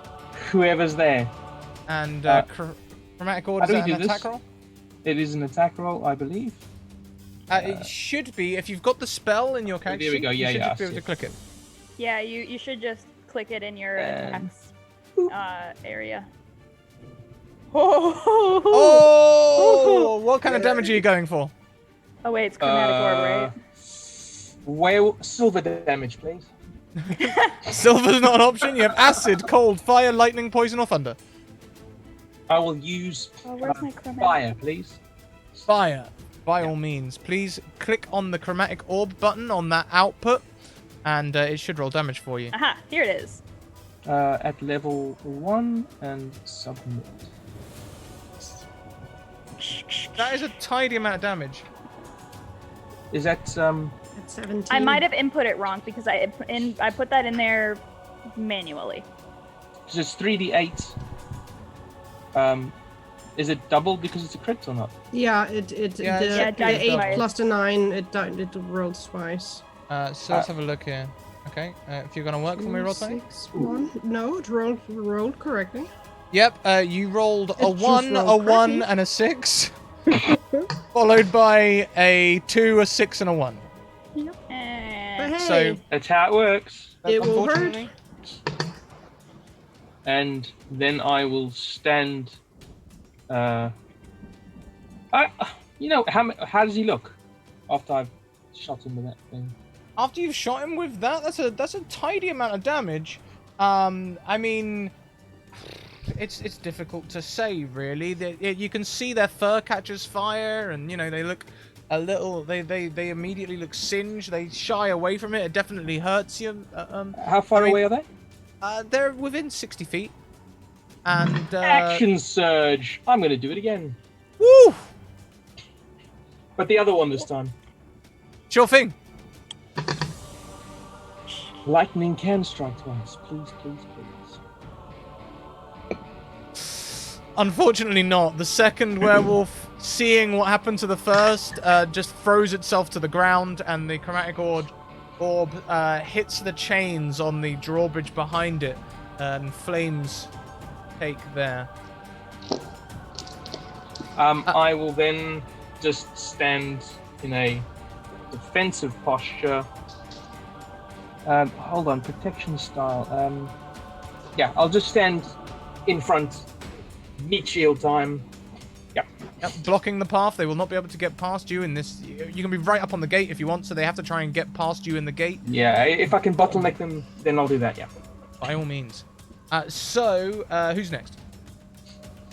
whoever's there. And chromatic orb, how is do that we an do attack this? roll? It is an attack roll, I believe. It should be. If you've got the spell in your character there we sheet, go. you Yeah, should yeah, just be able I to see click it. Yeah, you should just click it in your attacks area. Oh! What kind of damage are you going for? Oh wait, it's chromatic orb, right? Well, silver damage, please. Silver's not an option. You have acid, cold, fire, lightning, poison, or thunder. I will use Oh, where's my chromatic? fire, please. Fire, by all means. Please click on the chromatic orb button on that output, and it should roll damage for you. Aha, here it is. At level 1 and submit. That is a tidy amount of damage. Is that At 17. I might have input it wrong because I put that in there manually. because it's 3d8? Is it double because it's a crit or not? Yeah, Yeah, the it's 8 twice. plus the 9, it rolls twice. So let's have a look here. Okay, if you're gonna work for me, Rotai. 6, 1. No, it rolled correctly. Yep, you rolled a just 1, rolled a 1, correctly. and a 6. Followed by a 2, a 6, and a 1. But And hey, So That's how it works. It will hurt. unfortunately, And then I will stand. How does he look after I've shot him with that thing? after you've shot him with that, that's a tidy amount of damage. I mean, it's difficult to say really. You can see their fur catches fire, and you know they look a little. They immediately look singed. They shy away from it. It definitely hurts you. How far I mean- away are they? They're within 60 feet. And Action surge. I'm going to do it again, woo! but the other one this time. Sure thing. Lightning can strike twice. Please, please, please. Unfortunately not. The second werewolf, seeing what happened to the first, just throws itself to the ground, and the chromatic orb hits the chains on the drawbridge behind it, and flames take there. I will then just stand in a defensive posture. Hold on, protection style. Yeah, I'll just stand in front. Meat shield time. Yep, blocking the path. They will not be able to get past you in this. You can be right up on the gate if you want, so they have to try and get past you in the gate. Yeah, if I can bottleneck them, then I'll do that, yeah. By all means. So, who's next?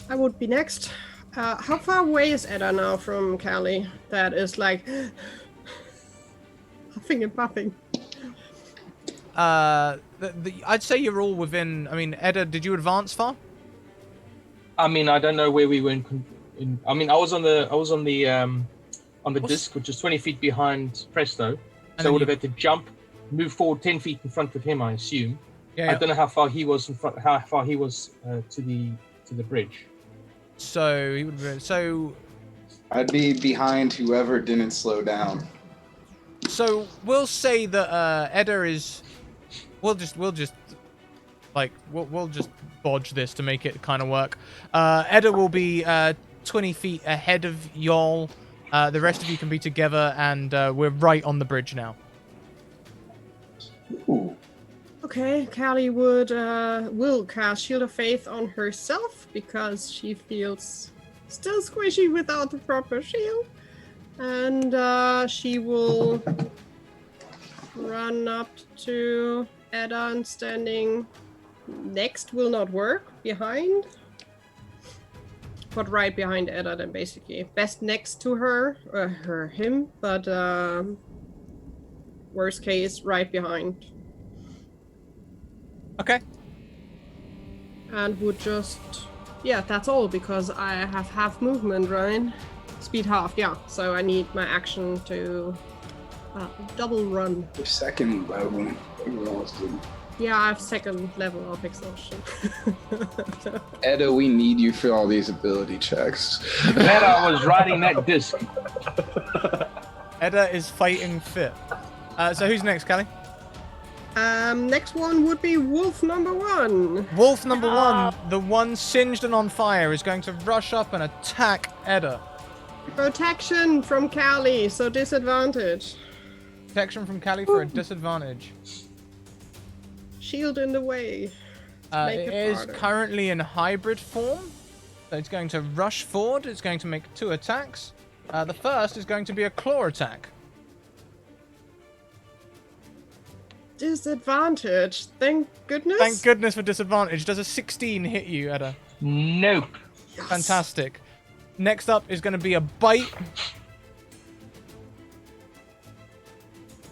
I would be next. How far away is Edda now from Callie? That is like huffing and puffing. I'd say you're all within. I mean, Edda, did you advance far? I mean, I don't know where we were I mean, I was on the disc, which is 20 feet behind Presto. So I would have had to jump, move forward 10 feet in front of him, I assume. Yeah. I don't know how far he was to the bridge. So he would. So I'd be behind whoever didn't slow down. So we'll say that Edda is. We'll just bodge this to make it kind of work. Edda will be 20 feet ahead of y'all. The rest of you can be together, and we're right on the bridge now. Ooh. Okay, Callie will cast Shield of Faith on herself because she feels still squishy without the proper shield. And she will run up to Edda and standing next will not work. Behind. But right behind Edda then basically. Best next to her, him, but worst case right behind. Okay. And would just... Yeah, that's all, because I have half movement, right? Speed half, yeah. So I need my action to double run. Your second level. Yeah, I have second level of exhaustion. Edda, we need you for all these ability checks. Glad I was riding that disc. Edda is fighting fit. So who's next, Callie? Next one would be Wolf number 1. Wolf number 1, the one singed and on fire, is going to rush up and attack Edda. Protection from Callie, so disadvantage. Protection from Callie for a disadvantage. Shield in the way. Make It it is harder. currently in hybrid form. So it's going to rush forward. It's going to make 2 attacks. The first is going to be a claw attack. Disadvantage. Thank goodness. Thank goodness for disadvantage. Does a 16 hit you, Edda? Nope. Yes. Fantastic. Next up is going to be a bite.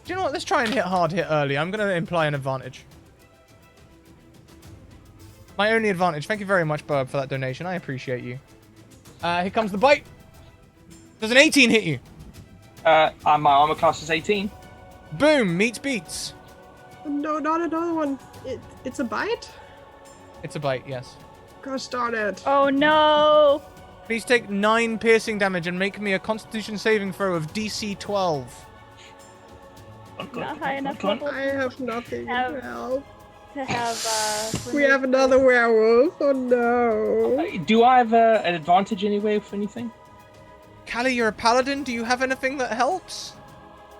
Do you know what? Let's try and hit early. I'm going to imply an advantage. My only advantage. Thank you very much, Burb, for that donation. I appreciate you. Here comes the bite. Does an 18 hit you? My armor class is 18. Boom. Meets beats. No, not another one. It's a bite? It's a bite, yes. Gosh darn it. Oh no! Please take 9 piercing damage and make me a constitution saving throw of DC 12. Not high enough level I have nothing to Have- help. to have. We have another werewolf. Oh no. Do I have an advantage anyway for anything? Callie, you're a paladin. Do you have anything that helps?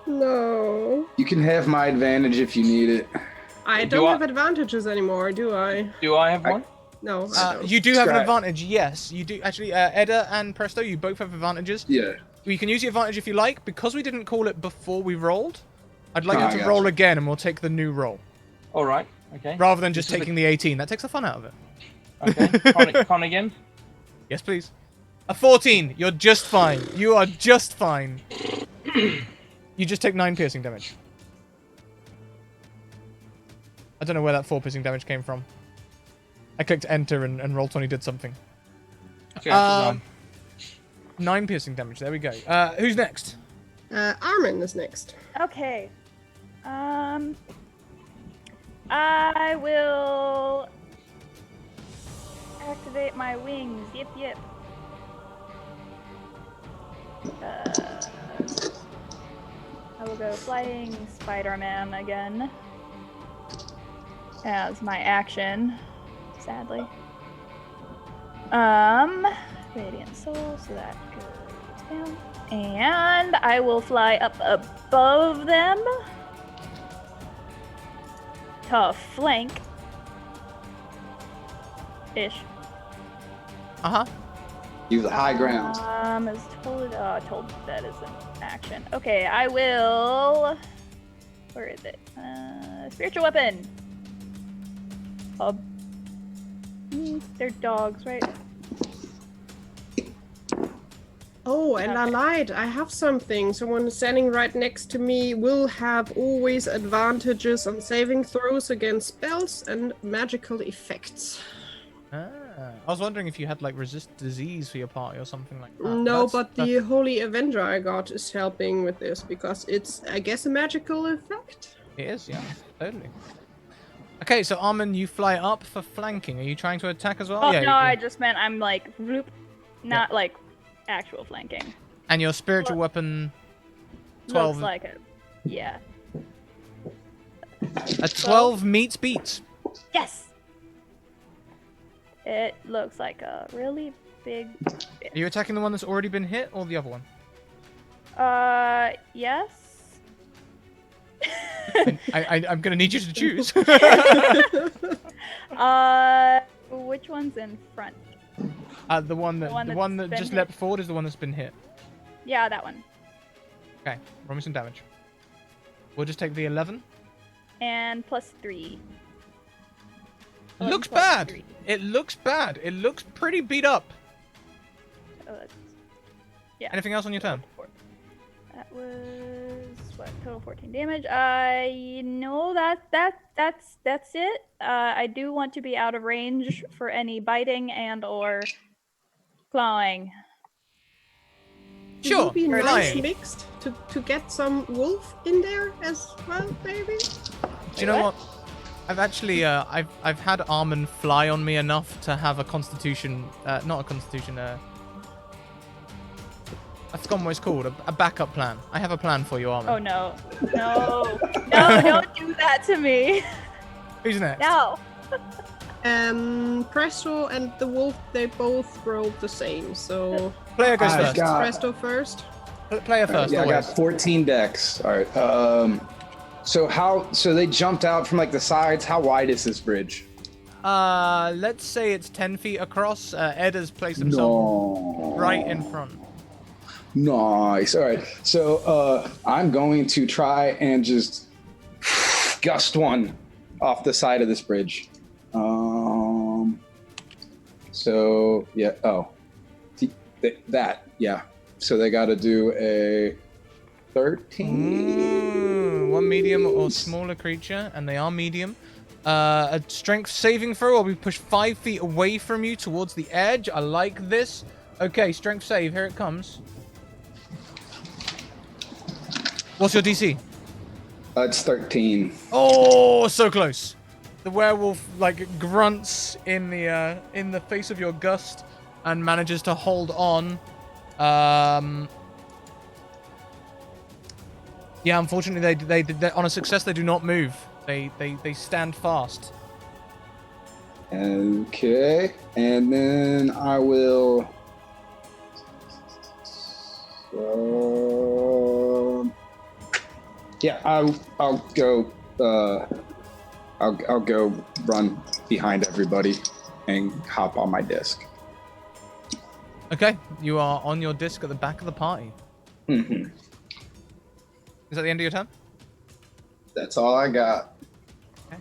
No. You can have my advantage if you need it. I Do don't I- have advantages anymore, do I? Do I have one? No, I don't. You do have an Scrat. advantage, yes. You do. Actually, Edda and Presto, you both have advantages. Yeah. You can use the advantage if you like. Because we didn't call it before we rolled, I'd like Oh, I you to gotcha. roll again and we'll take the new roll. All right. Okay. Rather than just This is taking the 18. That takes the fun out of it. Okay. Con again. Yes, please. A 14. You're just fine. You are just fine. You just take 9 piercing damage. I don't know where that 4 piercing damage came from. I clicked enter and Roll20 did something. Okay, that's 9 piercing damage. There we go. Who's next? Armin is next. Okay. I will activate my wings. Yip yip. I will go flying Spider-Man again as my action. Sadly. Radiant Soul, so that goes down. And I will fly up above them to flank. Ish. Uh-huh. Use the high ground. Is told that is an action. Okay, I will. Where is it? Spiritual weapon. They're dogs, right? Oh, and I Okay. lied. I have something. Someone standing right next to me will have always advantages on saving throws against spells and magical effects. I was wondering if you had like resist disease for your party or something like that. No, That's- but the Holy Avenger I got is helping with this because it's, I guess, a magical effect. It is, yeah, totally. Okay, so Armin, you fly up for flanking. Are you trying to attack as well? Oh yeah. no, I just meant I'm like whoop, not like actual flanking. And your spiritual weapon, 12. Looks like it. Yeah. A 12 meets beats. Yes. It looks like a really big. Are you attacking the one that's already been hit or the other one? Yes. I'm gonna need you to choose. Which one's in front? The one that that's just been leapt forward is the one that's been hit. Yeah, that one. Okay, roll me some damage. We'll just take the 11. And +3. Looks 11 plus bad. 3. It looks bad. It looks pretty beat up. Oh, that's... Yeah. Anything else on your turn? That was what, total 14 damage. I know that's it. I do want to be out of range for any biting and or clawing. It Sure. would be nice flying. mixed to get some wolf in there as well, maybe. Do you know what? I've actually I've had Armin fly on me enough to have a constitution, not a constitution. I've forgotten what it's called. A backup plan. I have a plan for you, Armin. Oh no. No. No, don't do that to me. Who's next? No. Presto and the wolf, they both rolled the same, so Player goes I've first. got- Presto first. Player first. Yeah, I always. got 14 decks. All right. So they jumped out from like the sides. How wide is this bridge? Let's say it's 10 feet across. Ed has placed himself right in front. Nice. All right. So I'm going to try and just gust one off the side of this bridge. So yeah. Oh, that. Yeah. So they got to do a 13. One medium or smaller creature, and they are medium. A strength saving throw, or we push 5 feet away from you towards the edge. I like this. Okay, strength save. Here it comes. What's your DC? It's 13. Oh, so close. The werewolf like grunts in the face of your gust and manages to hold on. Yeah, unfortunately, they on a success they do not move. They stand fast. Okay, and then I will. Yeah, I'll go. I'll go run behind everybody and hop on my disc. Okay, you are on your disc at the back of the party. Mm-hmm. Is that the end of your turn? That's all I got. Okay.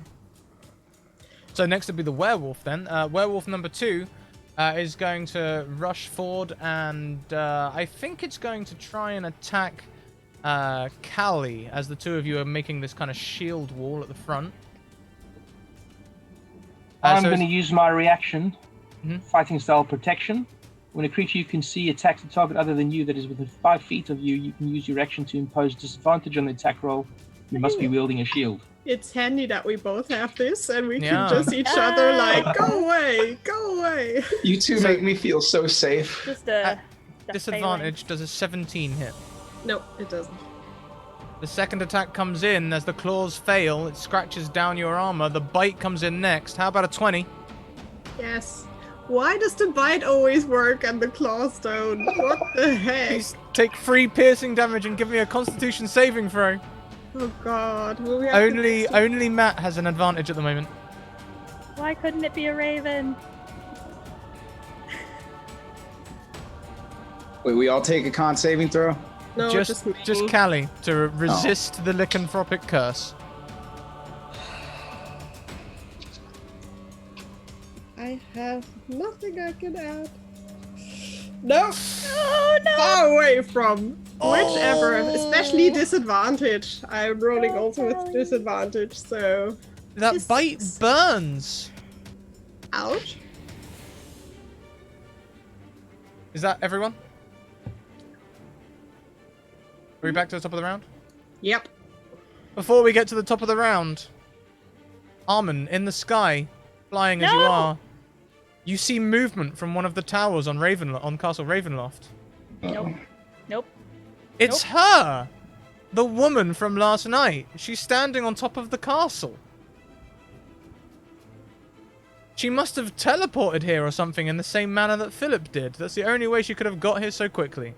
So next would be the werewolf then. Werewolf number 2 is going to rush forward, and I think it's going to try and attack Callie as the two of you are making this kind of shield wall at the front. I'm so going to use my reaction, fighting style protection. When a creature you can see attacks a target other than you that is within 5 feet of you, you can use your action to impose disadvantage on the attack roll. You must be wielding a shield. It's handy that we both have this, and we can just each other like, go away, go away. You two make me feel so safe. Just a disadvantage does a 17 hit. No, it doesn't. The second attack comes in as the claws fail. It scratches down your armor. The bite comes in next. How about a 20? Yes. Why does the bite always work and the claws don't? What the heck? Please take 3 piercing damage and give me a Constitution saving throw. Oh god. Will we have Only Matt has an advantage at the moment. Why couldn't it be a raven? Wait, we all take a con saving throw? No, just me. Just Callie to resist the lycanthropic curse. I have nothing I can add. No. Oh no! Far away from whichever, especially disadvantage. I'm rolling also with disadvantage, so. That bite burns. Ouch. Is that everyone? Are we back to the top of the round? Yep. Before we get to the top of the round, Armin, in the sky, flying as you are, you see movement from one of the towers on Castle Ravenloft. Nope. Nope. It's her! The woman from last night. She's standing on top of the castle. She must have teleported here or something in the same manner that Philip did. That's the only way she could have got here so quickly.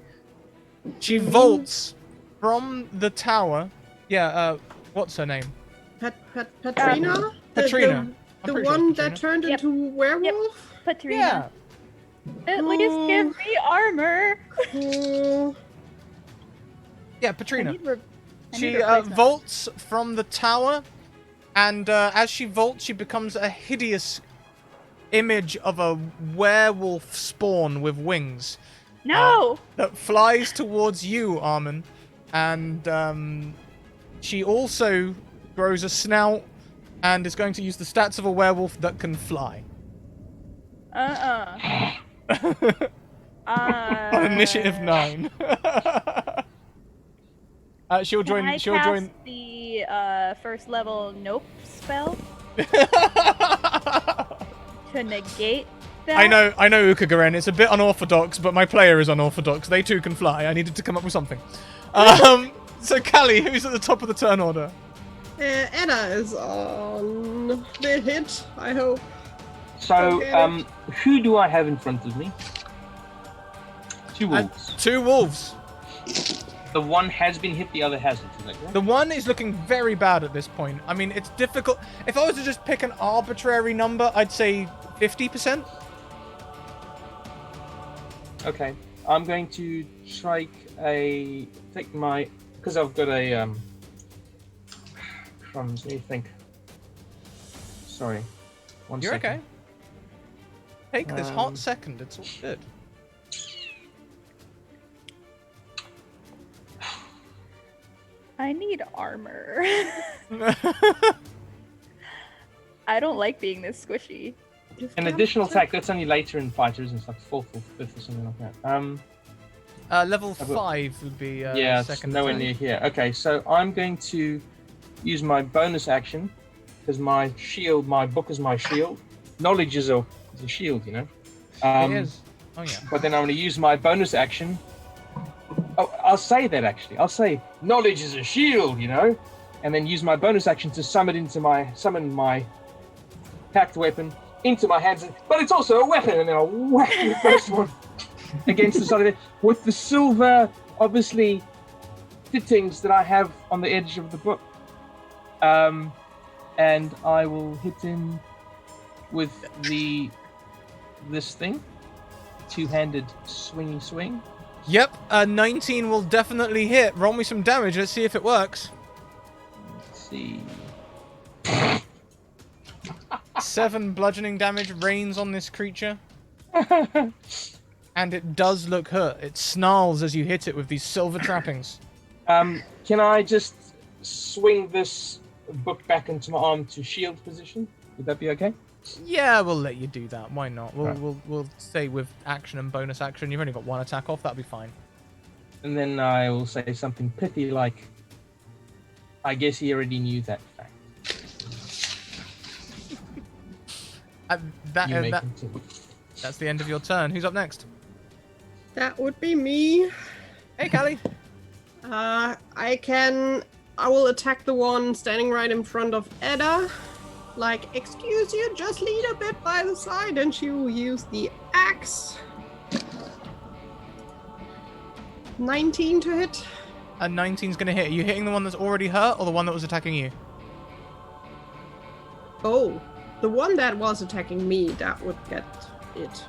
She vaults from the tower. Yeah, what's her name? Patrina? Patrina. The one that turned into werewolf? Patrina. Yeah. At least give me armor. Yeah, Patrina. I need She replacement. vaults from the tower, and as she vaults, she becomes a hideous image of a werewolf spawn with wings. No! That flies towards you, Armin. And she also grows a snout and is going to use the stats of a werewolf that can fly. On initiative 9. She'll join. Can I She'll cast join. the first level nope spell to negate that. I know, Ukagaren. It's a bit unorthodox, but my player is unorthodox. They too can fly. I needed to come up with something. So Callie, who's at the top of the turn order? Anna is on the hit, I hope. So, who do I have in front of me? 2 wolves. 2 wolves. The one has been hit, the other hasn't. Is that correct? The one is looking very bad at this point. I mean, it's difficult. If I was to just pick an arbitrary number, I'd say 50%. Okay, I'm going to take my, because I've got a crumbs. Let me think. Sorry, one You're second. okay. Take this hot second. It's all good. I need armor. I don't like being this squishy. An additional attack. That's only later in fighters, it's like 4th or 5th or something like that. Level 5 would be yeah, second. it's nowhere attack. near here. Okay, so I'm going to use my bonus action because my book is my shield. Knowledge is a shield, you know. It is. Oh yeah. But then I'm going to use my bonus action. Oh, I'll say that actually. I'll say knowledge is a shield, you know, and then use my bonus action to summon my packed weapon into my hands. But it's also a weapon, and then I'll whack the first one against the side of it with the silver, obviously, fittings that I have on the edge of the book. And I will hit him with this thing, two-handed swingy swing. Yep, 19 will definitely hit. Roll me some damage. Let's see if it works. Let's see. 7 bludgeoning damage rains on this creature. And it does look hurt. It snarls as you hit it with these silver trappings. Can I just swing this book back into my arm to shield position? Would that be okay? Yeah, we'll let you do that. Why not? Right. We'll stay with action and bonus action. You've only got 1 attack off. That'll be fine. And then I will say something pithy like, I guess he already knew that fact. That's the end of your turn. Who's up next? That would be me. Hey, Callie. I will attack the one standing right in front of Edda. Like, excuse you, just lead a bit by the side, and she will use the axe. 19 to hit. A 19's going to hit. Are you hitting the one that's already hurt or the one that was attacking you? Oh, the one that was attacking me, that would get it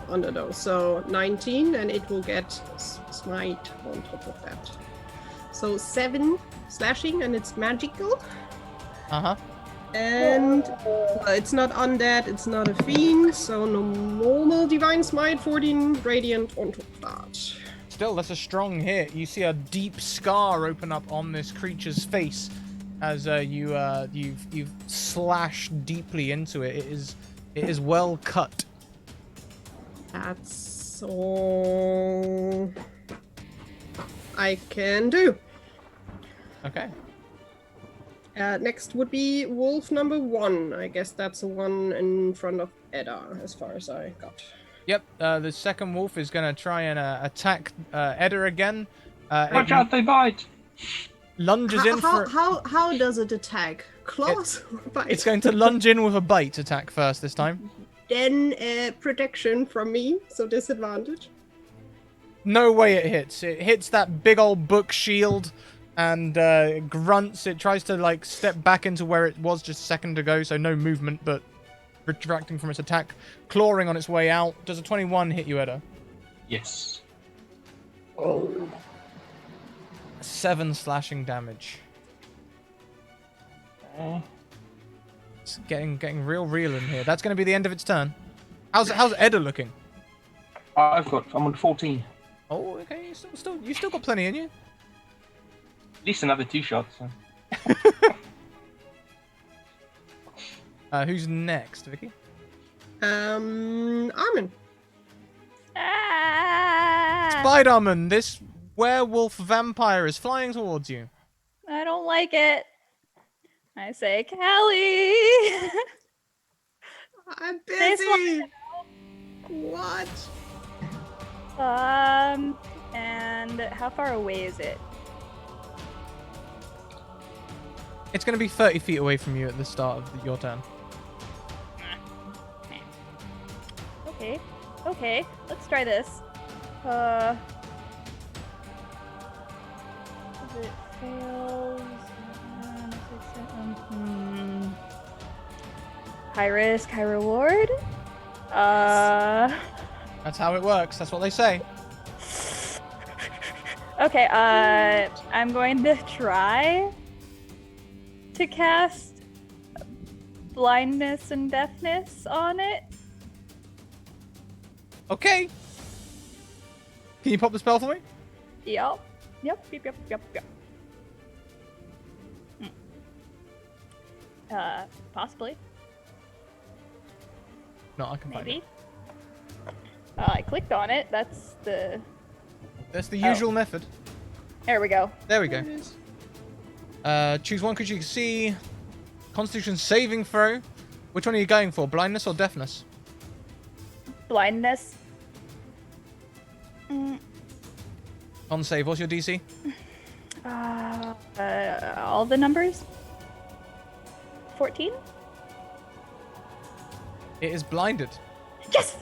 under those. So 19, and it will get smite on top of that. So 7 slashing, and it's magical. Uh-huh. And it's not undead, it's not a fiend, so no normal divine smite, 14 radiant on top of that. Still, that's a strong hit. You see a deep scar open up on this creature's face as you've slashed deeply into it. It is well cut. That's all I can do. Okay. Next would be wolf number 1. I guess that's the one in front of Edda, as far as I got. Yep. The second wolf is going to try and attack Edda again. Watch out, they bite! Lunges in for... How does it attack? Claws or bite? It's going to lunge in with a bite attack first this time. Then protection from me, so disadvantage. No way it hits. It hits that big old book shield and grunts. It tries to like step back into where it was just a second ago, so no movement, but retracting from its attack, clawing on its way out. Does a 21 hit you, Edda? Yes. Oh. 7 slashing damage. It's getting real in here. That's going to be the end of its turn. How's Edda looking? I'm on 14. Oh, okay. You still got plenty in you. At least another 2 shots. So. Who's next, Vicky? Armin. Spider-Man, this werewolf vampire is flying towards you. I don't like it. I say, Callie. I'm busy. What? And how far away is it? It's going to be 30 feet away from you at the start of your turn. Okay, let's try this. If it fails, high risk, high reward. That's how it works. That's what they say. Okay, I'm going to try to cast blindness and deafness on it. Okay. Can you pop the spell for me? Yep. Possibly. No, I can find it. Maybe. I clicked on it. That's the usual method. There we go. There we go. Choose one creature you can see. Constitution saving throw. Which one are you going for? Blindness or deafness? Blindness. On save. What's your DC? All the numbers. 14. It is blinded. Yes.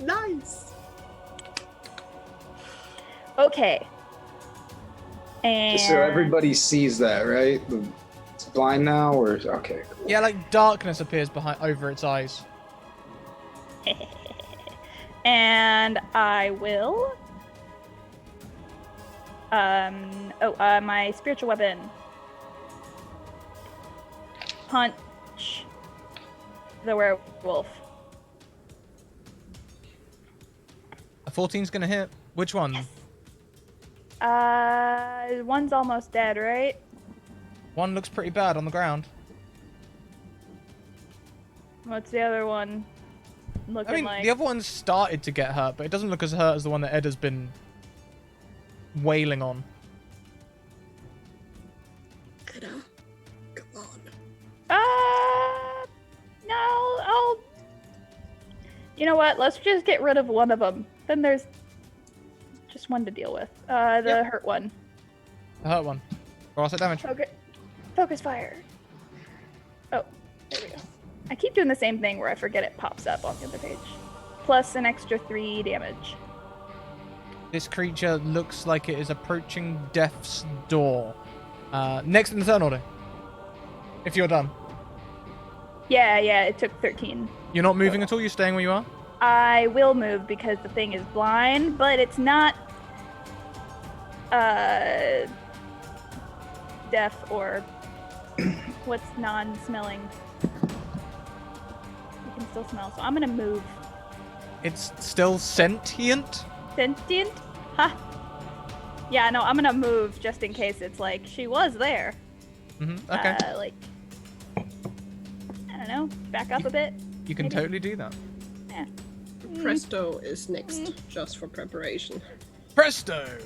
Nice. Okay. And Just so everybody sees that, right? It's blind now, or okay. Cool. Yeah, like darkness appears over its eyes. and I will. My spiritual weapon. Punch the werewolf. A 14's gonna hit. Which one? One's almost dead, right? One looks pretty bad on the ground. What's the other one looking like? The other one started to get hurt, but it doesn't look as hurt as the one that Ed has been wailing on. Edda, come on. No, I'll... You know what? Let's just get rid of one of them. Then there's just one to deal with. The hurt one. The hurt one. Roll set damage. Okay. Focus fire. Oh, there we go. I keep doing the same thing where I forget it pops up on the other page. Plus an extra 3 damage. This creature looks like it is approaching death's door. Next in the turn order. If you're done. Yeah, it took 13. You're not moving at all? You're staying where you are? I will move because the thing is blind, but it's not deaf or what's non-smelling. You can still smell, so I'm gonna move. It's still sentient? Sentient? Ha! Yeah, no, I'm gonna move just in case it's like she was there. Okay. I don't know, back up a bit. You can maybe. totally do that. Yeah. Presto is next, just for preparation. Presto!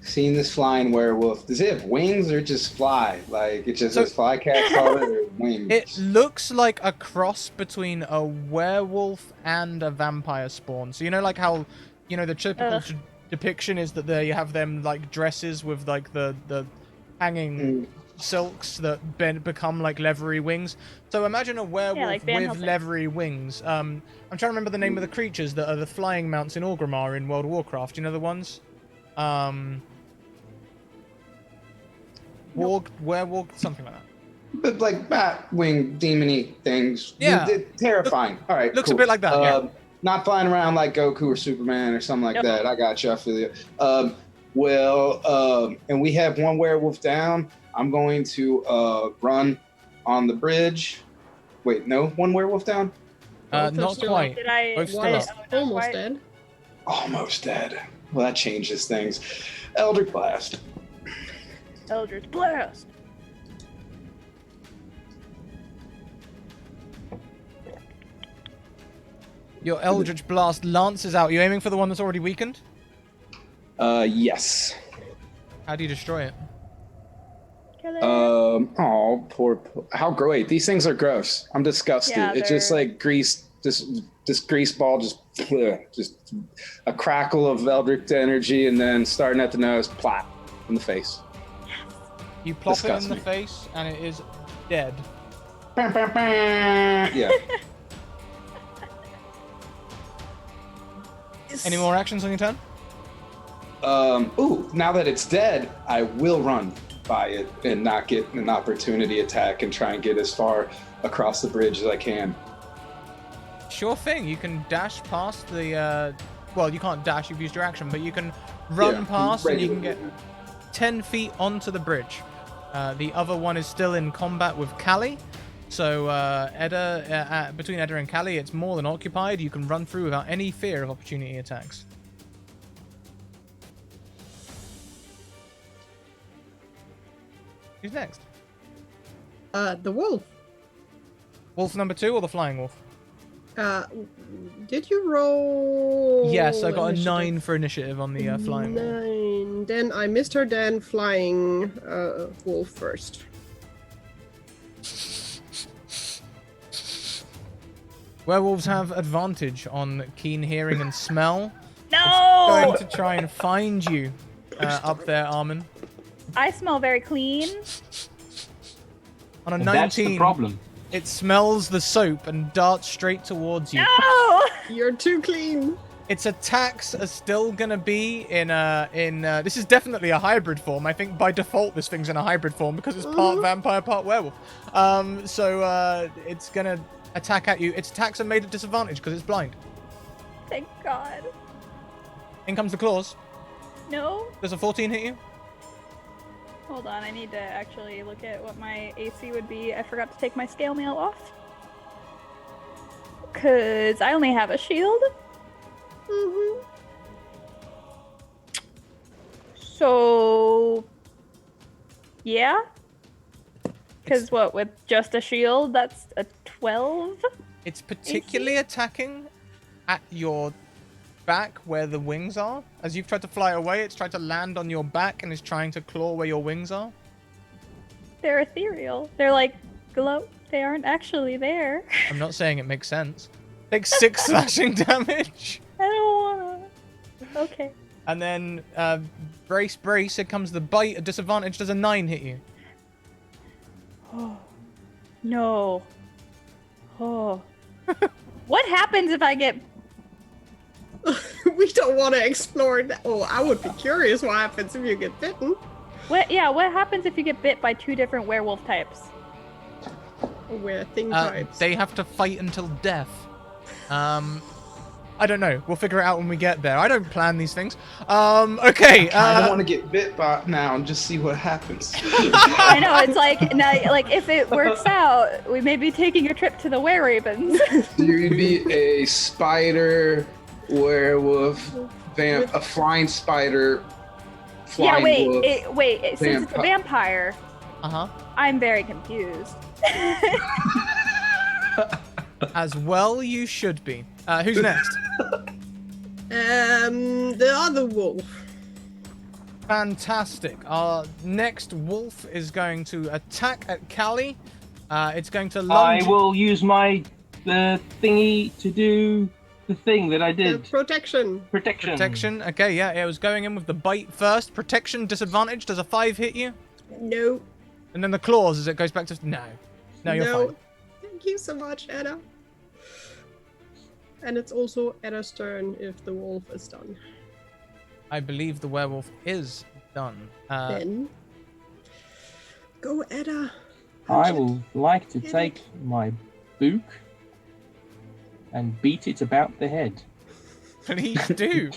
Seeing this flying werewolf, does it have wings or just fly? Like it just has fly cats on it, or wings? It looks like a cross between a werewolf and a vampire spawn. So you know, like how, you know, the typical depiction is that they have them like dresses with like the hanging silks that become like leathery wings. So imagine a werewolf like Van with Helsing. leathery wings. I'm trying to remember the name of the creatures that are the flying mounts in Orgrimmar in World of Warcraft. You know the ones? Werewolf, something like that. But like bat wing demony things. Yeah. Terrifying. All right. Looks cool. a bit like that, yeah. Not flying around like Goku or Superman or something like that. I got you. I feel you. And we have one werewolf down. I'm going to run on the bridge. Wait, no, one werewolf down? Not quite. Did I? Both still One up. is almost dead. Almost dead. Well, that changes things. Eldritch Blast. Eldritch Blast. Your Eldritch Blast lances out. You aiming for the one that's already weakened? Yes. How do you destroy it? Kill it. Poor. How great. These things are gross. I'm disgusted. Yeah, It's just they're- like grease. This grease ball, just a crackle of Eldritch energy, and then starting at the nose, plop in the face. You plop it in Disgusts the me. face, and it is dead. Yeah. Any more actions on your turn? Now that it's dead, I will run by it and not get an opportunity attack and try and get as far across the bridge as I can. Sure thing. You can dash past the. Well, you can't dash. You've used your action, but you can run past and you can get 10 feet onto the bridge. The other one is still in combat with Callie. So between Edda and Callie, it's more than occupied. You can run through without any fear of opportunity attacks. Who's next? The wolf. Wolf number 2 or the flying wolf? Did you roll? Yes, I got initiative? a 9 for initiative on the flying wolf. 9. Then I missed her. Then flying wolf first. Werewolves have advantage on keen hearing and smell. No! Going to try and find you up there, Armin. I smell very clean. On a And 19, that's the problem. it smells the soap and darts straight towards you. No! You're too clean. Its attacks are still gonna be in this is definitely a hybrid form. I think by default this thing's in a hybrid form because it's part vampire, part werewolf. So it's gonna attack at you. Its attacks are made at disadvantage because it's blind. Thank God. In comes the claws. No? Does a 14 hit you? Hold on, I need to actually look at what my AC would be. I forgot to take my scale mail off. Because I only have a shield. So... yeah? Because what, with just a shield, that's a 12? It's particularly attacking at your back where the wings are. As you've tried to fly away, it's tried to land on your back and is trying to claw where your wings are. They're ethereal. They're like, glow. They aren't actually there. I'm not saying it makes sense. Take 6 slashing damage. I don't wanna. Okay. And then, brace. Here comes the bite. At disadvantage, does a 9 hit you? Oh. No. Oh. What happens if I get... We don't want to explore that. Oh, I would be curious what happens if you get bitten. What happens if you get bit by 2 different werewolf types? Where thing types. They have to fight until death. I don't know. We'll figure it out when we get there. I don't plan these things. Okay. I don't want to get bit by now and just see what happens. I know, it's like, now, like if it works out, we may be taking a trip to the Were-Ravens. You'd be a spider, werewolf, a flying spider, flying wolf. Since it's a vampire, Uh-huh. I'm very confused. As well you should be. Who's next? The other wolf. Fantastic. Our next wolf is going to attack at Callie. It's going to lunge. I will use my thingy to do the thing that I did. Protection. Protection. Okay, yeah, it was going in with the bite first. Protection, disadvantage. Does a 5 hit you? No. And then the claws as it goes back to... No, you're fine. Thank you so much, Edda. And it's also Edda's turn if the wolf is done. I believe the werewolf is done. Then go, Edda. I will like to take my book and beat it about the head. Please do.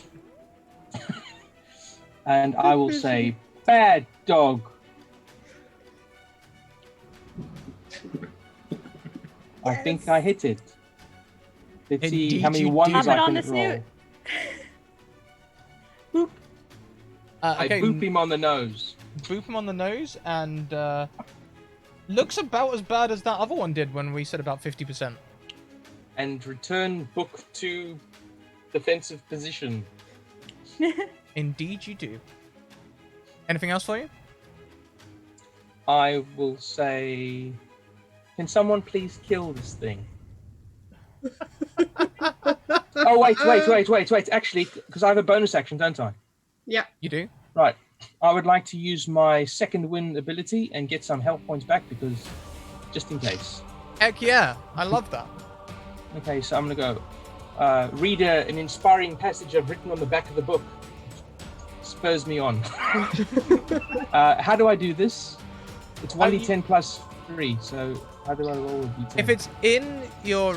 And I will say, bad dog. I think I hit it. Let's see how many Indeed you ones did. I Pop it on can the roll. snoot. I Okay, boop him on the nose. boop him on the nose, and looks about as bad as that other one did when we said about 50%. And return book to defensive position. Indeed you do. Anything else for you? I will say, can someone please kill this thing? Oh, wait. Actually, because I have a bonus action, don't I? Yeah. You do? Right. I would like to use my second wind ability and get some health points back because, just in case. Heck yeah, I love that. Okay, so I'm going to go read an inspiring passage I've written on the back of the book. spurs me on. How do I do this? It's 1d10 plus 3, so how do I roll a d10? If it's in your...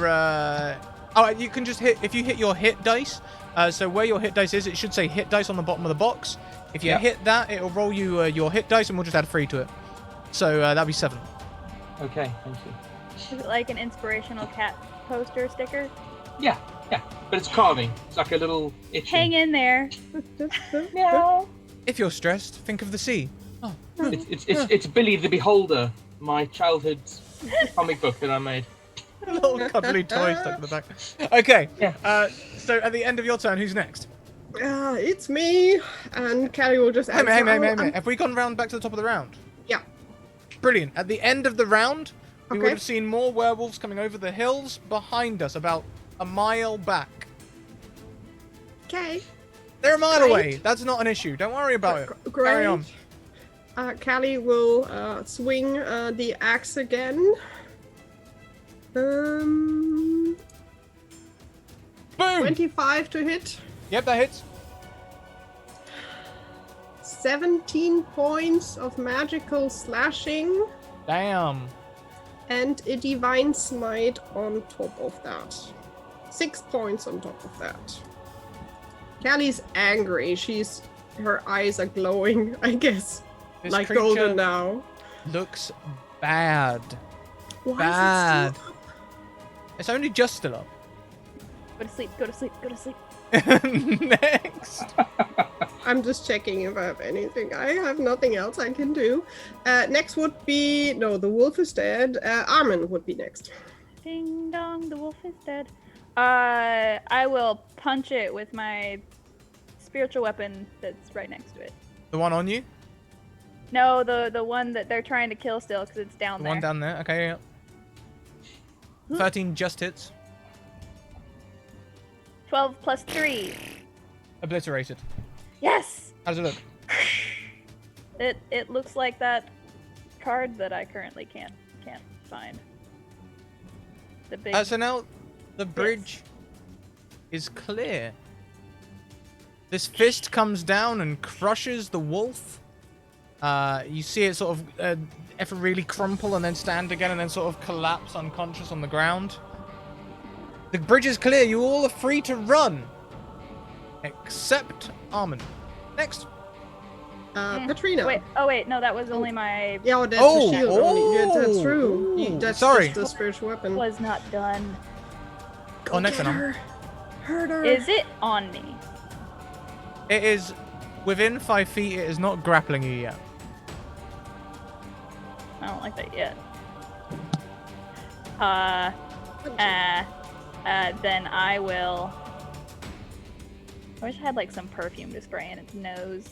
you can just hit... If you hit your hit dice, so where your hit dice is, it should say hit dice on the bottom of the box. If you hit that, it'll roll you your hit dice, and we'll just add 3 to it. So that'll be 7. Okay, thank you. Is it like an inspirational cat poster sticker? Yeah, but it's carving. It's like a little itchy. Hang in there. No. If you're stressed, think of the sea. Oh. It's Billy the Beholder, my childhood comic book that I made. A little cuddly toy stuck in the back. Okay. Yeah. So at the end of your turn, who's next? It's me, and Callie will just Hey, mate. Have we gone round back to the top of the round? Yeah. Brilliant. At the end of the round, we Okay. would have seen more werewolves coming over the hills behind us, about a mile back. Okay. They're a mile Great. away. That's not an issue. Don't worry about it. Great. Carry on. Callie will swing the axe again. Boom! 25 to hit. Yep, that hits. 17 points of magical slashing. Damn. And a divine smite on top of that. 6 points on top of that. Callie's angry. Her eyes are glowing, I guess. This like creature golden now. looks bad. Why Bad. is it still up? It's only just still up. Go to sleep. Go to sleep. Go to sleep. Next. I'm just checking if I have anything. I have nothing else I can do. Next would be... No, the wolf is dead. Armin would be next. Ding dong, the wolf is dead. I will punch it with my spiritual weapon that's right next to it. The one on you? No, the one that they're trying to kill still because it's down The there. one down there? Okay, yeah. 13 just hits. 12 plus 3. Obliterated. Yes! How does it look? It looks like that card that I currently can't find. The big So now the bridge is clear. This fist comes down and crushes the wolf. You see it sort of really crumple and then stand again and then sort of collapse unconscious on the ground. The bridge is clear. You all are free to run. Except Armin. Next. Katrina. Wait, no, that was only my... Yeah, that's Oh, a shield only. Yeah, that's true. Ooh, That's sorry. just a spiritual weapon. was not done. Oh, next Get one. her. Hurt her. Is it on me? It is within 5 feet. It is not grappling you yet. I don't like that yet. Then I will... I wish I had like some perfume to spray in its nose.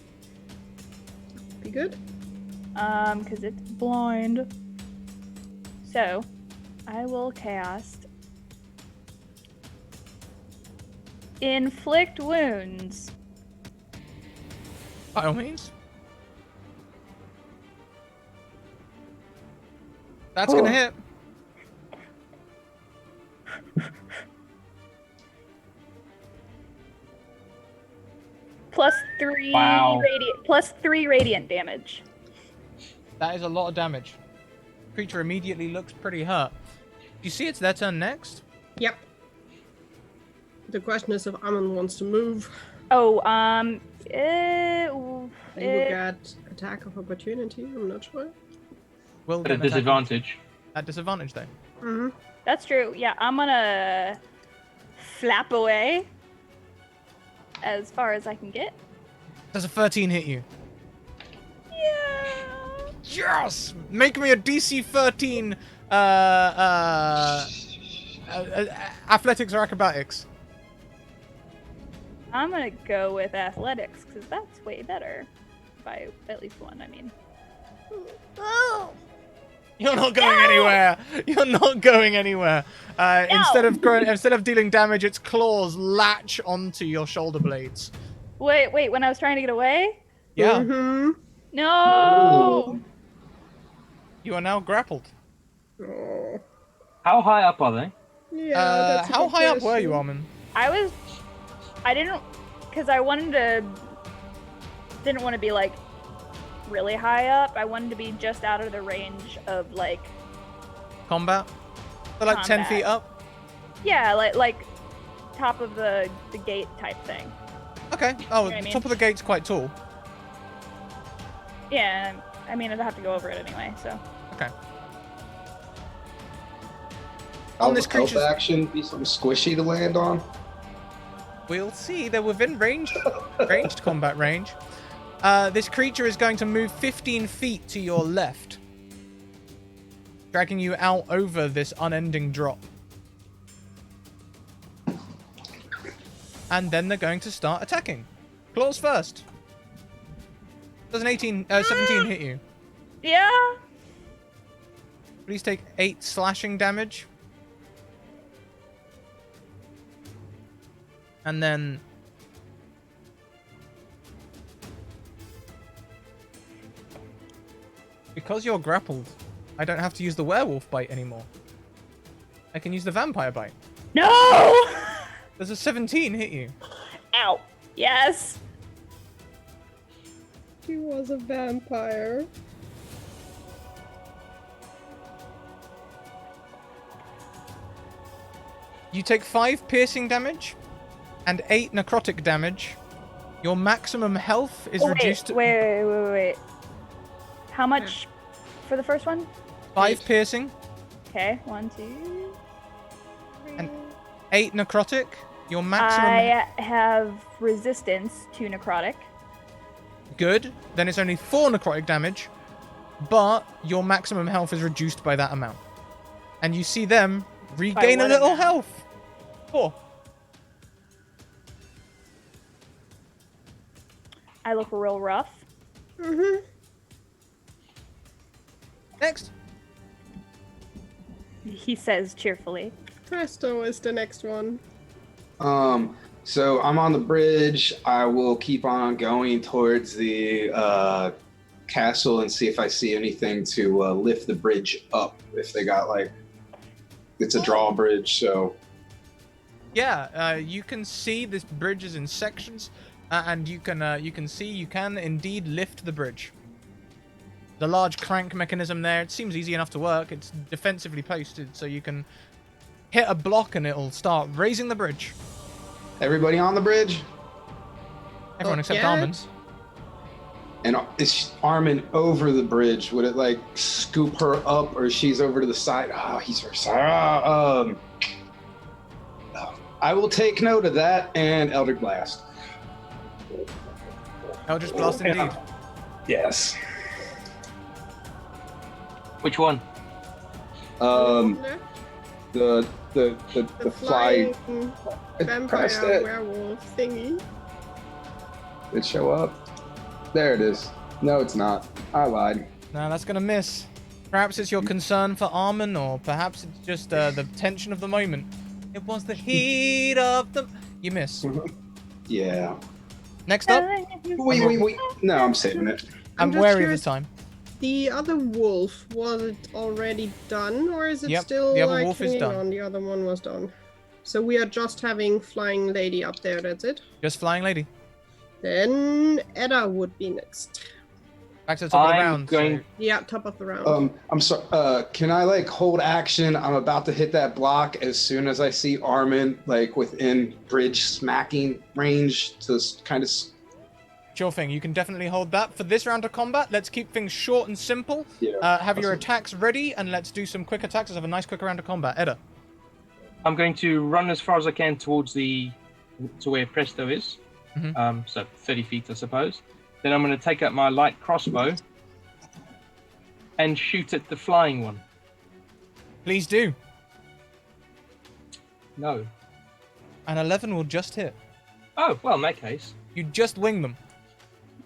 Be good. Because it's blind. So, I will cast Inflict Wounds. By all means. That's gonna hit. Plus 3 Wow. radiant damage. That is a lot of damage. Creature immediately looks pretty hurt. You see it's their turn next? Yep. The question is if Amon wants to move. Oh, He will get attack of opportunity. I'm not sure. Will At a get an attack disadvantage. At disadvantage, though. Mm-hmm. that's true. Yeah, I'm gonna flap away as far as I can get. Does a 13 hit you? Yeah. Yes! Make me a DC 13 athletics or acrobatics. I'm gonna go with athletics because that's way better. By at least one, I mean. You're not going anywhere. You're not going anywhere. Instead of dealing damage, its claws latch onto your shoulder blades. Wait, when I was trying to get away? Yeah. Mm-hmm. No! You are now grappled. Oh. How high up are they? Yeah. That's a How good high up were you, question. Armin? I didn't, because I wanted to didn't want to be like really high up. I wanted to be just out of the range of like Combat? So like 10 Combat. feet up? Yeah, like top of the gate type thing. Okay. Oh, You know what I the mean? top of the gate's quite tall. Yeah, I mean I'd have to go over it anyway, so. Okay. I'll this help creature's- action be something squishy to land on. We'll see. They're within ranged combat range. This creature is going to move 15 feet to your left, dragging you out over this unending drop. And then they're going to start attacking. Claws first. Does an 17 hit you? Yeah. Please take 8 slashing damage. And then... because you're grappled, I don't have to use the werewolf bite anymore. I can use the vampire bite. No! Does a 17 hit you? Ow. Yes. She was a vampire. You take 5 piercing damage and 8 necrotic damage. Your maximum health is reduced to Wait. How much for the first one? 5 piercing, Okay, 1, 2, 3. And 8 necrotic. Your maximum I have resistance to necrotic. good. Then it's only 4 necrotic damage, but your maximum health is reduced by that amount. And you see them regain a what little amount? health. 4. I look real rough. Mm-hmm. Next. He says cheerfully. Presto is the next one. So I'm on the bridge. I will keep on going towards the castle and see if I see anything to lift the bridge up. If they got like, it's a drawbridge, so Yeah, you can see this bridge is in sections, and you can see you can indeed lift the bridge. The large crank mechanism there, it seems easy enough to work. It's defensively posted, so you can hit a block and it'll start raising the bridge. everybody on the bridge. Everyone except yeah. Armin. And is Armin over the bridge? Would it like scoop her up, or she's over to the side? Oh, he's her side. I will take note of that and Eldritch Blast. Eldritch Blast indeed. Yes. Which one? The The fly. flying I vampire pressed it. werewolf thingy. It show up. There it is. No, it's not. I lied. No, that's gonna miss. Perhaps it's your concern for Armin, or perhaps it's just the tension of the moment. It was the heat of the... You miss. Yeah. Next up, Wait. No, I'm saving it. I'm just wary of curious, the time. The other wolf, was it already done, or is it Yep, still the other like wolf is hanging done. on? The other one was done. So we are just having flying lady up there. That's it. Just Flying Lady. Then Edda would be next. Back to the top of the I'm round. going- so- Yeah, top of the round. I'm sorry. Can I like hold action? I'm about to hit that block as soon as I see Armin like within bridge smacking range to kind of. Sure thing, you can definitely hold that. For this round of combat, let's keep things short and simple. Yeah. Have your awesome. attacks ready, and let's do some quick attacks. Let's have a nice quick round of combat. Edda. I'm going to run as far as I can towards to where Presto is. Mhm. So 30 feet, I suppose. Then I'm going to take out my light crossbow and shoot at the flying one. Please do. No. An 11 will just hit. Oh, well, in that case, You just wing them.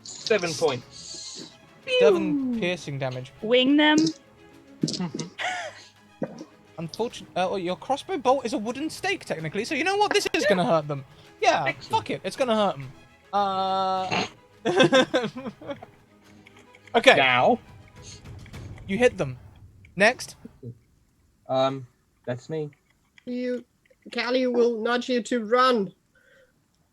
7 points. 7 piercing damage. Wing them. Unfortunately, your crossbow bolt is a wooden stake, technically, so you know what? This is going to hurt them. Yeah, Excellent. fuck it. It's going to hurt them. Okay, Now, you hit them. Next. that's me. Callie will nudge you to run.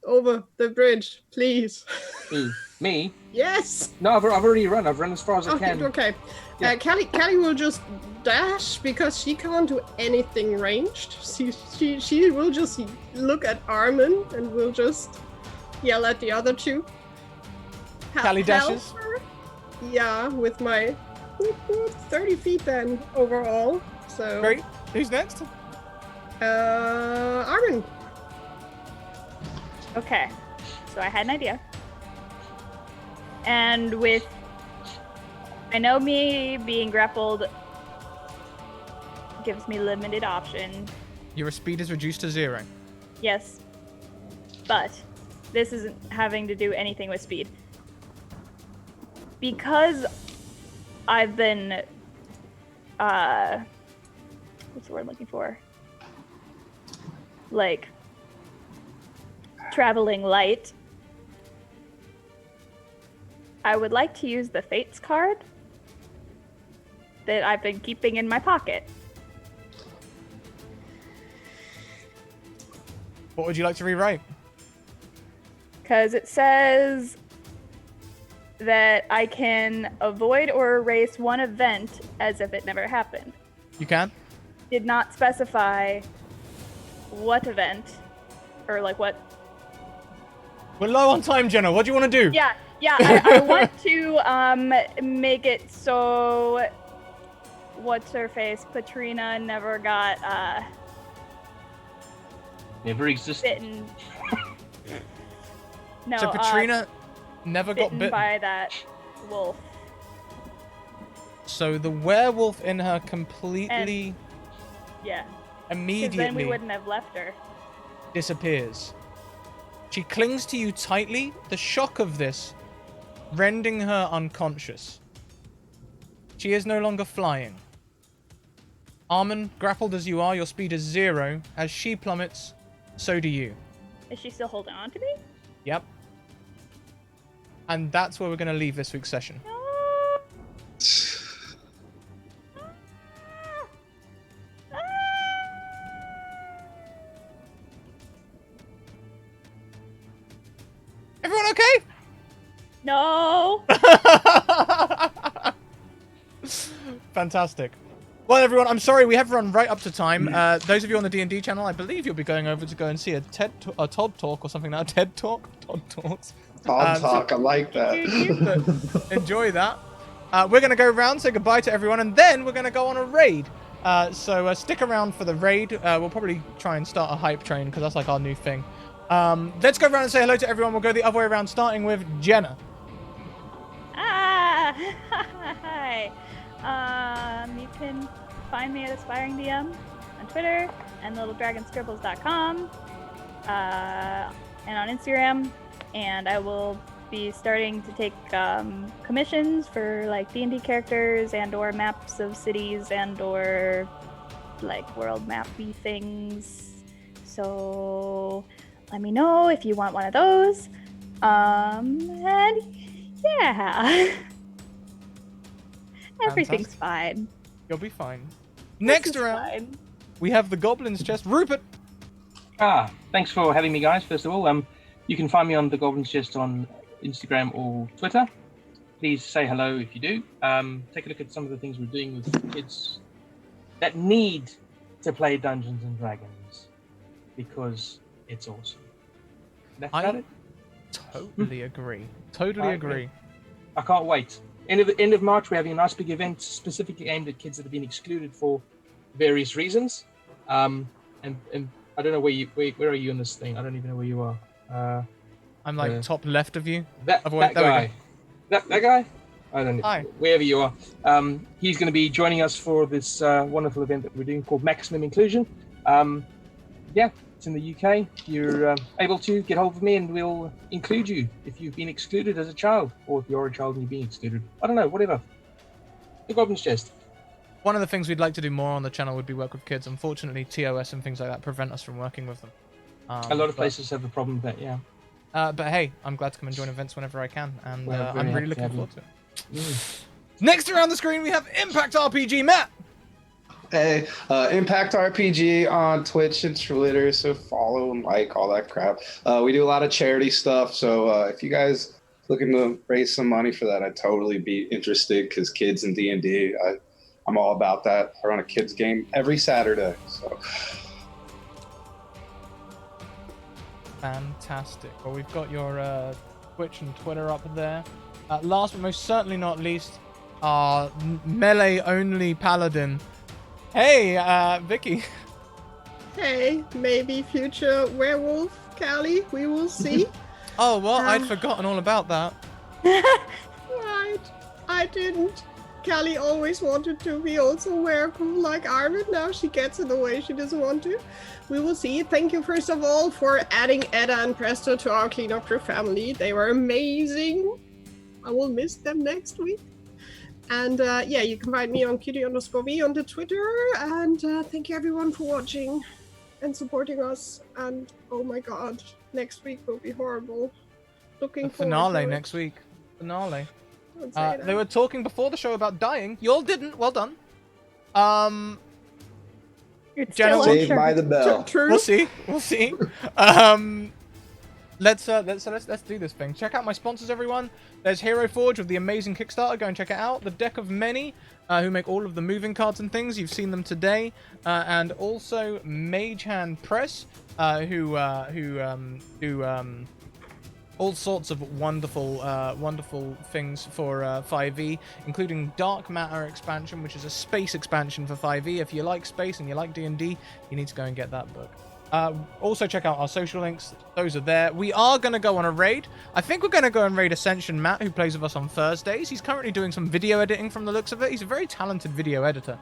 over the bridge, please. Who? Me? Yes. No, I've already run. I've run as far as I can. Okay. Yeah. Callie will just dash because she can't do anything ranged. She will just look at Armin and will just yell at the other two. Callie dashes? Her. Yeah, with my 30 feet then overall. So. Great. Who's next? Armin. Okay, so I had an idea. And with, I know me being grappled gives me limited option. Your speed is reduced to 0. Yes, but this isn't having to do anything with speed. Because I've been, what's the word I'm looking for? Like, traveling light. I would like to use the Fates card that I've been keeping in my pocket. What would you like to rewrite? Because it says that I can avoid or erase one event as if it never happened. You can? Did not specify what event or like what. We're low on time, Jenna. What do you want to do? Yeah, I want to make it so what's her face? Patrina never got Never existed. bitten. No, So Patrina never got bitten by that wolf. So the werewolf in her completely, Yeah. Because immediately then we wouldn't have left her. disappears. She clings to you tightly, the shock of this rending her unconscious. She is no longer flying. Armin, grappled as you are, your speed is 0. As she plummets, so do you. Is she still holding on to me? Yep. And that's where we're going to leave this week's session. Everyone okay? No. Fantastic. Well, everyone, I'm sorry we have run right up to time. Those of you on the D&D channel, I believe you'll be going over to go and see a Todd Talk or something now. TED Talk? Todd Talks. Todd Talk, I like that. Enjoy that. We're going to go around, say goodbye to everyone, and then we're going to go on a raid. So stick around for the raid. We'll probably try and start a hype train because that's like our new thing. Let's go around and say hello to everyone. We'll go the other way around, starting with Jenna. Hi. You can find me at Aspiring DM on Twitter and littledragonscribbles.com and on Instagram. And I will be starting to take commissions for like D&D characters and or maps of cities and or like world map-y things. So let me know if you want one of those. And yeah. Everything's fine. You'll be fine. Next round, we have the Goblin's Chest. Rupert! Thanks for having me, guys, first of all. You can find me on the Goblin's Chest on Instagram or Twitter. Please say hello if you do. Take a look at some of the things we're doing with kids that need to play Dungeons and Dragons because it's awesome. That's about it. Totally agree. Totally agree. I can't wait. End of March, we're having a nice big event specifically aimed at kids that have been excluded for various reasons. And I don't know where are you in this thing? I don't even know where you are. I'm like top left of you. That guy. That guy? I don't know. Hi. Wherever you are. He's going to be joining us for this wonderful event that we're doing called Maximum Inclusion. It's in the UK. You're able to get hold of me and we'll include you if you've been excluded as a child, or if you're a child and you're being excluded. I don't know, whatever. The Goblin's Chest. One of the things we'd like to do more on the channel would be work with kids. Unfortunately, TOS and things like that prevent us from working with them. A lot of places have a problem with that, yeah. But hey, I'm glad to come and join events whenever I can, and I'm really looking forward to it. Mm. Next around the screen, we have Impact RPG, Matt! Hey, Impact RPG on Twitch and Twitter, so follow and like all that crap. We do a lot of charity stuff, so if you guys looking to raise some money for that, I'd totally be interested because kids and D&D, I'm all about that. I run a kids game every Saturday, so. Fantastic. Well, we've got your Twitch and Twitter up there. Last but most certainly not least, our melee-only paladin. Hey, Vicky. Hey, maybe future werewolf Callie. We will see. Oh, what? I'd forgotten all about that. Right. I didn't. Callie always wanted to be also werewolf like Arvid. Now she gets in the way she doesn't want to. We will see. Thank you, first of all, for adding Edda and Presto to our cleanup crew family. They were amazing. I will miss them next week. And yeah, you can find me on cutie_v on the Twitter. And thank you everyone for watching and supporting us. And oh my god, next week will be horrible. Looking forward Finale to it. next week. Finale. Don't say that. They were talking before the show about dying. You all didn't. Well done. It's General- still Saved by the bell. True. We'll see. We'll see. Let's do this thing. Check out my sponsors, everyone. There's Hero Forge with the amazing Kickstarter. Go and check it out. The Deck of Many, who make all of the moving cards and things. You've seen them today. And also Mage Hand Press, who do all sorts of wonderful things for 5e, including Dark Matter expansion, which is a space expansion for 5e. If you like space and you like D&D, you need to go and get that book. Also check out our social links. Those are there. We are going to go on a raid. I think we're going to go and raid Ascension Matt, who plays with us on Thursdays. He's currently doing some video editing from the looks of it. He's a very talented video editor.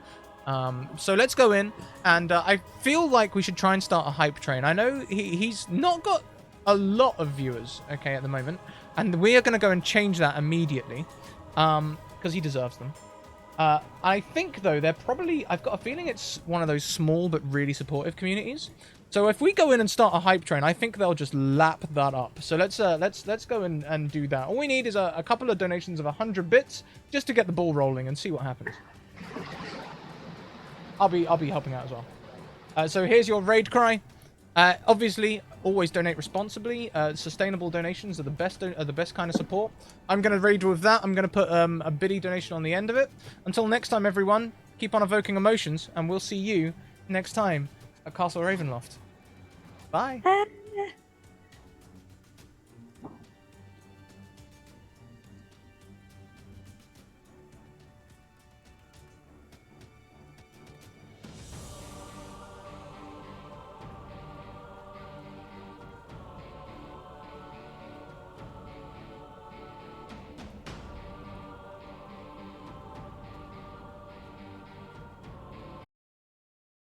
So let's go in, and I feel like we should try and start a hype train. I know he's not got a lot of viewers, okay, at the moment, and we are going to go and change that immediately, because he deserves them. I think, though, they're probably... I've got a feeling it's one of those small but really supportive communities. So if we go in and start a hype train, I think they'll just lap that up. So let's go and do that. All we need is a couple of donations of 100 bits just to get the ball rolling and see what happens. I'll be helping out as well. So here's your raid cry. Obviously, always donate responsibly. Sustainable donations are the best kind of support. I'm going to raid with that. I'm going to put a biddy donation on the end of it. Until next time, everyone, keep on evoking emotions, and we'll see you next time at Castle Ravenloft. Bye.